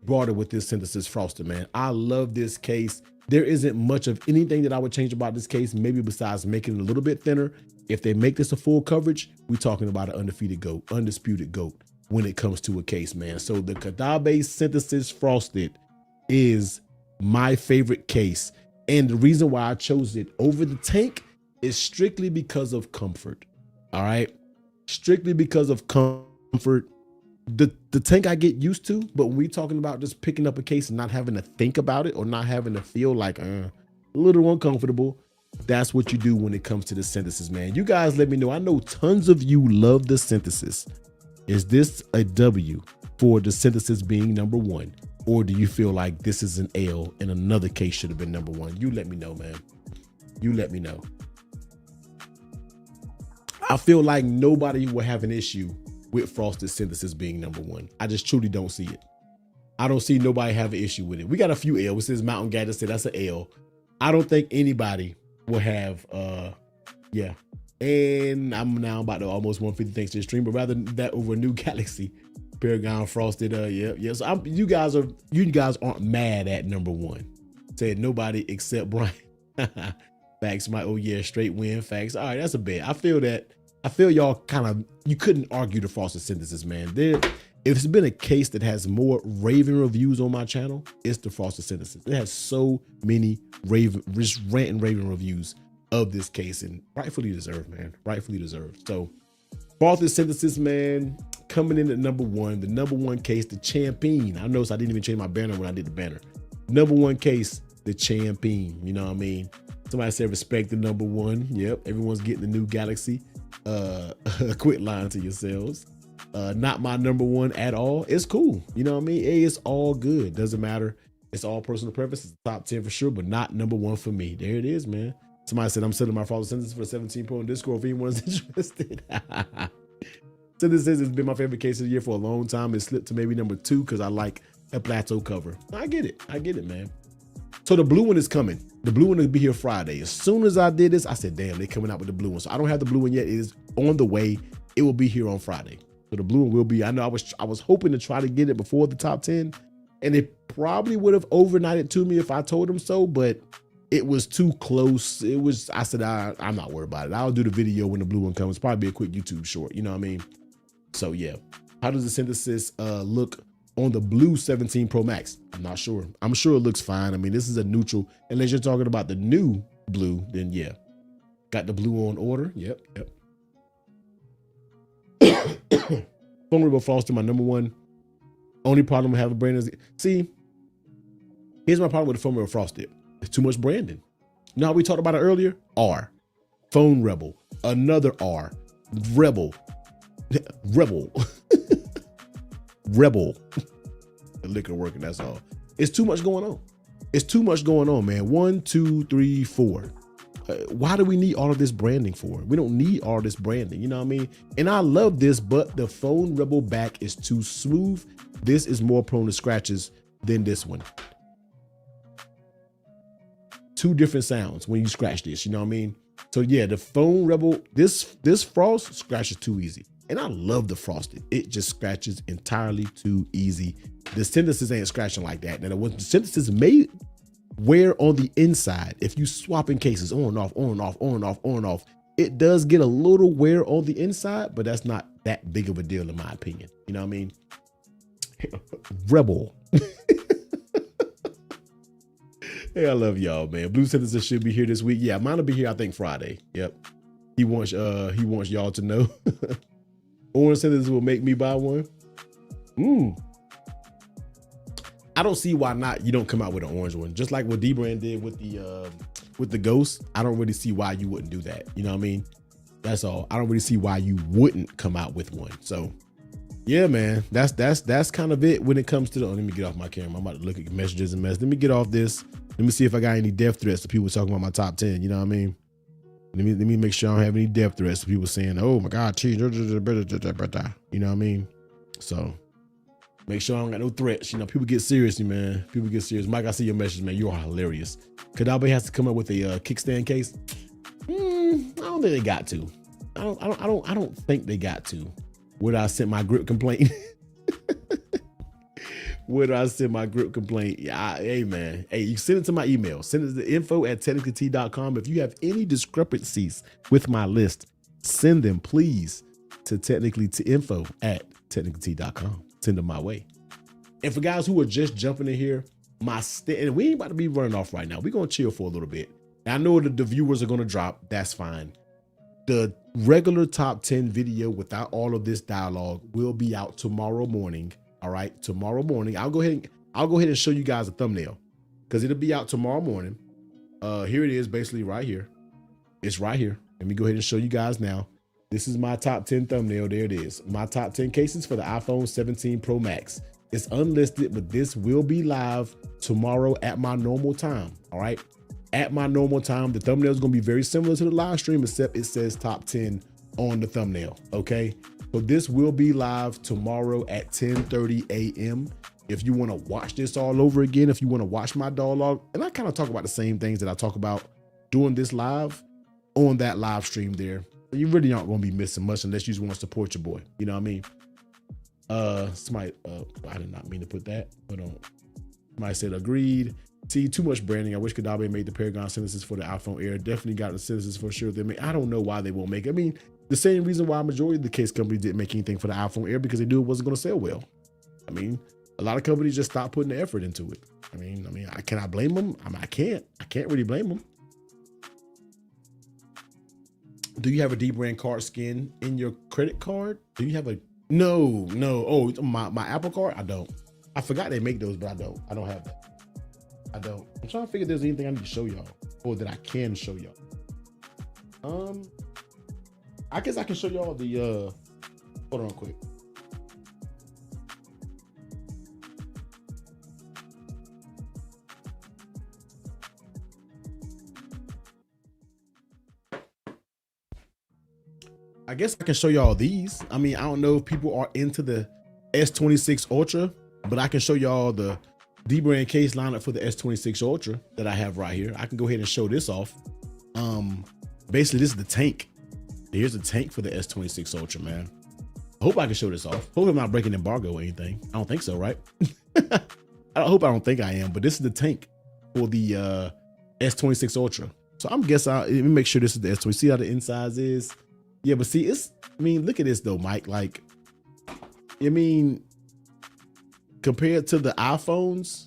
brought it with this Synthesis frosted, man. I love this case. There isn't much of anything that I would change about this case, maybe besides making it a little bit thinner. If they make this a full coverage, we're talking about an undisputed GOAT when it comes to a case, man. So the Kadabe Synthesis Frosted is my favorite case. And the reason why I chose it over the tank is strictly because of comfort. All right. Strictly because of comfort. The tank I get used to, but when we talking about just picking up a case and not having to think about it or not having to feel like a little uncomfortable, that's what you do when it comes to the Synthesis, man. You guys let me know. I know tons of you love the Synthesis. Is this a W for the Synthesis being #1? Or do you feel like this is an L and another case should have been #1? You let me know, man. You let me know. I feel like nobody will have an issue with Frosted Synthesis being #1. I just truly don't see it. I don't see nobody have an issue with it. We got a few L's. It says Mountain Gadget said that's an L. I don't think anybody will have, yeah. And I'm now about to almost 150 thanks to the stream, but rather than that over a New Galaxy Paragon Frosted, yeah. So you guys aren't mad at #1. Said nobody except Brian. Facts, my, oh yeah, straight win. Facts. All right, that's a bet. I feel y'all kind of, you couldn't argue the Frosted Synthesis, man. If it's been a case that has more raving reviews on my channel, it's the Frosted Synthesis. It has so many just rant and raving reviews of this case, and rightfully deserved, man. Rightfully deserved. So Frosted Synthesis, man, coming in at number one, the number one case, the champion. I noticed I didn't even change my banner when I did the banner. Number one case, the champion. You know what I mean? Somebody said respect the number one. Yep, everyone's getting the new Galaxy. Quit lying to yourselves. Not my number one at all. It's cool. You know what I mean? Hey, it's all good. Doesn't matter. It's all personal preference. It's top 10 for sure, but not number one for me. There it is, man. Somebody said I'm selling my Frosted Synthesis for the 17 Pro in Discord if anyone's interested. Synthesis has been my favorite case of the year for a long time. It slipped to maybe number 2 because I like a plateau cover. I get it, man. So the blue one is coming. The blue one will be here Friday. As soon as I did this, I said, damn, they're coming out with the blue one. So I don't have the blue one yet. It is on the way. It will be here on Friday. So the blue one will be, I know I was hoping to try to get it before the top 10, and it probably would have overnighted to me if I told them so, but it was too close. I said, I'm not worried about it. I'll do the video when the blue one comes. Probably be a quick YouTube short. You know what I mean? So yeah, how does the synthesis look on the blue 17 Pro Max? I'm not sure. I'm sure it looks fine. I mean, this is a neutral, unless you're talking about the new blue, then yeah. Got the blue on order. Yep. Vulnerable Frosted, my number one. Only problem I have with branding is, see, here's my problem with the Phone Rebel Frosted. It's too much branding. You know how we talked about it earlier? R. Phone Rebel. Another R. Rebel. Rebel. Rebel. The liquor working, that's all. It's too much going on. It's too much going on, man. 1, 2, 3, 4. Why do we need all of this branding for? We don't need all this branding, you know what I mean? And I love this, but the Phone Rebel back is too smooth. This is more prone to scratches than this one. Two different sounds when you scratch this, you know what I mean? So yeah, the Phone Rebel, this frost scratches too easy. And I love the Frosted. It just scratches entirely too easy. The synthesis ain't scratching like that. Now, the synthesis may wear on the inside. If you swapping cases on and off, on and off, on and off, on and off, it does get a little wear on the inside, but that's not that big of a deal in my opinion. You know what I mean? Rebel. Hey, I love y'all, man. Blue Synthesis should be here this week. Yeah, mine will be here, I think, Friday. Yep. He wants y'all to know. Orange Synthesis will make me buy one. I don't see why not. You don't come out with an orange one, just like what D-Brand did with the Ghost. I don't really see why you wouldn't do that. You know what I mean? That's all. I don't really see why you wouldn't come out with one. So yeah, man, that's kind of it when it comes to the. Let me get off my camera. I'm about to look at messages and messages. Let me get off this. Let me see if I got any death threats to people talking about my top 10. You know what I mean? Let me make sure I don't have any death threats to people saying, "Oh my God, cheese." You know what I mean? So make sure I don't got no threats. You know, people get serious, man. People get serious. Mike, I see your message, man. You are hilarious. Kadabe has to come up with a kickstand case. I don't think they got to. I don't think they got to. Would I send my grip complaint? Would I send my grip complaint? Yeah, hey man. Hey, you send it to my email. Send it to info@technicaltea.com. If you have any discrepancies with my list, send them please to info@technicaltea.com. Send them my way. And for guys who are just jumping in here, and we ain't about to be running off right now. We're gonna chill for a little bit. Now, I know the viewers are gonna drop. That's fine. The regular top 10 video without all of this dialogue will be out tomorrow morning. All right, tomorrow morning. I'll go ahead and show you guys a thumbnail because it'll be out tomorrow morning. Here it is, basically right here. It's right here. Let me go ahead and show you guys now. This is my top 10 thumbnail. There it is. My top 10 cases for the iPhone 17 Pro Max. It's unlisted, but this will be live tomorrow at my normal time. All right. At my normal time. The thumbnail is going to be very similar to the live stream, except it says top 10 on the thumbnail. Okay. So this will be live tomorrow at 10:30 a.m. If you want to watch this all over again, if you want to watch my dialogue, and I kind of talk about the same things that I talk about doing this live on that live stream there. You really aren't going to be missing much unless you just want to support your boy. You know what I mean? Somebody, I did not mean to put that, but somebody said agreed. See, too much branding. I wish Kadabe made the Paragon synthesis for the iPhone Air. Definitely got the synthesis for sure. I don't know why they won't make it. I mean, the same reason why a majority of the case companies didn't make anything for the iPhone Air, because they knew it wasn't going to sell well. I mean, a lot of companies just stopped putting the effort into it. I mean, can I blame them? I can't really blame them. Do you have a D brand card skin in your credit card? Do you have a no? Oh, my Apple card? I don't. I forgot they make those, but I don't. I don't have that. I don't. I'm trying to figure if there's anything I need to show y'all or that I can show y'all. I guess I can show y'all the hold on quick. I guess I can show y'all these. I mean, I don't know if people are into the S26 Ultra, but I can show y'all the D brand case lineup for the S26 Ultra that I have right here. I can go ahead and show this off. Basically, this is the tank. Here's the tank for the S26 Ultra, man. I hope I can show this off. Hope I'm not breaking embargo or anything. I don't think so, right? I don't think I am, but this is the tank for the S26 Ultra. So I'm guessing, let me make sure this is the S26. See how the insides is? Yeah, but see, I mean, look at this though, Mike. Like, I mean, compared to the iPhones,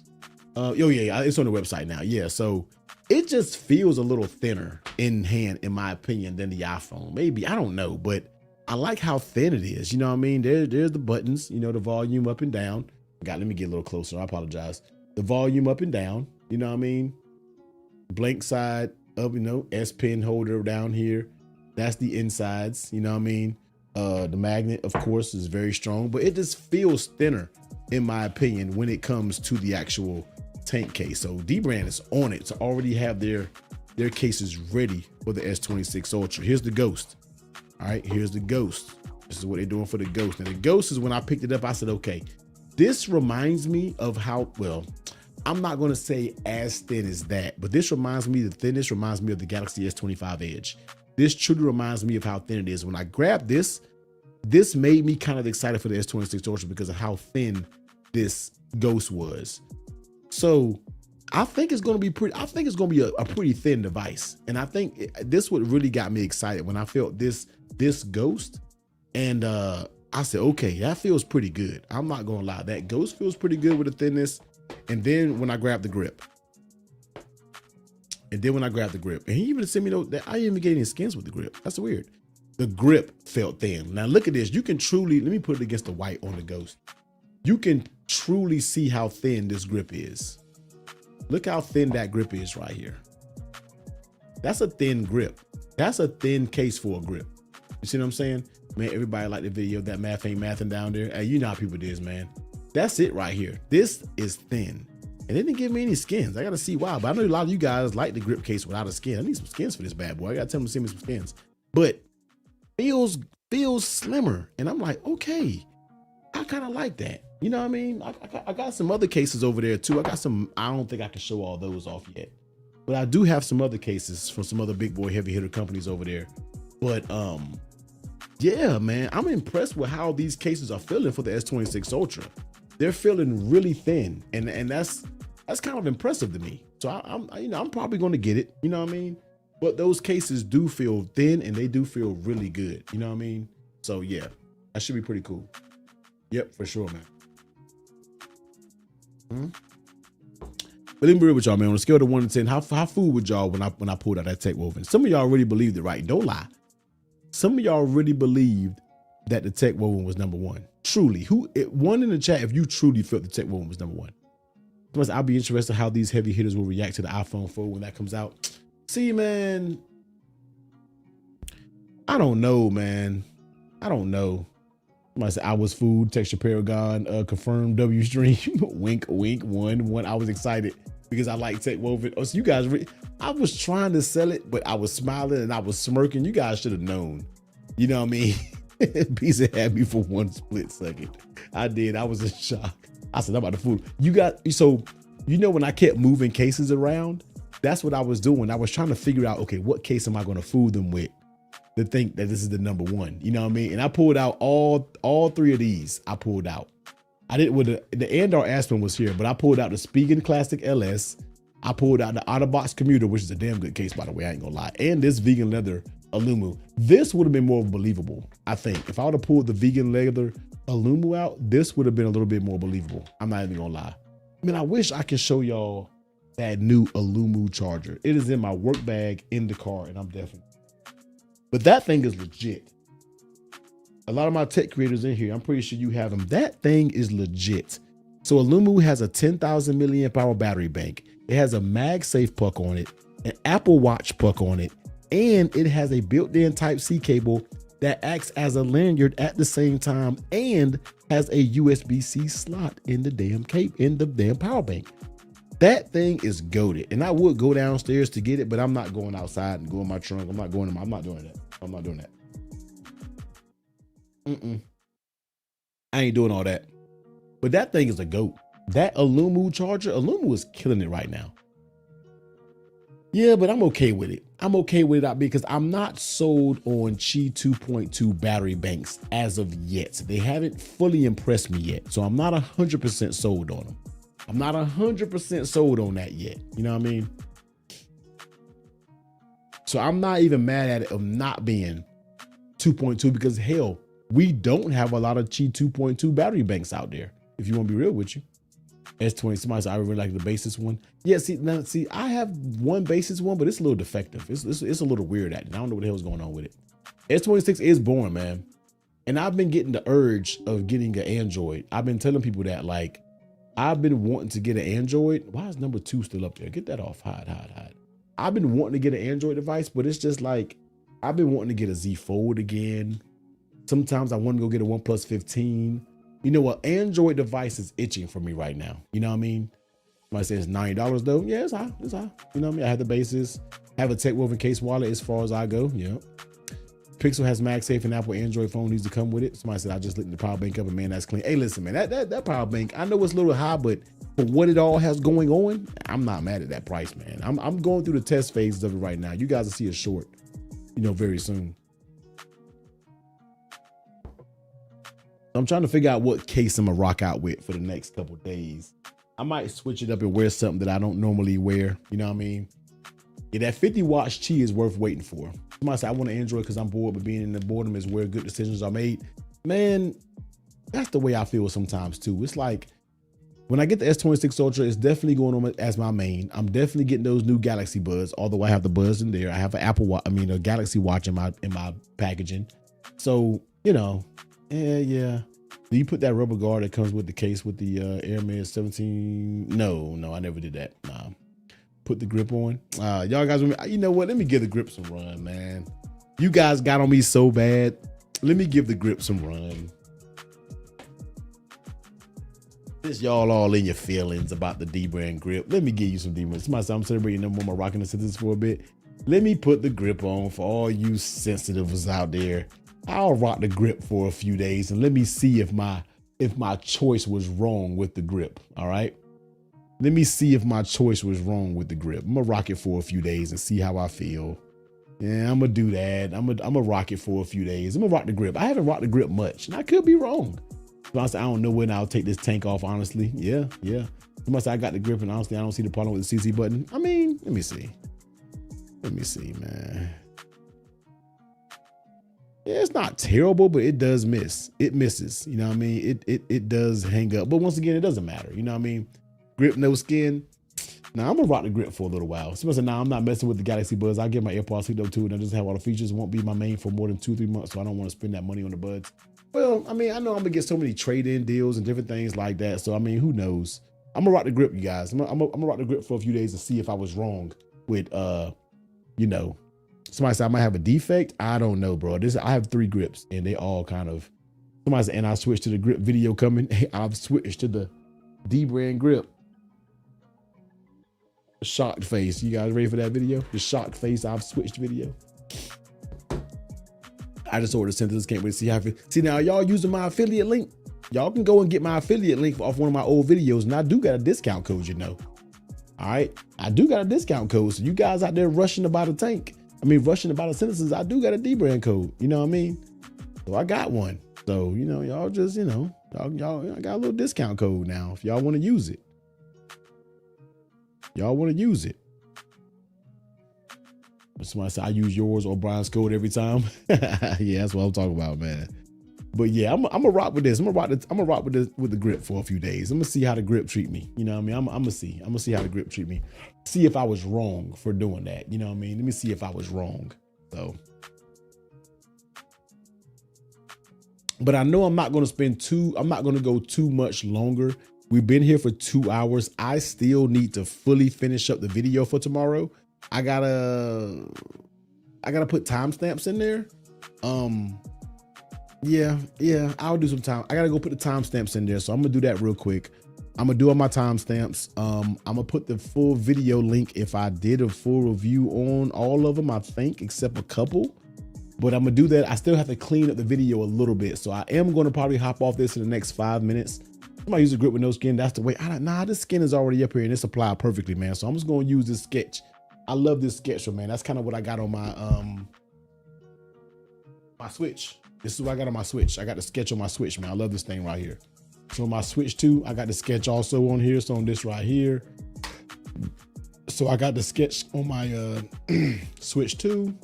yeah, it's on the website now. Yeah, so it just feels a little thinner in hand, in my opinion, than the iPhone. Maybe, I don't know, but I like how thin it is. You know what I mean? There's the buttons, you know, the volume up and down. Let me get a little closer. I apologize. The volume up and down, you know what I mean? Blank side up, you know, S Pen holder down here. That's the insides, you know what I mean? The magnet, of course, is very strong, but it just feels thinner, in my opinion, when it comes to the actual tank case. So D-Brand is on it to already have their cases ready for the S26 Ultra. Here's the Ghost. All right, here's the Ghost. This is what they're doing for the Ghost. Now the Ghost is when I picked it up, I said, okay, this reminds me of how, well, I'm not gonna say as thin as that, but this reminds me, the thinness reminds me of the Galaxy S25 Edge. This truly reminds me of how thin it is. When I grabbed this made me kind of excited for the S26 Ultra because of how thin this Ghost was. So I think it's going to be a pretty thin device. And I think this what really got me excited when I felt this Ghost. And I said, okay, that feels pretty good. I'm not going to lie. That Ghost feels pretty good with the thinness. And then when I grabbed the grip, and he even sent me that I didn't even get any skins with the grip. That's weird. The grip felt thin. Now look at this. You can truly, let me put it against the white on the Ghost. You can truly see how thin this grip is. Look how thin that grip is right here. That's a thin grip. That's a thin case for a grip. You see what I'm saying? Man, everybody liked the video, that math ain't mathing down there. Hey, you know how people it is, man. That's it right here. This is thin. And they didn't give me any skins. I gotta see why, but I know a lot of you guys like the grip case without a skin. I need some skins for this bad boy. I gotta tell them to send me some skins. But feels slimmer. And I'm like, okay, I kind of like that. You know what I mean? I got some other cases over there too. I got some, I don't think I can show all those off yet, but I do have some other cases from some other big boy heavy hitter companies over there. But yeah, man, I'm impressed with how these cases are feeling for the S26 Ultra. They're feeling really thin, and that's kind of impressive to me. So I'm probably going to get it. You know what I mean? But those cases do feel thin, and they do feel really good. You know what I mean? So yeah, that should be pretty cool. Yep, for sure, man. But let me be real with y'all, man. On a scale of 1 to 10, how fooled would y'all when I pulled out that tech woven? Some of y'all really believed it, right? Don't lie. Some of y'all really believed that the tech woven was #1. Truly, one in the chat if you truly felt the tech woven was #1. Plus, I'll be interested how these heavy hitters will react to the iPhone 4 when that comes out. See, man, I don't know, man. I don't know. Somebody said I was food. Texture Paragon confirmed W stream. Wink, wink. One. I was excited because I like tech woven. Oh, so you guys, I was trying to sell it, but I was smiling and I was smirking. You guys should have known. You know what I mean? Pizza had me for one split second. I did. I was in shock. I said, I'm about to fool. So you know when I kept moving cases around, that's what I was doing. I was trying to figure out, okay, what case am I going to fool them with to think that this is the #1? You know what I mean? And I pulled out all 3 of these. I pulled out. I didn't with the Andor Aspen was here, but I pulled out the Spigen Classic LS. I pulled out the Otterbox Commuter, which is a damn good case, by the way. I ain't gonna lie. And this vegan leather Alumu. This would have been more believable, I think. If I would have pulled the vegan leather Alumu out, this would have been a little bit more believable. I'm not even gonna lie. I mean, I wish I could show y'all that new Alumu charger. It is in my work bag in the car, and I'm definitely. But that thing is legit. A lot of my tech creators in here, I'm pretty sure you have them. That thing is legit. So a Lumu has a 10,000 milliamp hour battery bank. It has a MagSafe puck on it, an Apple Watch puck on it, and it has a built-in Type-C cable that acts as a lanyard at the same time and has a USB-C slot in the damn power bank. That thing is goated. And I would go downstairs to get it, but I'm not going outside and go in my trunk. I'm not doing that. I'm not doing that. I ain't doing all that. But that thing is a goat. That Lumu charger, Lumu is killing it right now. Yeah, but I'm okay with it. I'm okay with it because I'm not sold on Qi 2.2 battery banks as of yet. They haven't fully impressed me yet. So I'm not 100% sold on them. I'm not 100% sold on that yet. You know what I mean? So I'm not even mad at it of not being 2.2 because hell, we don't have a lot of Qi 2.2 battery banks out there. If you want to be real with you. S20, somebody said I really like the basis one. Yeah, see, I have one basis one, but it's a little defective. It's a little weird at it. I don't know what the hell's going on with it. S26 is boring, man. And I've been getting the urge of getting an Android. I've been telling people that, like, I've been wanting to get an Android. Why is number 2 still up there? Get that off. Hide. I've been wanting to get an Android device, but it's just like, I've been wanting to get a Z Fold again. Sometimes I want to go get a OnePlus 15. You know what? Android device is itching for me right now. You know what I mean? Somebody says $90 though. Yeah, it's high. It's high. You know what I mean? I have the basis, have a tech woven case wallet as far as I go. Yeah. Pixel has MagSafe and Apple Android phone needs to come with it. Somebody said I just lit the power bank up and man, that's clean. Hey, listen, man, that power bank, I know it's a little high, but for what it all has going on, I'm not mad at that price, man. I'm going through the test phases of it right now. You guys will see a short, very soon. I'm trying to figure out what case I'm gonna rock out with for the next couple of days. I might switch it up and wear something that I don't normally wear. You know what I mean? Yeah, that 50 watts Qi is worth waiting for. Somebody say I want an Android because I'm bored, but being in the boredom is where good decisions are made. Man, that's the way I feel sometimes too. It's like when I get the S26 Ultra, it's definitely going on as my main. I'm definitely getting those new Galaxy Buds, although I have the Buds in there. I have an a Galaxy Watch in my packaging. So, yeah. Do you put that rubber guard that comes with the case with the Airman 17? No, I never did that. Nah. Put the grip on. Y'all guys, you know what? Let me give the grip some run, man. You guys got on me so bad. Let me give the grip some run. This y'all all in your feelings about the D-brand grip. Let me give you some D-brand. Somebody said I'm celebrating no more rocking the sentence for a bit. Let me put the grip on for all you sensitives out there. I'll rock the grip for a few days and let me see if my choice was wrong with the grip. All right. Let me see if my choice was wrong with the grip. I'm gonna rock it for a few days and see how I feel. Yeah, I'm gonna do that. I'm gonna rock it for a few days. I'm gonna rock the grip. I haven't rocked the grip much, and I could be wrong. I don't know when I'll take this tank off, honestly. Yeah. Somebody say I got the grip, and honestly, I don't see the problem with the CC button. I mean, let me see. Man. Yeah, it's not terrible, but it does miss. It misses. You know what I mean? It does hang up. But once again, it doesn't matter. You know what I mean? Grip, no skin. Now I'm gonna rock the grip for a little while. Somebody said, I'm not messing with the Galaxy Buds. I'll get my AirPods hooked up too, and I just have all the features. It won't be my main for more than 2-3 months, so I don't want to spend that money on the Buds. Well, I mean, I know I'm gonna get so many trade-in deals and different things like that. So I mean, who knows? I'm gonna rock the grip, you guys. I'm gonna rock the grip for a few days and see if I was wrong with somebody said I might have a defect. I don't know, bro. I have 3 grips and they all kind of, somebody said, and I switched to the grip video coming. I've switched to the D-brand grip. Shocked face. You guys ready for that video? The shocked face, I've switched video. I just ordered sentences. Can't wait to see how I feel. See, now y'all using my affiliate link. Y'all can go and get my affiliate link off one of my old videos. And I do got a discount code, All right. I do got a discount code. So you guys out there rushing about a tank. Rushing about the sentences, I do got a D-brand code. You know what I mean? So I got one. So, y'all just, y'all I got a little discount code now if y'all want to use it. Somebody said I use yours or Brian's code every time. Yeah, that's what I'm talking about, man. But yeah, I'm gonna rock with this. I'm gonna rock with the grip for a few days. I'm gonna see how the grip treat me. You know what I mean? I'm gonna see how the grip treat me. See if I was wrong for doing that. You know what I mean? Let me see if I was wrong. So But I know I'm not going to go too much longer. We've been here for 2 hours. I still need to fully finish up the video for tomorrow. I gotta put timestamps in there. Yeah, I'll do some time. I gotta go put the timestamps in there. So I'm gonna do that real quick. I'm gonna do all my timestamps. I'm gonna put the full video link if I did a full review on all of them, I think, except a couple. But I'm gonna do that. I still have to clean up the video a little bit. So I am gonna probably hop off this in the next 5 minutes. I'm gonna use a grip with no skin. That's the way. Nah, this skin is already up here and it's applied perfectly, man. So I'm just gonna use this sketch. I love this sketch, man. That's kind of what I got on my my Switch. This is what I got on my Switch. I got the sketch on my Switch, man. I love this thing right here. So on my Switch 2, I got the sketch also on here. So on this right here. So I got the sketch on my Switch 2.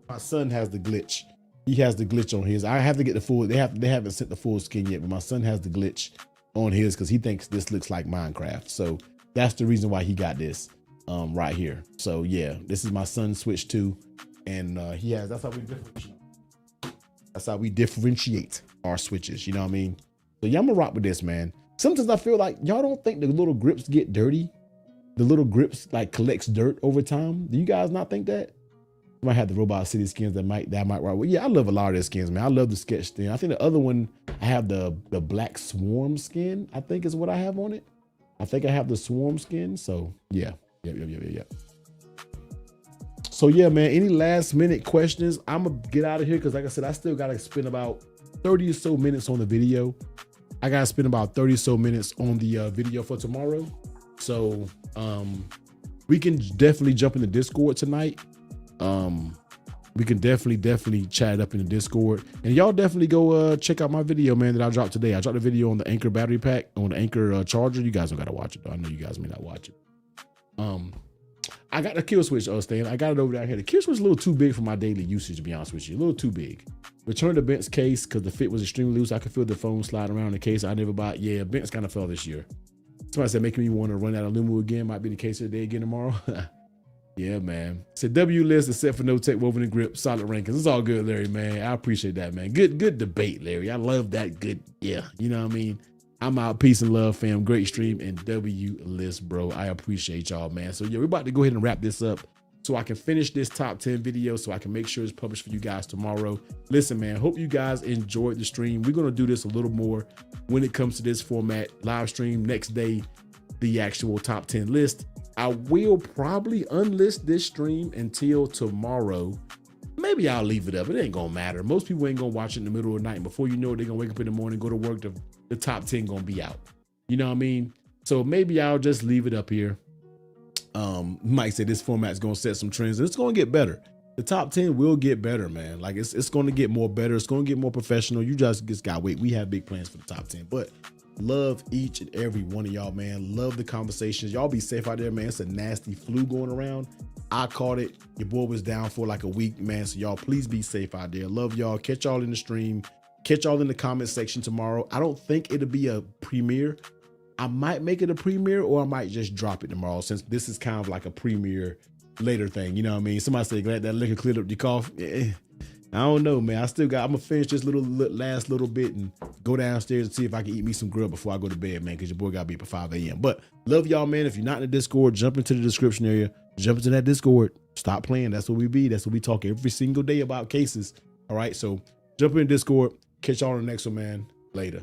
My son has the glitch. He has the glitch on his. I have to get the full. They haven't sent the full skin yet, but my son has the glitch on his because he thinks this looks like Minecraft. So that's the reason why he got this right here. So yeah, this is my son's Switch 2, and he has. That's how we differentiate. That's how we differentiate our switches. You know what I mean? So yeah, I'm gonna rock with this, man. Sometimes I feel like y'all don't think the little grips get dirty. The little grips like collects dirt over time. Do you guys not think that? I might have the Robot City skins that might rock with. Yeah, I love a lot of their skins, man. I love the sketch skin. I think the other one, I have the Black Swarm skin, I think is what I have on it. I think I have the Swarm skin. So yeah. So yeah, man, any last minute questions? I'm gonna get out of here because like I said, I still gotta spend about 30 or so minutes on the video. I gotta spend about 30 or so minutes on the video for tomorrow. So we can definitely jump in the Discord tonight. We can definitely chat it up in the Discord, and y'all definitely go check out my video, man, that I dropped today. I dropped a video on the Anchor battery pack, on the Anchor charger. You guys don't gotta watch it though. I know you guys may not watch it. I got the kill switch, Stan. I got it over down here. The kill switch is a little too big for my daily usage, to be honest with you. A little too big. Returned the Bent's case because the fit was extremely loose. I could feel the phone sliding around the case. I never bought. Yeah, Bent's kind of fell this year. Somebody said making me want to run out of Lumu again. Might be the case of the day again tomorrow. Yeah, man. Said W list is set for no tech, woven and grip, solid rankings. It's all good, Larry, man. I appreciate that, man. Good debate, Larry. I love that. Good. Yeah. You know what I mean? I'm out. Peace and love, fam. Great stream and W list, bro. I appreciate y'all, man. So yeah, we're about to go ahead and wrap this up so I can finish this top 10 video so I can make sure it's published for you guys tomorrow. Listen, man, hope you guys enjoyed the stream. We're going to do this a little more when it comes to this format. Live stream next day, the actual top 10 list. I will probably unlist this stream until tomorrow. Maybe I'll leave it up. It ain't gonna matter. Most people ain't gonna watch it in the middle of the night. And before you know it, they're gonna wake up in the morning, go to work, the top 10 gonna be out. You know what I mean? So maybe I'll just leave it up here. Mike said this format's gonna set some trends and it's gonna get better. The top 10 will get better, man. Like it's gonna get more better. It's gonna get more professional. You just gotta wait. We have big plans for the top 10, but love each and every one of y'all, man. Love the conversations. Y'all be safe out there, man. It's a nasty flu going around. I caught it. Your boy was down for like a week, man. So y'all please be safe out there. Love y'all. Catch y'all in the stream. Catch y'all in the comment section tomorrow. I don't think it'll be a premiere. I might make it a premiere or I might just drop it tomorrow since this is kind of like a premiere later thing. You know what I mean? Somebody said, glad that liquor cleared up your cough. I don't know, man. I'm gonna finish this last little bit and go downstairs and see if I can eat me some grub before I go to bed, man, because your boy got to be up at 5 a.m. But love y'all, man. If you're not in the Discord, jump into the description area. Jump into that Discord. Stop playing. That's what we be. That's what we talk every single day about cases. All right, so jump in the Discord. Catch y'all on the next one, man. Later.